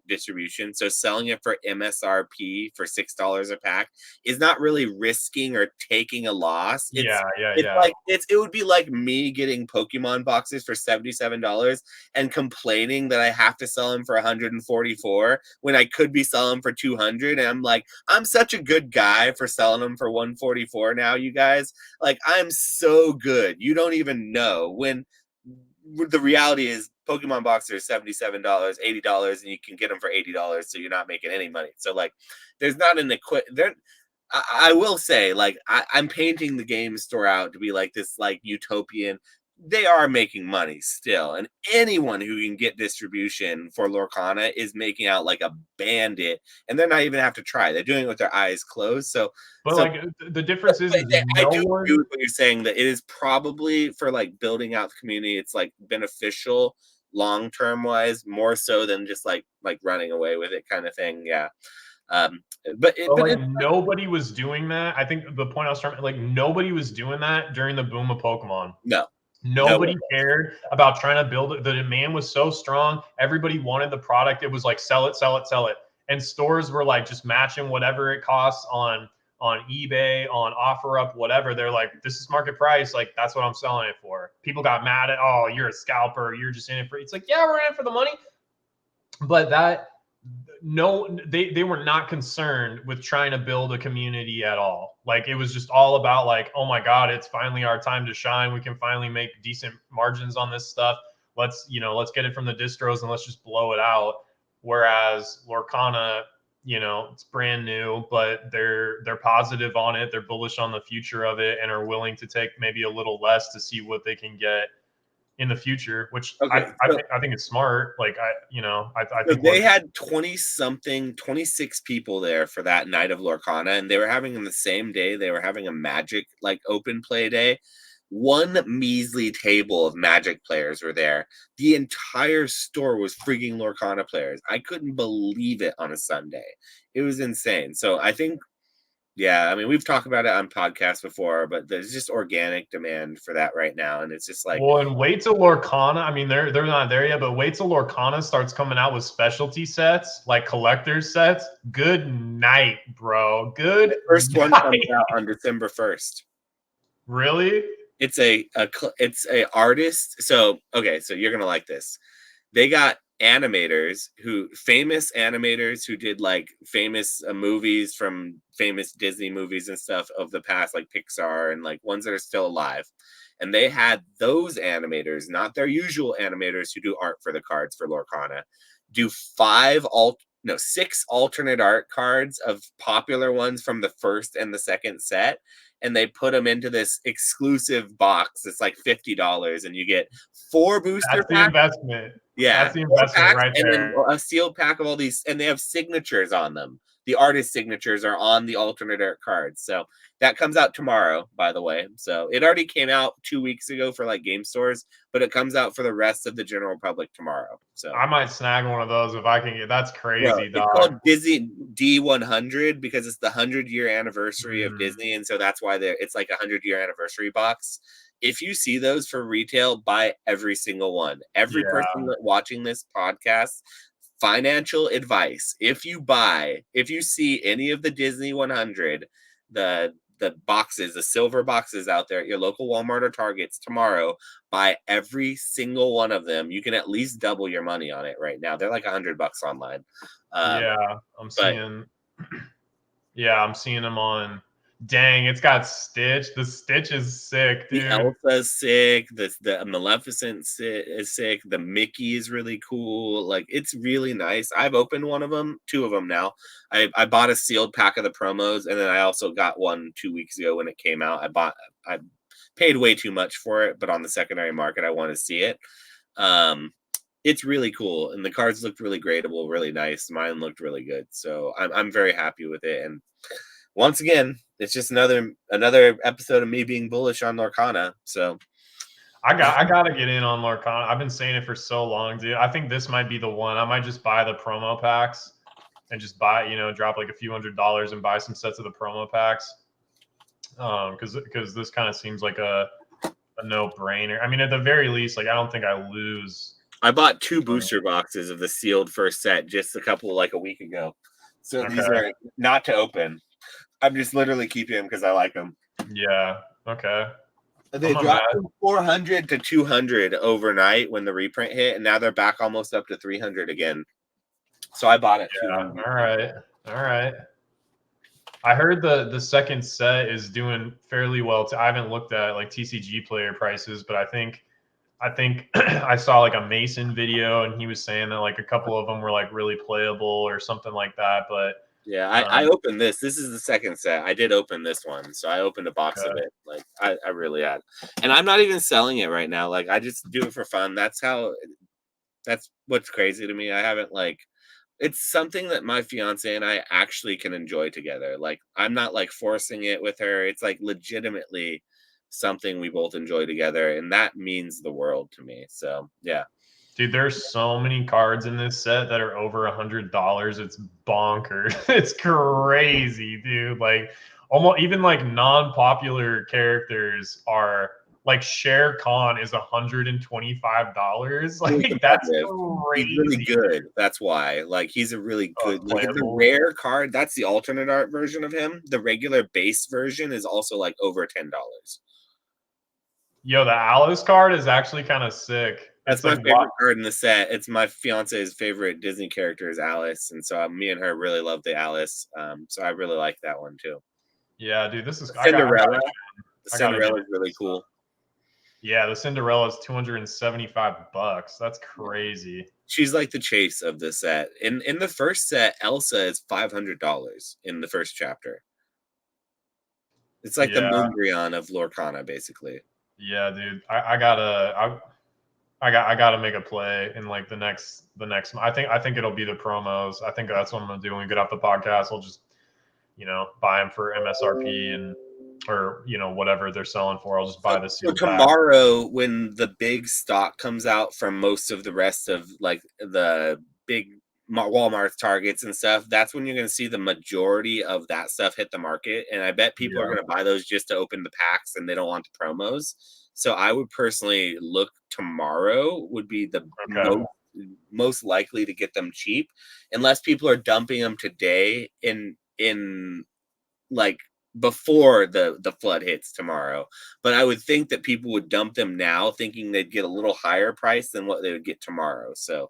distribution. So selling it for MSRP for $6 a pack is not really risking or taking a loss. It would be like me getting Pokemon boxes for $77 and complaining that I have to sell them for $144 when I could be selling them for $200. And I'm like, I'm such a good guy for selling them for $144 now, you guys. Like, I'm so good. You don't even know. When the reality is Pokemon boxes are $77, $80, and you can get them for $80, so you're not making any money. So like, there's not an I will say, like, I'm painting the game store out to be like this like utopian. They are making money still, and anyone who can get distribution for Lorcana is making out like a bandit, and they're not even have to try. They're doing it with their eyes closed. Like, the difference is I do agree with what you're saying, that it is probably for like building out the community. It's like beneficial long-term wise, more so than just like running away with it kind of thing. Yeah. But nobody was doing that. I think the point I was trying, like, nobody was doing that during the boom of Pokemon. No. Nobody cared about trying to build it. The demand was so strong. Everybody wanted the product. It was like, sell it, sell it, sell it. And stores were like just matching whatever it costs on eBay, on OfferUp, whatever. They're like, this is market price. Like, that's what I'm selling it for. People got mad at, oh, you're a scalper. You're just in it for, it's like, yeah, we're in it for the money. But they were not concerned with trying to build a community at all. Like, it was just all about like, oh my God, it's finally our time to shine. We can finally make decent margins on this stuff. Let's get it from the distros and let's just blow it out. Whereas Lorcana, it's brand new, but they're positive on it. They're bullish on the future of it and are willing to take maybe a little less to see what they can get in the future, which I think it's smart. Like, I think they had 26 people there for that night of Lorcana, and they were having on the same day, they were having a Magic like open play day. One measly table of Magic players were there. The entire store was freaking Lorcana players. I couldn't believe it on a Sunday. It was insane. So I think, yeah, I mean, we've talked about it on podcasts before, but there's just organic demand for that right now. And it's just like, well, and wait till Lorcana. I mean, they're not there yet, but wait till Lorcana starts coming out with specialty sets, like collector's sets. Good night, bro. Good. The first one comes out on December 1st. Really? It's a artist. So, okay, so you're going to like this. They got famous animators who did like famous movies from famous Disney movies and stuff of the past, like Pixar, and like ones that are still alive. And they had those animators, not their usual animators who do art for the cards for Lorcana, do 6 alternate art cards of popular ones from the first and the second set. and they put them into this exclusive box. It's like $50, and you get 4 booster That's the packs. investment. Yeah, That's the investment right and there. then a sealed pack of all these, and they have signatures on them. The artist signatures are on the alternate art cards. So that comes out tomorrow, by the way. So it already came out 2 weeks ago for like game stores, but it comes out for the rest of the general public tomorrow. So I might snag one of those if I can get. That's crazy, it's dog. called Disney D100 because it's the 100-year anniversary of Disney, and so that's why it's like a 100-year anniversary box. If you see those for retail, buy every single one. Every person watching this podcast, financial advice: if you see any of the Disney 100, the boxes, the silver boxes out there at your local Walmart or Targets tomorrow, buy every single one of them. You can at least double your money on it right now. They're like $100 online. I'm seeing them on. Dang, it's got Stitch. The Stitch is sick, dude. The Elsa's sick. The Maleficent is sick. The Mickey is really cool. Like, it's really nice. I've opened one of them, 2 of them now. I bought a sealed pack of the promos, and then I also got one 2 weeks ago when it came out. I paid way too much for it, but on the secondary market, I want to see it. It's really cool, and the cards looked really gradable, really nice. Mine looked really good, so I'm very happy with it. And once again, it's just another episode of me being bullish on Lorcana. So I gotta get in on Lorcana. I've been saying it for so long, dude. I think this might be the one. I might just buy the promo packs and just buy, drop like a few $100s and buy some sets of the promo packs. Because this kind of seems like a no-brainer. I mean, at the very least, like I don't think I lose. I bought 2 booster boxes of the sealed first set just a week ago. So these are not to open. I'm just literally keeping them because I like them. Yeah. Okay. They dropped from 400 to 200 overnight when the reprint hit, and now they're back almost up to 300 again. So I bought it. Yeah. All right. I heard the second set is doing fairly well. I haven't looked at like TCG player prices, but I think I saw like a Mason video, and he was saying that like a couple of them were like really playable or something like that. But yeah, I opened this. This is the second set. I did open this one, so I opened a box of it. Like I really had, and I'm not even selling it right now. Like I just do it for fun. That's what's crazy to me. I haven't it's something that my fiance and I actually can enjoy together. Like I'm not like forcing it with her. It's like legitimately something we both enjoy together, and that means the world to me. So yeah. Dude, there's so many cards in this set that are over $100. It's bonkers. It's crazy, dude. Like almost even like non-popular characters are like Shere Khan is $125. Like that's crazy. He's really good. That's why. Like he's a really good the rare card. That's the alternate art version of him. The regular base version is also like over $10. Yo, the Alice card is actually kind of sick. That's my favorite card in the set. It's my fiance's favorite Disney character is Alice, and so me and her really love the Alice. So I really like that one too. Yeah, dude, this is Cinderella. The Cinderella is really cool. Yeah, the Cinderella is $275. That's crazy. She's like the Chase of the set. In the first set, Elsa is $500 in the first chapter. It's like the Moonbrion of Lorcana, basically. Yeah, dude. I gotta make a play in like the next. I think it'll be the promos. I think that's what I'm gonna do when we get off the podcast. I'll just, buy them for MSRP or whatever they're selling for. I'll just buy this. So tomorrow, when the big stock comes out from most of the rest of like the big Walmart's, Targets, and stuff, that's when you're going to see the majority of that stuff hit the market. And I bet people are going to buy those just to open the packs, and they don't want the promos. So I would personally look tomorrow would be the most likely to get them cheap, unless people are dumping them today in like before the flood hits tomorrow. But I would think that people would dump them now thinking they'd get a little higher price than what they would get tomorrow. So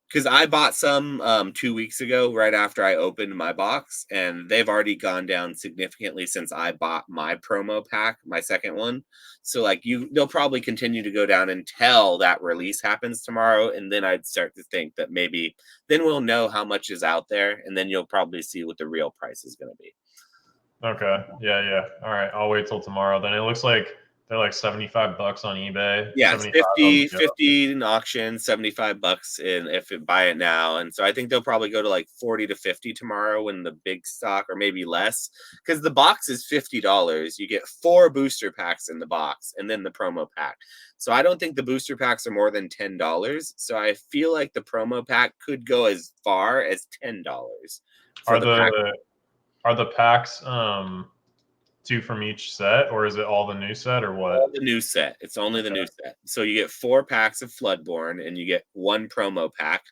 because I bought some 2 weeks ago right after I opened my box, and they've already gone down significantly since I bought my promo pack, my second one. So like they'll probably continue to go down until that release happens tomorrow, and then I'd start to think that maybe then we'll know how much is out there, and then you'll probably see what the real price is going to be. Okay. Yeah. All right. I'll wait till tomorrow. Then it looks like they're like $75 on eBay. Yeah, it's 75 on the 50 in auction, $75 in if you buy it now. And so I think they'll probably go to like 40 to 50 tomorrow when the big stock, or maybe less, because the box is $50. You get 4 booster packs in the box and then the promo pack. So I don't think the booster packs are more than $10. So I feel like the promo pack could go as far as $10 for Are the pack. the packs 2 from each set, or is it all the new set, or All what? the new set. It's only the new set. So you get 4 packs of Floodborne and you get 1 promo pack.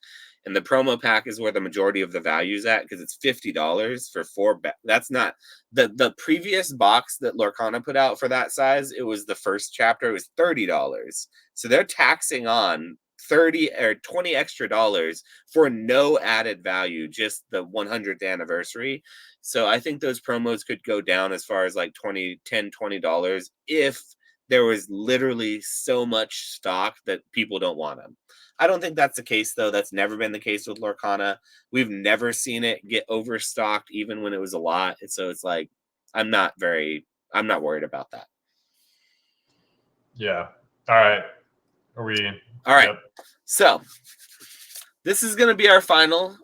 And the promo pack is where the majority of the value is at, because it's $50 for 4. That's not the previous box that Lorcana put out for that size. It was the first chapter. It was $30. So they're taxing on 30 or 20 extra dollars for no added value, just the 100th anniversary. So I think those promos could go down as far as like $20 if there was literally so much stock that people don't want them. I don't think that's the case, though. That's never been the case with Lorcana. We've never seen it get overstocked, even when it was a lot. And so it's like, I'm not worried about that. Yeah. All right. Are we? All right. Yep. So this is going to be our final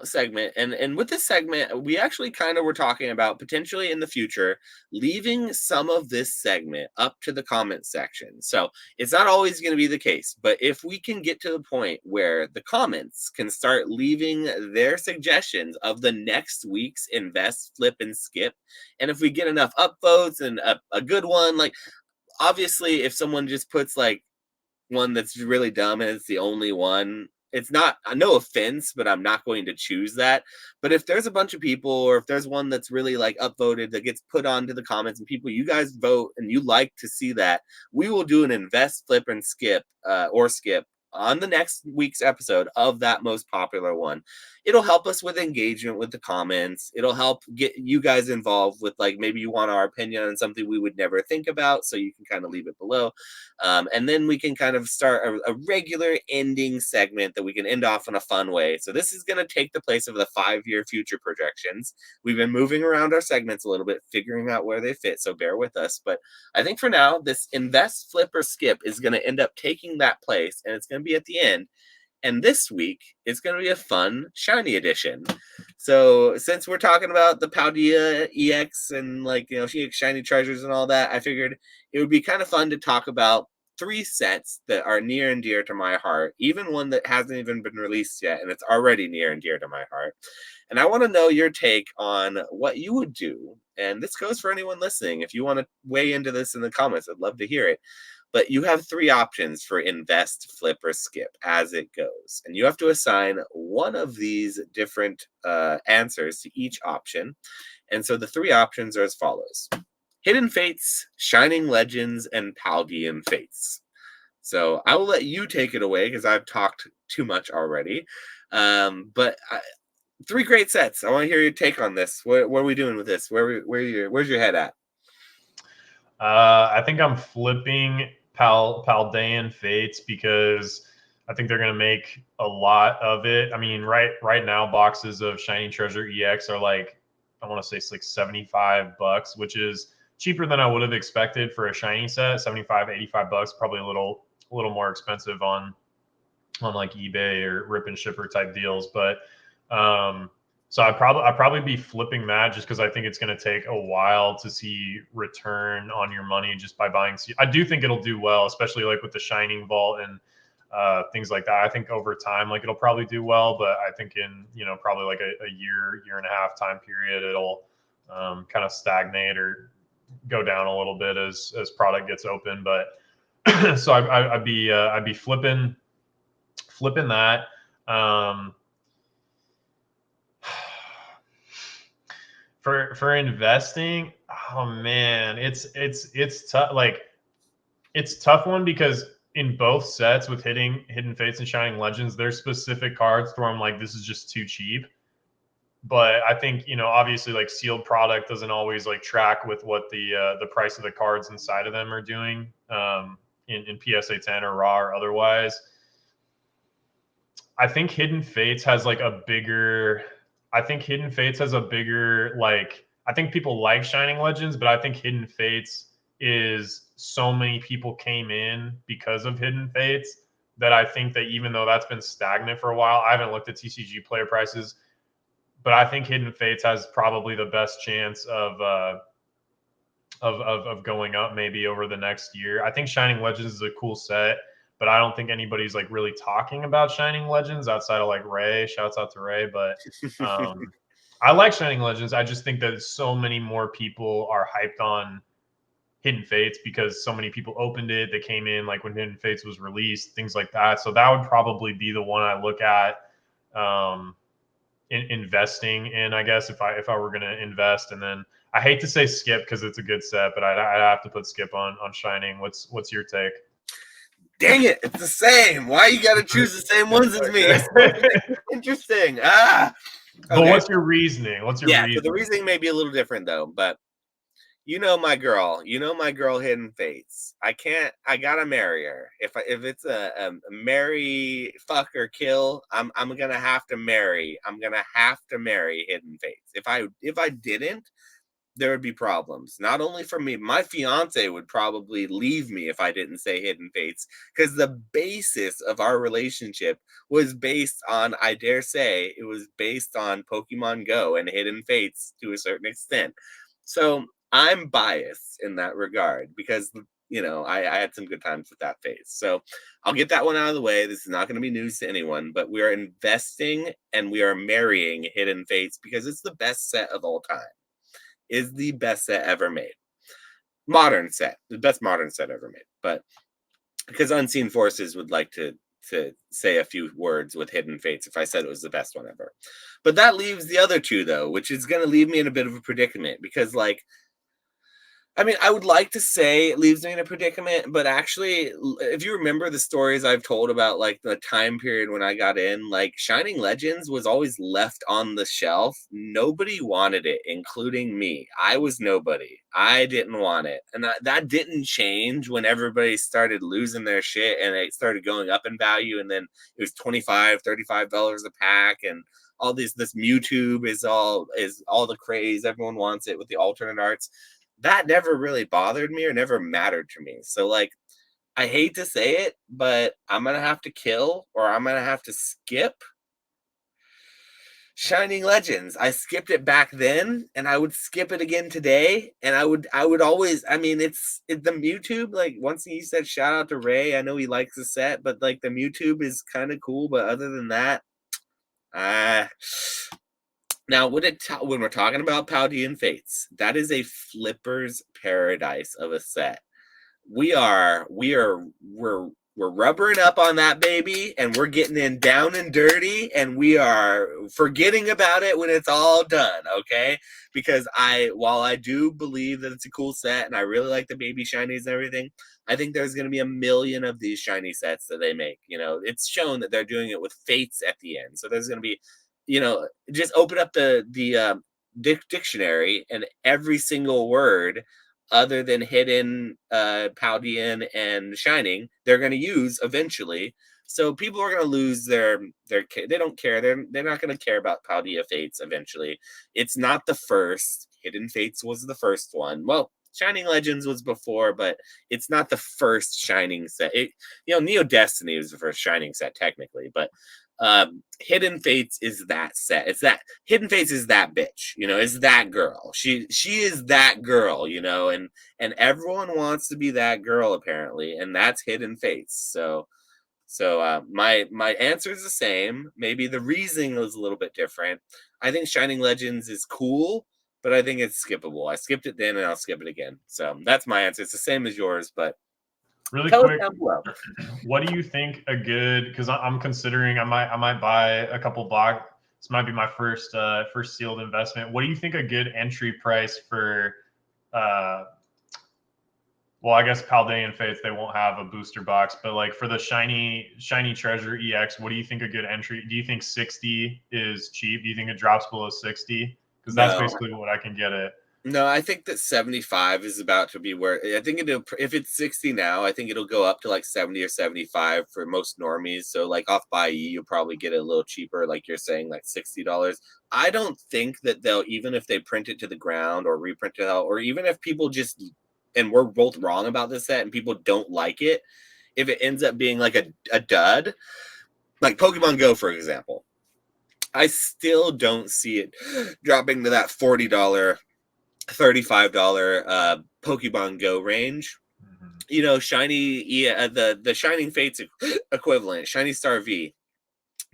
segment, and with this segment, we actually kind of were talking about potentially in the future leaving some of this segment up to the comment section. So it's not always going to be the case, but if we can get to the point where the comments can start leaving their suggestions of the next week's invest, flip, and skip, and if we get enough upvotes and a good one, like obviously if someone just puts like one that's really dumb and it's the only one, it's not, no offense, but I'm not going to choose that. But if there's a bunch of people, or if there's one that's really like upvoted that gets put onto the comments and people, you guys vote and you like to see that, we will do an invest, flip, and skip or skip on the next week's episode of that most popular one. It'll help us with engagement with the comments. It'll help get you guys involved with, like, maybe you want our opinion on something we would never think about, so you can kind of leave it below. And then we can kind of start a regular ending segment that we can end off in a fun way. So this is going to take the place of the 5-year future projections. We've been moving around our segments a little bit, figuring out where they fit, so bear with us. But I think for now, this invest, flip, or skip is going to end up taking that place, and it's going to be at the end. And this week is going to be a fun shiny edition. So since we're talking about the Paldea EX and, like, you know, shiny treasures and all that, I figured it would be kind of fun to talk about 3 sets that are near and dear to my heart, even one that hasn't even been released yet, and it's already near and dear to my heart. And I want to know your take on what you would do. And this goes for anyone listening. If you want to weigh into this in the comments, I'd love to hear it. But you have 3 options for invest, flip, or skip as it goes. And you have to assign one of these different answers to each option. And so the 3 options are as follows: Hidden Fates, Shining Legends, and Paldean Fates. So I will let you take it away because I've talked too much already. But 3 great sets. I want to hear your take on this. What are we doing with this? Where's your head at? I think I'm flipping Paldean Fates because I think they're going to make a lot of it. I mean, right now, boxes of Shiny Treasure EX are like, I want to say it's like $75, which is cheaper than I would have expected for a shiny set. $75, $85, probably a little more expensive on like eBay or rip and shipper type deals. But so I'd probably be flipping that just because I think it's going to take a while to see return on your money just by buying. I do think it'll do well, especially like with the Shining Vault and things like that. I think over time, like, it'll probably do well, but I think in, probably like a year and a half time period, it'll kind of stagnate or go down a little bit as product gets open. But so I'd be flipping that. For investing, oh man, it's tough. Like, it's tough one because in both sets with Hidden Fates and Shining Legends, there's specific cards where I'm like, this is just too cheap. But I think, obviously, like, sealed product doesn't always like track with what the price of the cards inside of them are doing in PSA 10 or raw or otherwise. I think Hidden Fates has a bigger like, I think people like Shining Legends, but I think Hidden Fates is so many people came in because of Hidden Fates that I think that even though that's been stagnant for a while, I haven't looked at TCG player prices, but I think Hidden Fates has probably the best chance of going up maybe over the next year. I think Shining Legends is a cool set, but I don't think anybody's like really talking about Shining Legends outside of like Ray. Shouts out to Ray, but I like Shining Legends. I just think that so many more people are hyped on Hidden Fates because so many people opened it. They came in like when Hidden Fates was released, things like that. So that would probably be the one I look at investing in, I guess, if I were going to invest. And then I hate to say Skip because it's a good set, but I'd have to put Skip on Shining. What's your take? Dang it, it's the same. Why you got to choose the same ones as me? It's interesting. Okay. But what's your reasoning? Reasoning? So the reasoning may be a little different though, but you know my girl Hidden Fates. I gotta marry her. If it's a marry, fuck or kill, I'm gonna have to marry. I'm gonna have to marry Hidden Fates. If I didn't, there would be problems. Not only for me, my fiance would probably leave me if I didn't say Hidden Fates, because the basis of our relationship was based on, I dare say, it was based on Pokemon Go and Hidden Fates to a certain extent. So I'm biased in that regard because, I had some good times with that phase. So I'll get that one out of the way. This is not going to be news to anyone, but we are investing and we are marrying Hidden Fates because it's the best set of all time. Is the best set ever made. Modern set. The best modern set ever made. But because Unseen Forces would like to say a few words with Hidden Fates if I said it was the best one ever. But that leaves the other two, though, which is going to leave me in a bit of a predicament because, I would like to say it leaves me in a predicament, but actually, if you remember the stories I've told about, like, the time period when I got in, like, Shining Legends was always left on the shelf. Nobody wanted it, including me. I was nobody. I didn't want it. And that didn't change when everybody started losing their shit and it started going up in value, and then it was $25, $35 a pack, and all this Mewtwo is all the craze. Everyone wants it with the alternate arts. That never really bothered me or never mattered to me. So, I hate to say it, but I'm going to have to kill or I'm going to have to skip Shining Legends. I skipped it back then and I would skip it again today. And I would always, it's the Mewtwo. Like, once he said shout out to Ray, I know he likes the set, but the Mewtwo is kind of cool. But other than that, now, when we're talking about Paldean Fates, that is a flipper's paradise of a set. We're rubbering up on that baby, and we're getting in down and dirty, and we are forgetting about it when it's all done, okay? Because while I do believe that it's a cool set, and I really like the baby shinies and everything, I think there's going to be 1 million of these shiny sets that they make. It's shown that they're doing it with Fates at the end, so there's going to be, just open up the dictionary, and every single word other than hidden, Paldean, and Shining, they're going to use eventually. So people are going to lose their they don't care. They're not going to care about Paldea Fates eventually. It's not the first. Hidden Fates was the first one. Well, Shining Legends was before, but it's not the first Shining set. Neo Destiny was the first Shining set technically, but Hidden Fates is that set. It's that Hidden Fates is that bitch, is that girl. She is that girl, and everyone wants to be that girl apparently, and that's Hidden Fates. So my answer is the same. Maybe the reasoning was a little bit different. I think Shining Legends is cool, but I think it's skippable. I skipped it then and I'll skip it again. So that's my answer. It's the same as yours, but really quick, what do you think a good? Because I'm considering I might buy a couple box. This might be my first sealed investment. What do you think a good entry price for? Well, I guess Paldean Fates, they won't have a booster box, but like for the shiny treasure EX, what do you think a good entry? Do you think 60 is cheap? Do you think it drops below 60? Because that's basically what I can get it. No, I think that 75 is about to be where I think it'll, if it's 60 now, I think it'll go up to like 70 or 75 for most normies. So like off Buyee, you'll probably get it a little cheaper, like you're saying, like $60. I don't think that they'll, even if they print it to the ground or reprint it out, or even if people just, and we're both wrong about this set and people don't like it, if it ends up being like a dud, like Pokemon Go, for example, I still don't see it dropping to that $40 $35 Pokemon Go range. Mhm. You know, shiny, yeah, the Shining Fates equivalent, Shiny Star V.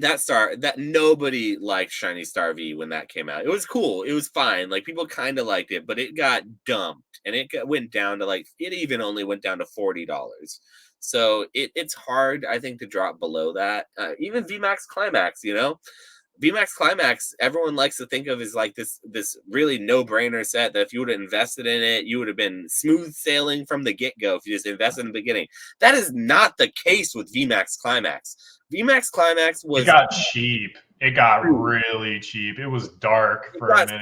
That nobody liked Shiny Star V when that came out. It was cool. It was fine. Like people kind of liked it, but it got dumped and went down to like, it even only went down to $40. So it's hard, I think, to drop below that. Even VMAX Climax, you know, VMAX Climax, everyone likes to think of as like this really no-brainer set that if you would have invested in it, you would have been smooth sailing from the get-go if you just invested in the beginning. That is not the case with VMAX Climax. VMAX Climax It was got cheap. It got really cheap. It was dark for a minute.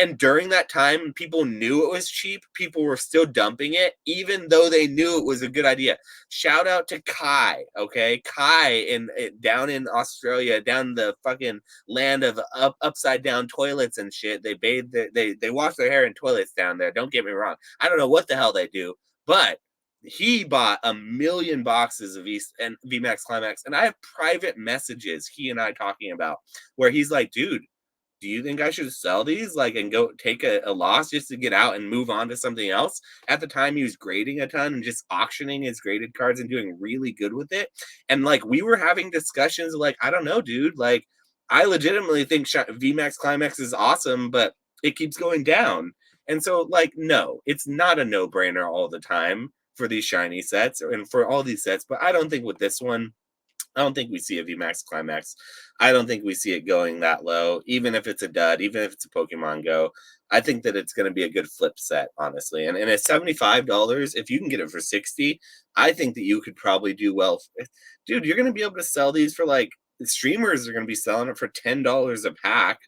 and during that time, people knew it was cheap. People were still dumping it, even though they knew it was a good idea. Shout out to Kai, okay? Kai down in Australia, down the fucking land of upside down toilets and shit. They bathe they wash their hair in toilets down there. Don't get me wrong. I don't know what the hell they do, but he bought 1,000,000 boxes of VMAX Climax, and I have private messages he and I talking about where he's like, dude, do you think I should sell these, like, and go take a loss just to get out and move on to something else? At the time, he was grading a ton and just auctioning his graded cards and doing really good with it. And like we were having discussions, like, I don't know, dude. Like, I legitimately think VMAX Climax is awesome, but it keeps going down. And so, like, no, it's not a no-brainer all the time for these shiny sets and for all these sets. But I don't think with this one, I don't think we see a VMAX Climax. I don't think we see it going that low, even if it's a dud, even if it's a Pokemon Go. I think that it's going to be a good flip set, honestly. And at $75, if you can get it for 60, I think that you could probably do well. Dude, you're going to be able to sell these for like, the streamers are going to be selling it for $10 a pack.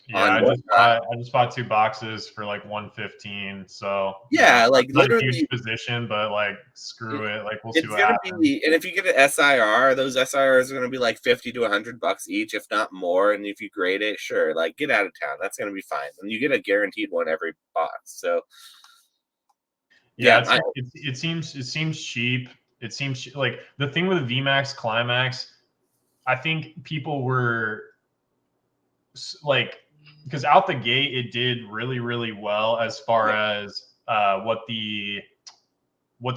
Yeah, I just bought 2 boxes for like 115. So yeah, like not a literally huge position, but like screw it. Like we'll see it's what gonna happens. be, and if you get an SIR, those SIRs are gonna be like 50 to $100 each, if not more. And if you grade it, sure, like get out of town. That's gonna be fine. And you get a guaranteed one every box. So Yeah, yeah, it seems cheap. It seems like the thing with VMAX Climax, I think people were like, because out the gate it did really well as far as what the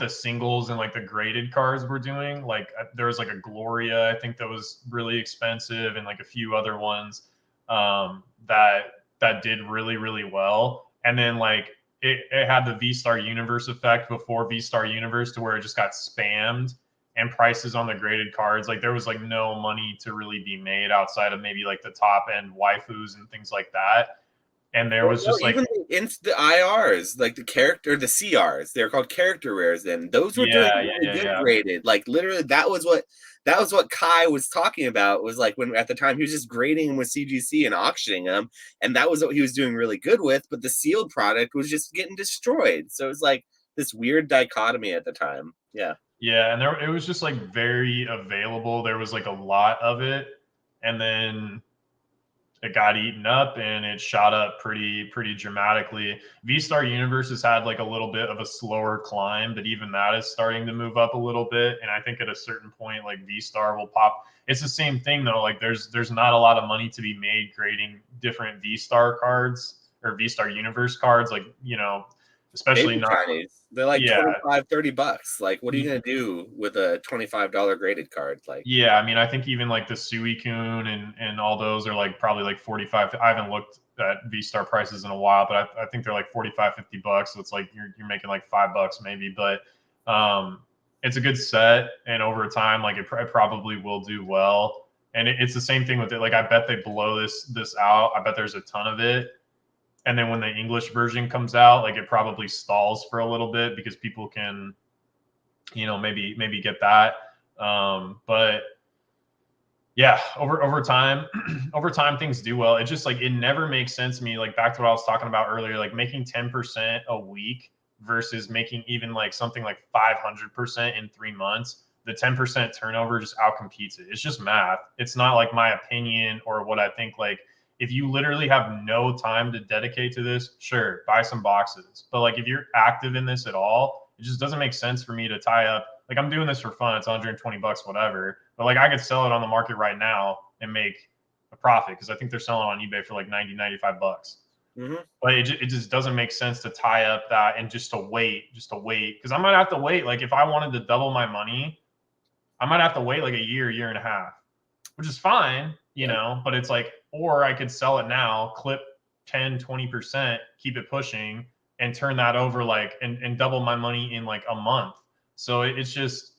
singles and like the graded cards were doing. Like there was like a Gloria, I think that was really expensive, and like a few other ones that did really well. And then like it had the V-Star Universe effect before V-Star Universe, to where it just got spammed, and prices on the graded cards, like there was like no money to really be made outside of maybe like the top end waifus and things like that. And there was just like, even the IRs, like the CRs, they're called character rares. Then those were doing really good graded. Like literally, that was what Kai was talking about. Was like when at the time he was just grading them with CGC and auctioning them, and that was what he was doing really good with. But the sealed product was just getting destroyed. So it was like this weird dichotomy at the time. Yeah. Yeah, and it was just like very available. There was like a lot of it, and then it got eaten up and it shot up pretty dramatically. V-Star Universe has had like a little bit of a slower climb, but even that is starting to move up a little bit. And I think at a certain point, like V-Star will pop. It's the same thing though. Like there's not a lot of money to be made grading different V-Star cards or V-Star Universe cards. Like, you know, especially Baby not. Chinese. They're like Yeah. $25-$30. Like, what are you gonna do with a $25 graded card? Like, Yeah, I mean, I think even like the Suicune and all those are like probably like 45. I haven't looked at V-Star prices in a while, but I think they're like 45, $50. So it's like you're making like $5 maybe, but it's a good set, and over time, like it probably will do well. And it's the same thing with it. Like I bet they blow this out. I bet there's a ton of it. And then when the English version comes out, like it probably stalls for a little bit because people can, you know, maybe get that. But Yeah, over time, over time things do well. It's just like it never makes sense to me. Like back to what I was talking about earlier, like making 10% a week versus making even like something like 500% in 3 months. The 10% turnover just outcompetes it. It's just math. It's not like my opinion or what I think. Like if you literally have no time to dedicate to this, sure, buy some boxes. But like if you're active in this at all, it just doesn't make sense for me to tie up. Like I'm doing this for fun. It's $120, whatever. But like I could sell it on the market right now and make a profit because I think they're selling on eBay for like 90, $95. Mm-hmm. But it just doesn't make sense to tie up that and just to wait. Because I might have to wait. Like if I wanted to double my money, I might have to wait like a year and a half, which is fine, you know, but it's like, or I could sell it now, clip 10, 20%, keep it pushing and turn that over like, and double my money in like a month. So it's just,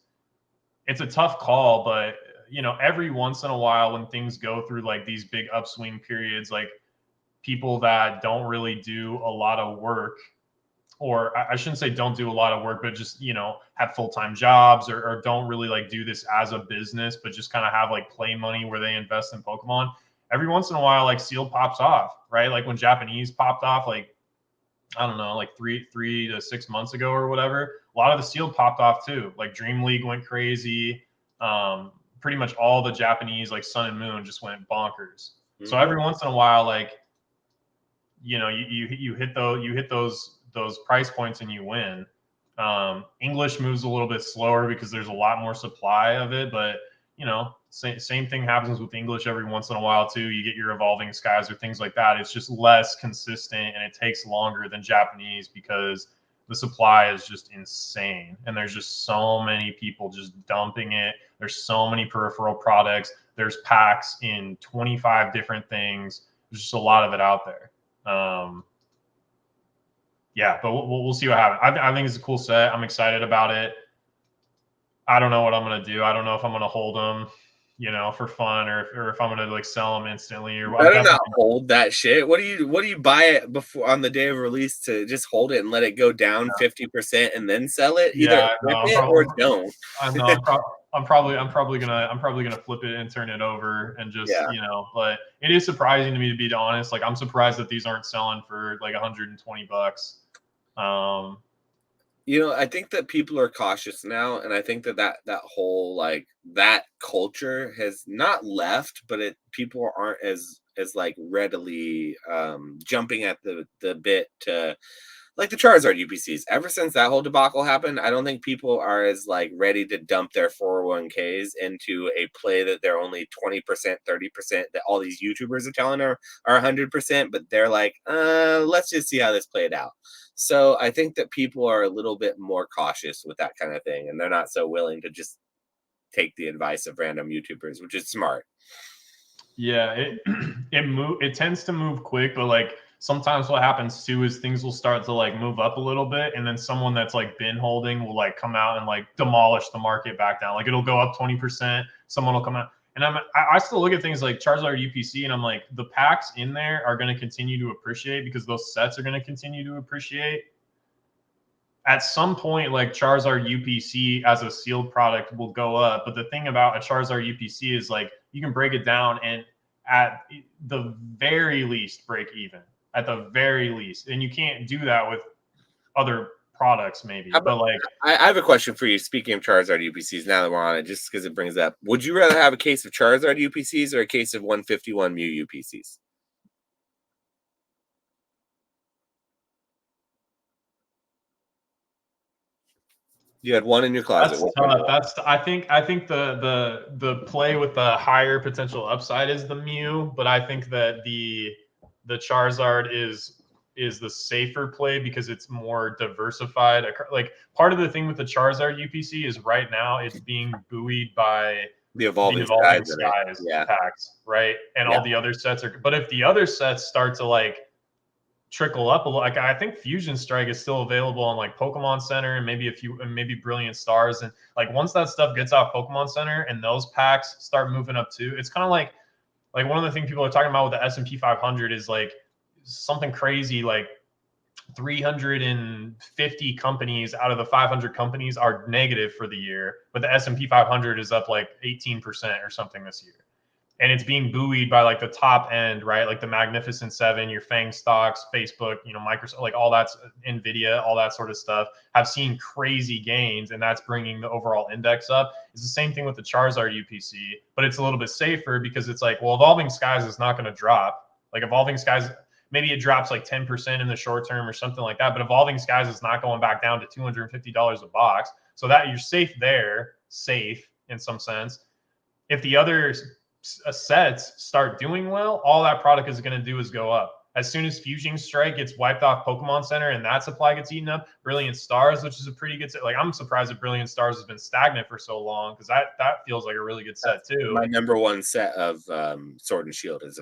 it's a tough call, but you know, every once in a while when things go through like these big upswing periods, like people that don't really do a lot of work, or I shouldn't say don't do a lot of work, but just, you know, have full-time jobs or don't really like do this as a business, but just kind of have like play money where they invest in Pokemon. Every once in a while, like Sealed pops off, right? Like when Japanese popped off, like, I don't know, like three to 6 months ago or whatever. A lot of the Sealed popped off too. Like Dream League went crazy. Pretty much all the Japanese like Sun and Moon just went bonkers. Mm-hmm. So every once in a while, like, you know, you hit those price points and you win. English moves a little bit slower because there's a lot more supply of it, but you know, same thing happens with English every once in a while too. You get your Evolving Skies or things like that. It's just less consistent and it takes longer than Japanese because the supply is just insane. And there's just so many people just dumping it. There's so many peripheral products. There's packs in 25 different things. There's just a lot of it out there. Yeah, but we'll see what happens. I think it's a cool set. I'm excited about it. I don't know what I'm going to do. I don't know if I'm going to hold them, you know, for fun or if I'm going to like sell them instantly or better not hold that shit. What do you buy it before on the day of release to just hold it and let it go down 50% and then sell it? Either flip it or don't. I know. I'm probably gonna flip it and turn it over and just you know. But it is surprising to me, to be honest. Like I'm surprised that these aren't selling for like $120. You know, I think that people are cautious now, and I think that whole like that culture has not left, but people aren't as like readily jumping at the bit to like the Charizard UPCs. Ever since that whole debacle happened, I don't think people are as like ready to dump their 401ks into a play that they're only 20%, 30% that all these YouTubers are telling are 100%, but they're like, let's just see how this played out. So I think that people are a little bit more cautious with that kind of thing, and they're not so willing to just take the advice of random YouTubers, which is smart. Yeah, it tends to move quick, but like sometimes what happens too is things will start to like move up a little bit, and then someone that's like been holding will like come out and like demolish the market back down. Like it'll go up 20%, someone will come out. And I still look at things like Charizard UPC, and I'm like, the packs in there are going to continue to appreciate because those sets are going to continue to appreciate. At some point, like Charizard UPC as a sealed product will go up. But the thing about a Charizard UPC is like you can break it down and at the very least break even. At the very least. And you can't do that with other products maybe. But like I have a question for you. Speaking of Charizard UPCs, now that we're on it, just because it brings up, would you rather have a case of Charizard UPCs or a case of 151 Mew UPCs? You had one in your closet. That's tough. I think the play with the higher potential upside is the Mew, but I think that the Charizard is the safer play because it's more diversified. Like part of the thing with the Charizard UPC is right now it's being buoyed by the Evolving Skies packs, right? And all the other sets are. But if the other sets start to like trickle up a little, like I think Fusion Strike is still available on like Pokemon Center and maybe Brilliant Stars, and like once that stuff gets off Pokemon Center and those packs start moving up too, it's kind of like one of the things people are talking about with the S&P 500 is like something crazy like 350 companies out of the 500 companies are negative for the year, but the S&P 500 is up like 18% or something this year. and it's being buoyed by like the top end, right? Like the Magnificent Seven, your FANG stocks, Facebook, you know, Microsoft, like all that's Nvidia, all that sort of stuff have seen crazy gains, and that's bringing the overall index up. It's the same thing with the Charizard UPC, but it's a little bit safer because it's like, well, Evolving Skies is not going to drop. Like Evolving Skies, maybe it drops like 10% in the short term or something like that, but Evolving Skies is not going back down to $250 a box. So that you're safe there, safe in some sense. If the other sets start doing well, all that product is going to do is go up. As soon as Fusing Strike gets wiped off Pokemon Center and that supply gets eaten up, Brilliant Stars, which is a pretty good set. Like, I'm surprised that Brilliant Stars has been stagnant for so long, because that feels like a really good set too. My number one set of Sword and Shield is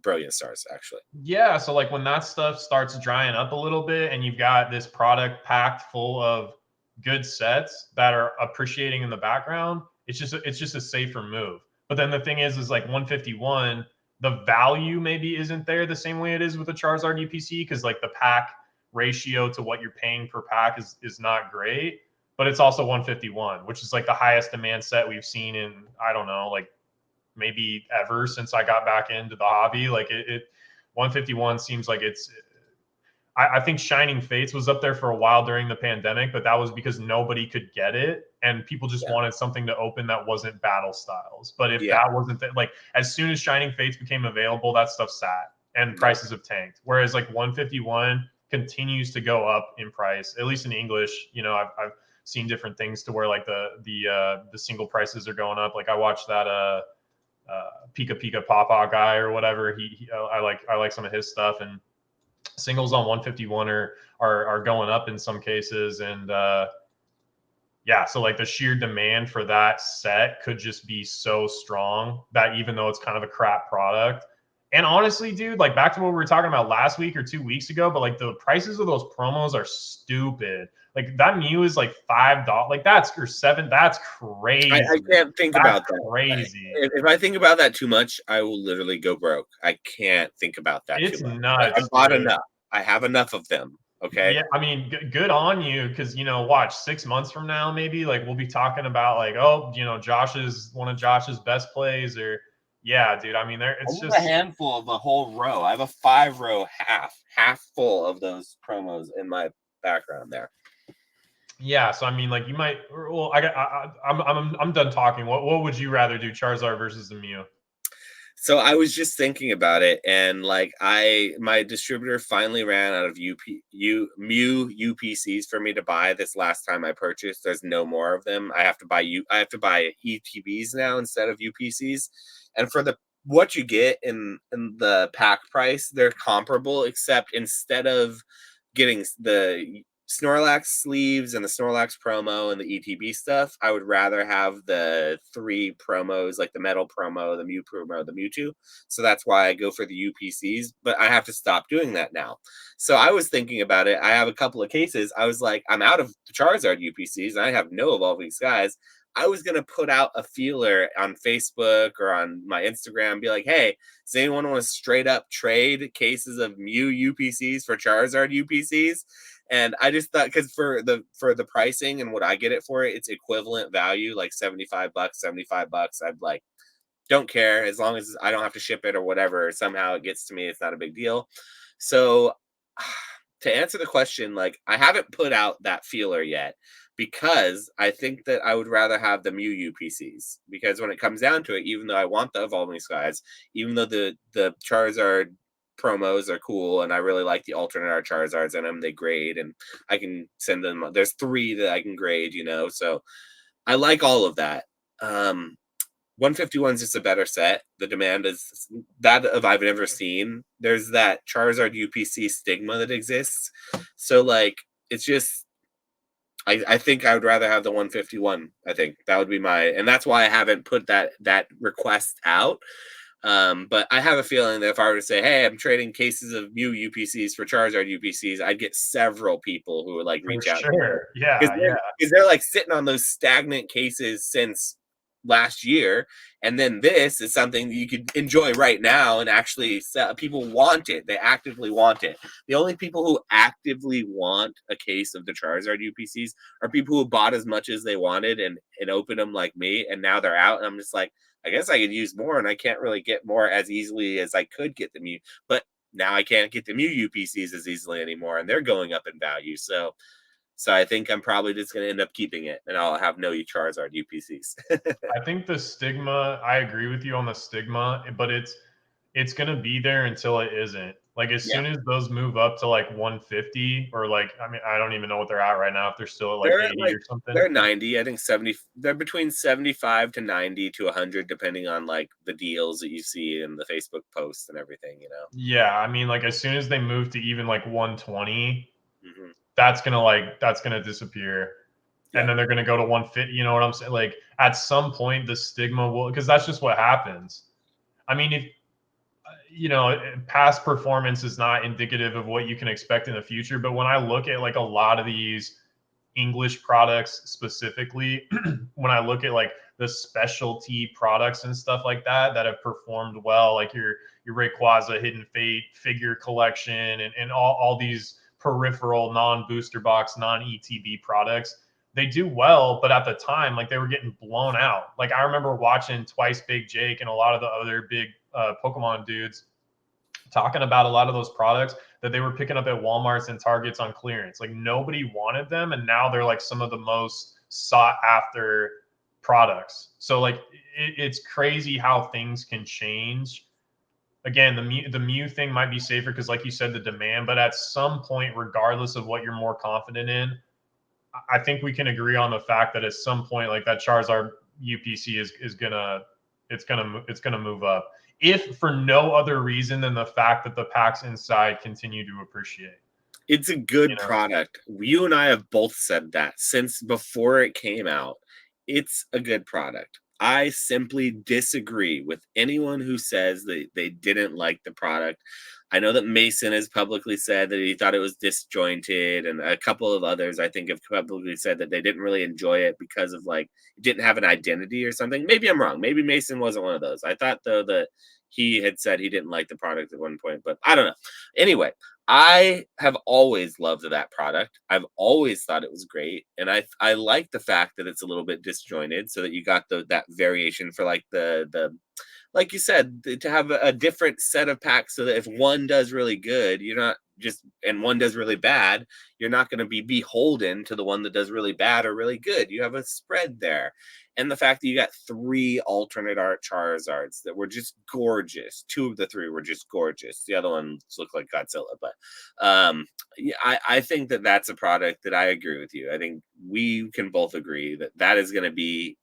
Brilliant Stars, actually. Yeah, so like when that stuff starts drying up a little bit and you've got this product packed full of good sets that are appreciating in the background, it's just a safer move. But then the thing is like 151, the value maybe isn't there the same way it is with the Charizard UPC, because like the pack ratio to what you're paying per pack is not great. But it's also 151, which is like the highest demand set we've seen in, I don't know, like maybe ever since I got back into the hobby. Like it 151 seems like it's, I think Shining Fates was up there for a while during the pandemic, but that was because nobody could get it and people just wanted something to open that wasn't battle styles. But if that wasn't like, as soon as Shining Fates became available, that stuff sat and prices have tanked. Whereas like 151 continues to go up in price, at least in English. You know, I've seen different things to where like the single prices are going up. Like I watched that Pika Pika Papa guy or whatever. I like some of his stuff, and singles on 151 are going up in some cases. And yeah, so like the sheer demand for that set could just be so strong that even though it's kind of a crap product, and honestly, dude, like back to what we were talking about last week or 2 weeks ago, but like the prices of those promos are stupid. Like that Mew is like $5, like that's or $7. That's crazy. I can't think about that. Crazy. If I think about that too much, I will literally go broke. I can't think about that It's too much. nuts. I bought enough. I have enough of them. Okay. Yeah, I mean, good on you, because you know, watch 6 months from now, maybe like we'll be talking about like, oh, you know, one of Josh's best plays, or yeah, dude. I mean, it's just a handful of a whole row. I have a 5-row half full of those promos in my background there. Yeah, so I mean, like you might. Well, I'm done talking. What would you rather do, Charizard versus the Mew? So I was just thinking about it, and like my distributor finally ran out of Mew UPCs for me to buy this last time I purchased. There's no more of them. I have to buy ETBs now instead of UPCs, and for what you get in the pack price, they're comparable, except instead of getting the Snorlax sleeves and the Snorlax promo and the ETB stuff, I would rather have the 3 promos, like the Metal promo, the Mew promo, the Mewtwo. So that's why I go for the UPCs, but I have to stop doing that now. So I was thinking about it. I have a couple of cases. I was like, I'm out of the Charizard UPCs and I have no Evolving Skies. I was going to put out a feeler on Facebook or on my Instagram, be like, hey, does anyone want to straight up trade cases of Mew UPCs for Charizard UPCs? And I just thought, because for the pricing and what I get it for, it's equivalent value, like $75. I'd like, don't care, as long as I don't have to ship it or whatever. Somehow it gets to me, it's not a big deal. So to answer the question, like I haven't put out that feeler yet, because I think that I would rather have the Mew UPCs, because when it comes down to it, even though I want the Evolving Skies, even though the Charizard promos are cool and I really like the alternate art Charizards in them, they grade and I can send them, there's 3 that I can grade, you know, so I like all of that. 151 is just a better set. The demand is that of I've never seen. There's that Charizard UPC stigma that exists, so like it's just I think I would rather have the 151. I think that would be and that's why I haven't put that request out. But I have a feeling that if I were to say, hey, I'm trading cases of Mew UPCs for Charizard UPCs, I'd get several people who would like reach out. Sure. Yeah. Because they're like sitting on those stagnant cases since last year, and then this is something that you could enjoy right now and actually sell. People want it. They actively want it. The only people who actively want a case of the Charizard UPCs are people who bought as much as they wanted and opened them like me, and now they're out, and I'm just like, I guess I could use more, and I can't really get more as easily as I could get them. But now I can't get the Mew UPCs as easily anymore, and they're going up in value. So I think I'm probably just going to end up keeping it, and I'll have no Charizard UPCs. I think the stigma, I agree with you on the stigma, but it's going to be there until it isn't. Like as soon as those move up to like 150 or like, I mean, I don't even know what they're at right now. If they're still at like They're 80 or something. They're 90. I think 70. They're between 75 to 90 to 100, depending on like the deals that you see in the Facebook posts and everything. Yeah, I mean, like as soon as they move to even like 120, Mm-hmm. that's gonna disappear. Yeah. And then they're gonna go to 150. You know what I'm saying? Like at some point, the stigma will, because that's just what happens. I mean, if past performance is not indicative of what you can expect in the future. But when I look at like a lot of these English products specifically, when I look at like the specialty products and stuff like that have performed well, like your Rayquaza Hidden Fate figure collection and all these peripheral non-booster box, non-ETB products, they do well, but at the time, like they were getting blown out. Like I remember watching Twice Big Jake and a lot of the other big Pokemon dudes talking about a lot of those products that they were picking up at Walmarts and Targets on clearance. Like nobody wanted them, and now they're like some of the most sought after products. So like it's crazy how things can change. Again, the Mew thing might be safer because, like you said, the demand. But at some point, regardless of what you're more confident in, I think we can agree on the fact that at some point, like that Charizard UPC is gonna move up, if for no other reason than the fact that the packs inside continue to appreciate. It's a good product. You and I have both said that since before it came out. It's a good product. I simply disagree with anyone who says that they didn't like the product. I know that Mason has publicly said that he thought it was disjointed, and a couple of others I think have publicly said that they didn't really enjoy it because of like it didn't have an identity or something. Maybe I'm wrong. Maybe Mason wasn't one of those. I thought though that he had said he didn't like the product at one point, but I don't know. Anyway, I have always loved that product. I've always thought it was great, and I like the fact that it's a little bit disjointed, so that you got that variation for like the like you said, to have a different set of packs, so that if one does really good, you're not just and one does really bad, you're not going to be beholden to the one that does really bad or really good. You have a spread there. And the fact that you got 3 alternate art Charizards that were just gorgeous. 2 of the 3 were just gorgeous. The other ones look like Godzilla. But yeah, I think that that's a product that I agree with you. I think we can both agree that that is going to be,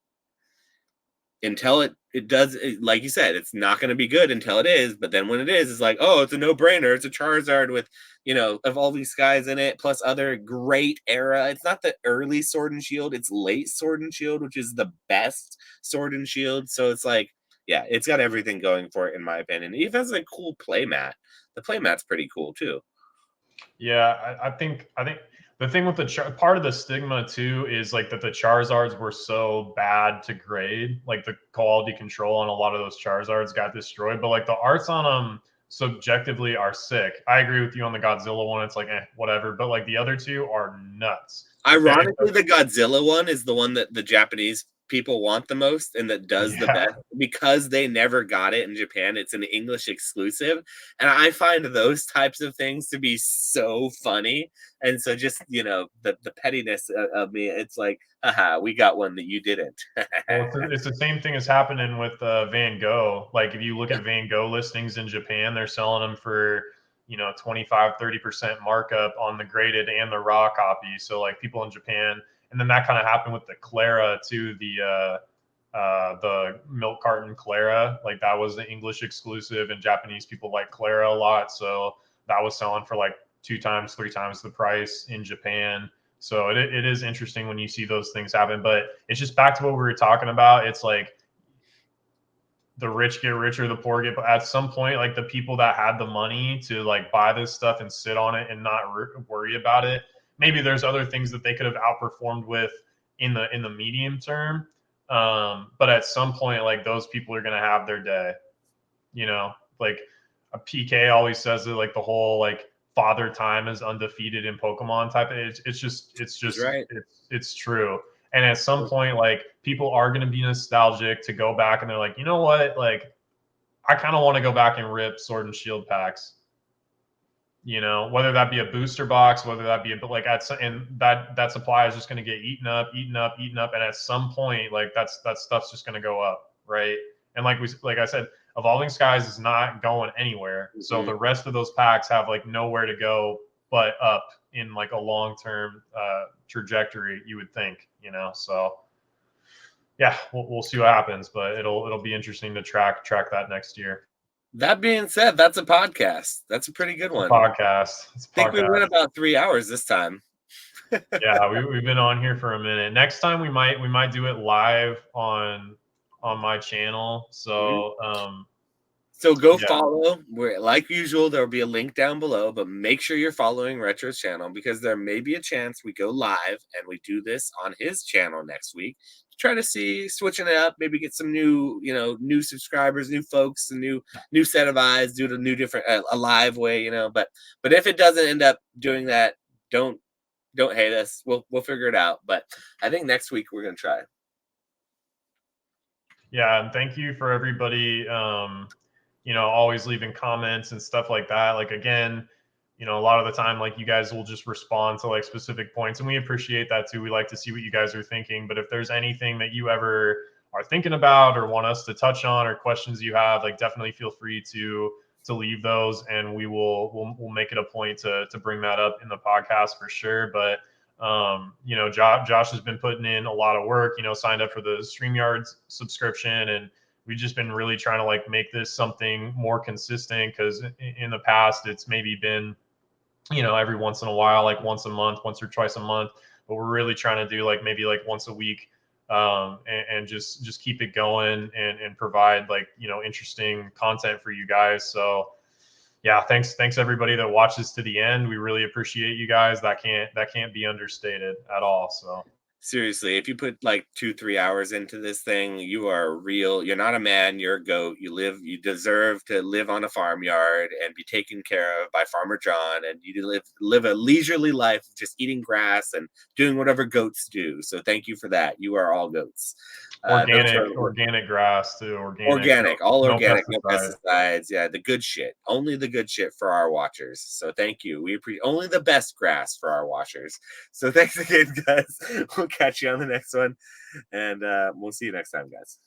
until it does, like you said, it's not going to be good until it is. But then when it is, it's like, oh, it's a no-brainer. It's a Charizard with, Evolving Skies in it, plus other great era. It's not the early Sword and Shield, it's late Sword and Shield, which is the best Sword and Shield. So it's like, yeah, it's got everything going for it, in my opinion. It even has a cool playmat. The playmat's pretty cool too. Yeah, I think the thing with part of the stigma too is like that the Charizards were so bad to grade, like the quality control on a lot of those Charizards got destroyed. But like the arts on them subjectively are sick. I agree with you on the Godzilla one. It's like whatever, but like the other 2 are nuts. Ironically, the Godzilla one is the one that the Japanese people want the most and that does the best, because they never got it in Japan. It's an English exclusive, and I find those types of things to be so funny. And so just the pettiness of me, it's like, haha, we got one that you didn't. Well, it's the same thing as happening with Van Gogh. Like if you look at Van Gogh listings in Japan, they're selling them for 25-30% markup on the graded and the raw copy. So like people in Japan, and then that kind of happened with the Clara too, the milk carton Clara. Like that was the English exclusive, and Japanese people like Clara a lot, so that was selling for like 2 times, 3 times the price in Japan. So it is interesting when you see those things happen. But it's just back to what we were talking about. It's like the rich get richer, the poor get. But at some point, like the people that had the money to like buy this stuff and sit on it and not worry about it, maybe there's other things that they could have outperformed with in the medium term. But at some point, like those people are gonna have their day. Like a PK always says that like the whole like father time is undefeated in Pokemon type. He's right. It's true. And at some point, like people are gonna be nostalgic to go back and they're like, you know what, like I kind of want to go back and rip Sword and Shield packs. Whether that be a booster box, whether that be and that supply is just going to get eaten up, and at some point, like that stuff's just going to go up, right? And like I said, Evolving Skies is not going anywhere, so the rest of those packs have like nowhere to go but up in like a long term trajectory, you would think, So yeah, we'll see what happens, but it'll be interesting to track that next year. That being said, that's a podcast. That's a pretty good one. Podcast. I think we went about 3 hours this time. Yeah, we've been on here for a minute. Next time we might do it live on my channel. So so go follow. Like usual, there will be a link down below, but make sure you're following Retro's channel because there may be a chance we go live and we do this on his channel next week. Try to see switching it up, maybe get some new subscribers, new folks, a new set of eyes, do it a new different a live way, but if it doesn't end up doing that, don't hate us. We'll figure it out. But I think next week we're gonna try. Yeah, and thank you for everybody always leaving comments and stuff like that. Like again, a lot of the time, like you guys will just respond to like specific points, and we appreciate that too. We like to see what you guys are thinking. But if there's anything that you ever are thinking about or want us to touch on or questions you have, like definitely feel free to leave those, and we'll make it a point to bring that up in the podcast for sure. But Josh has been putting in a lot of work. Signed up for the StreamYard subscription, and we've just been really trying to like make this something more consistent because in the past it's maybe been every once in a while, like once a month, once or twice a month, but we're really trying to do like maybe like once a week, and just keep it going and provide like interesting content for you guys. So yeah, thanks everybody that watches to the end. We really appreciate you guys. That can't be understated at all. So seriously, if you put like 2-3 hours into this thing, you are real. You're not a man, you're a goat. You deserve to live on a farmyard and be taken care of by Farmer John, and you live a leisurely life just eating grass and doing whatever goats do. So thank you for that. You are all goats. Organic grass too. Organic, all organic, no pesticides. Yeah, the good shit. Only the good shit for our watchers. So thank you. We appreciate only the best grass for our watchers. So thanks again, guys. We'll catch you on the next one, and we'll see you next time, guys.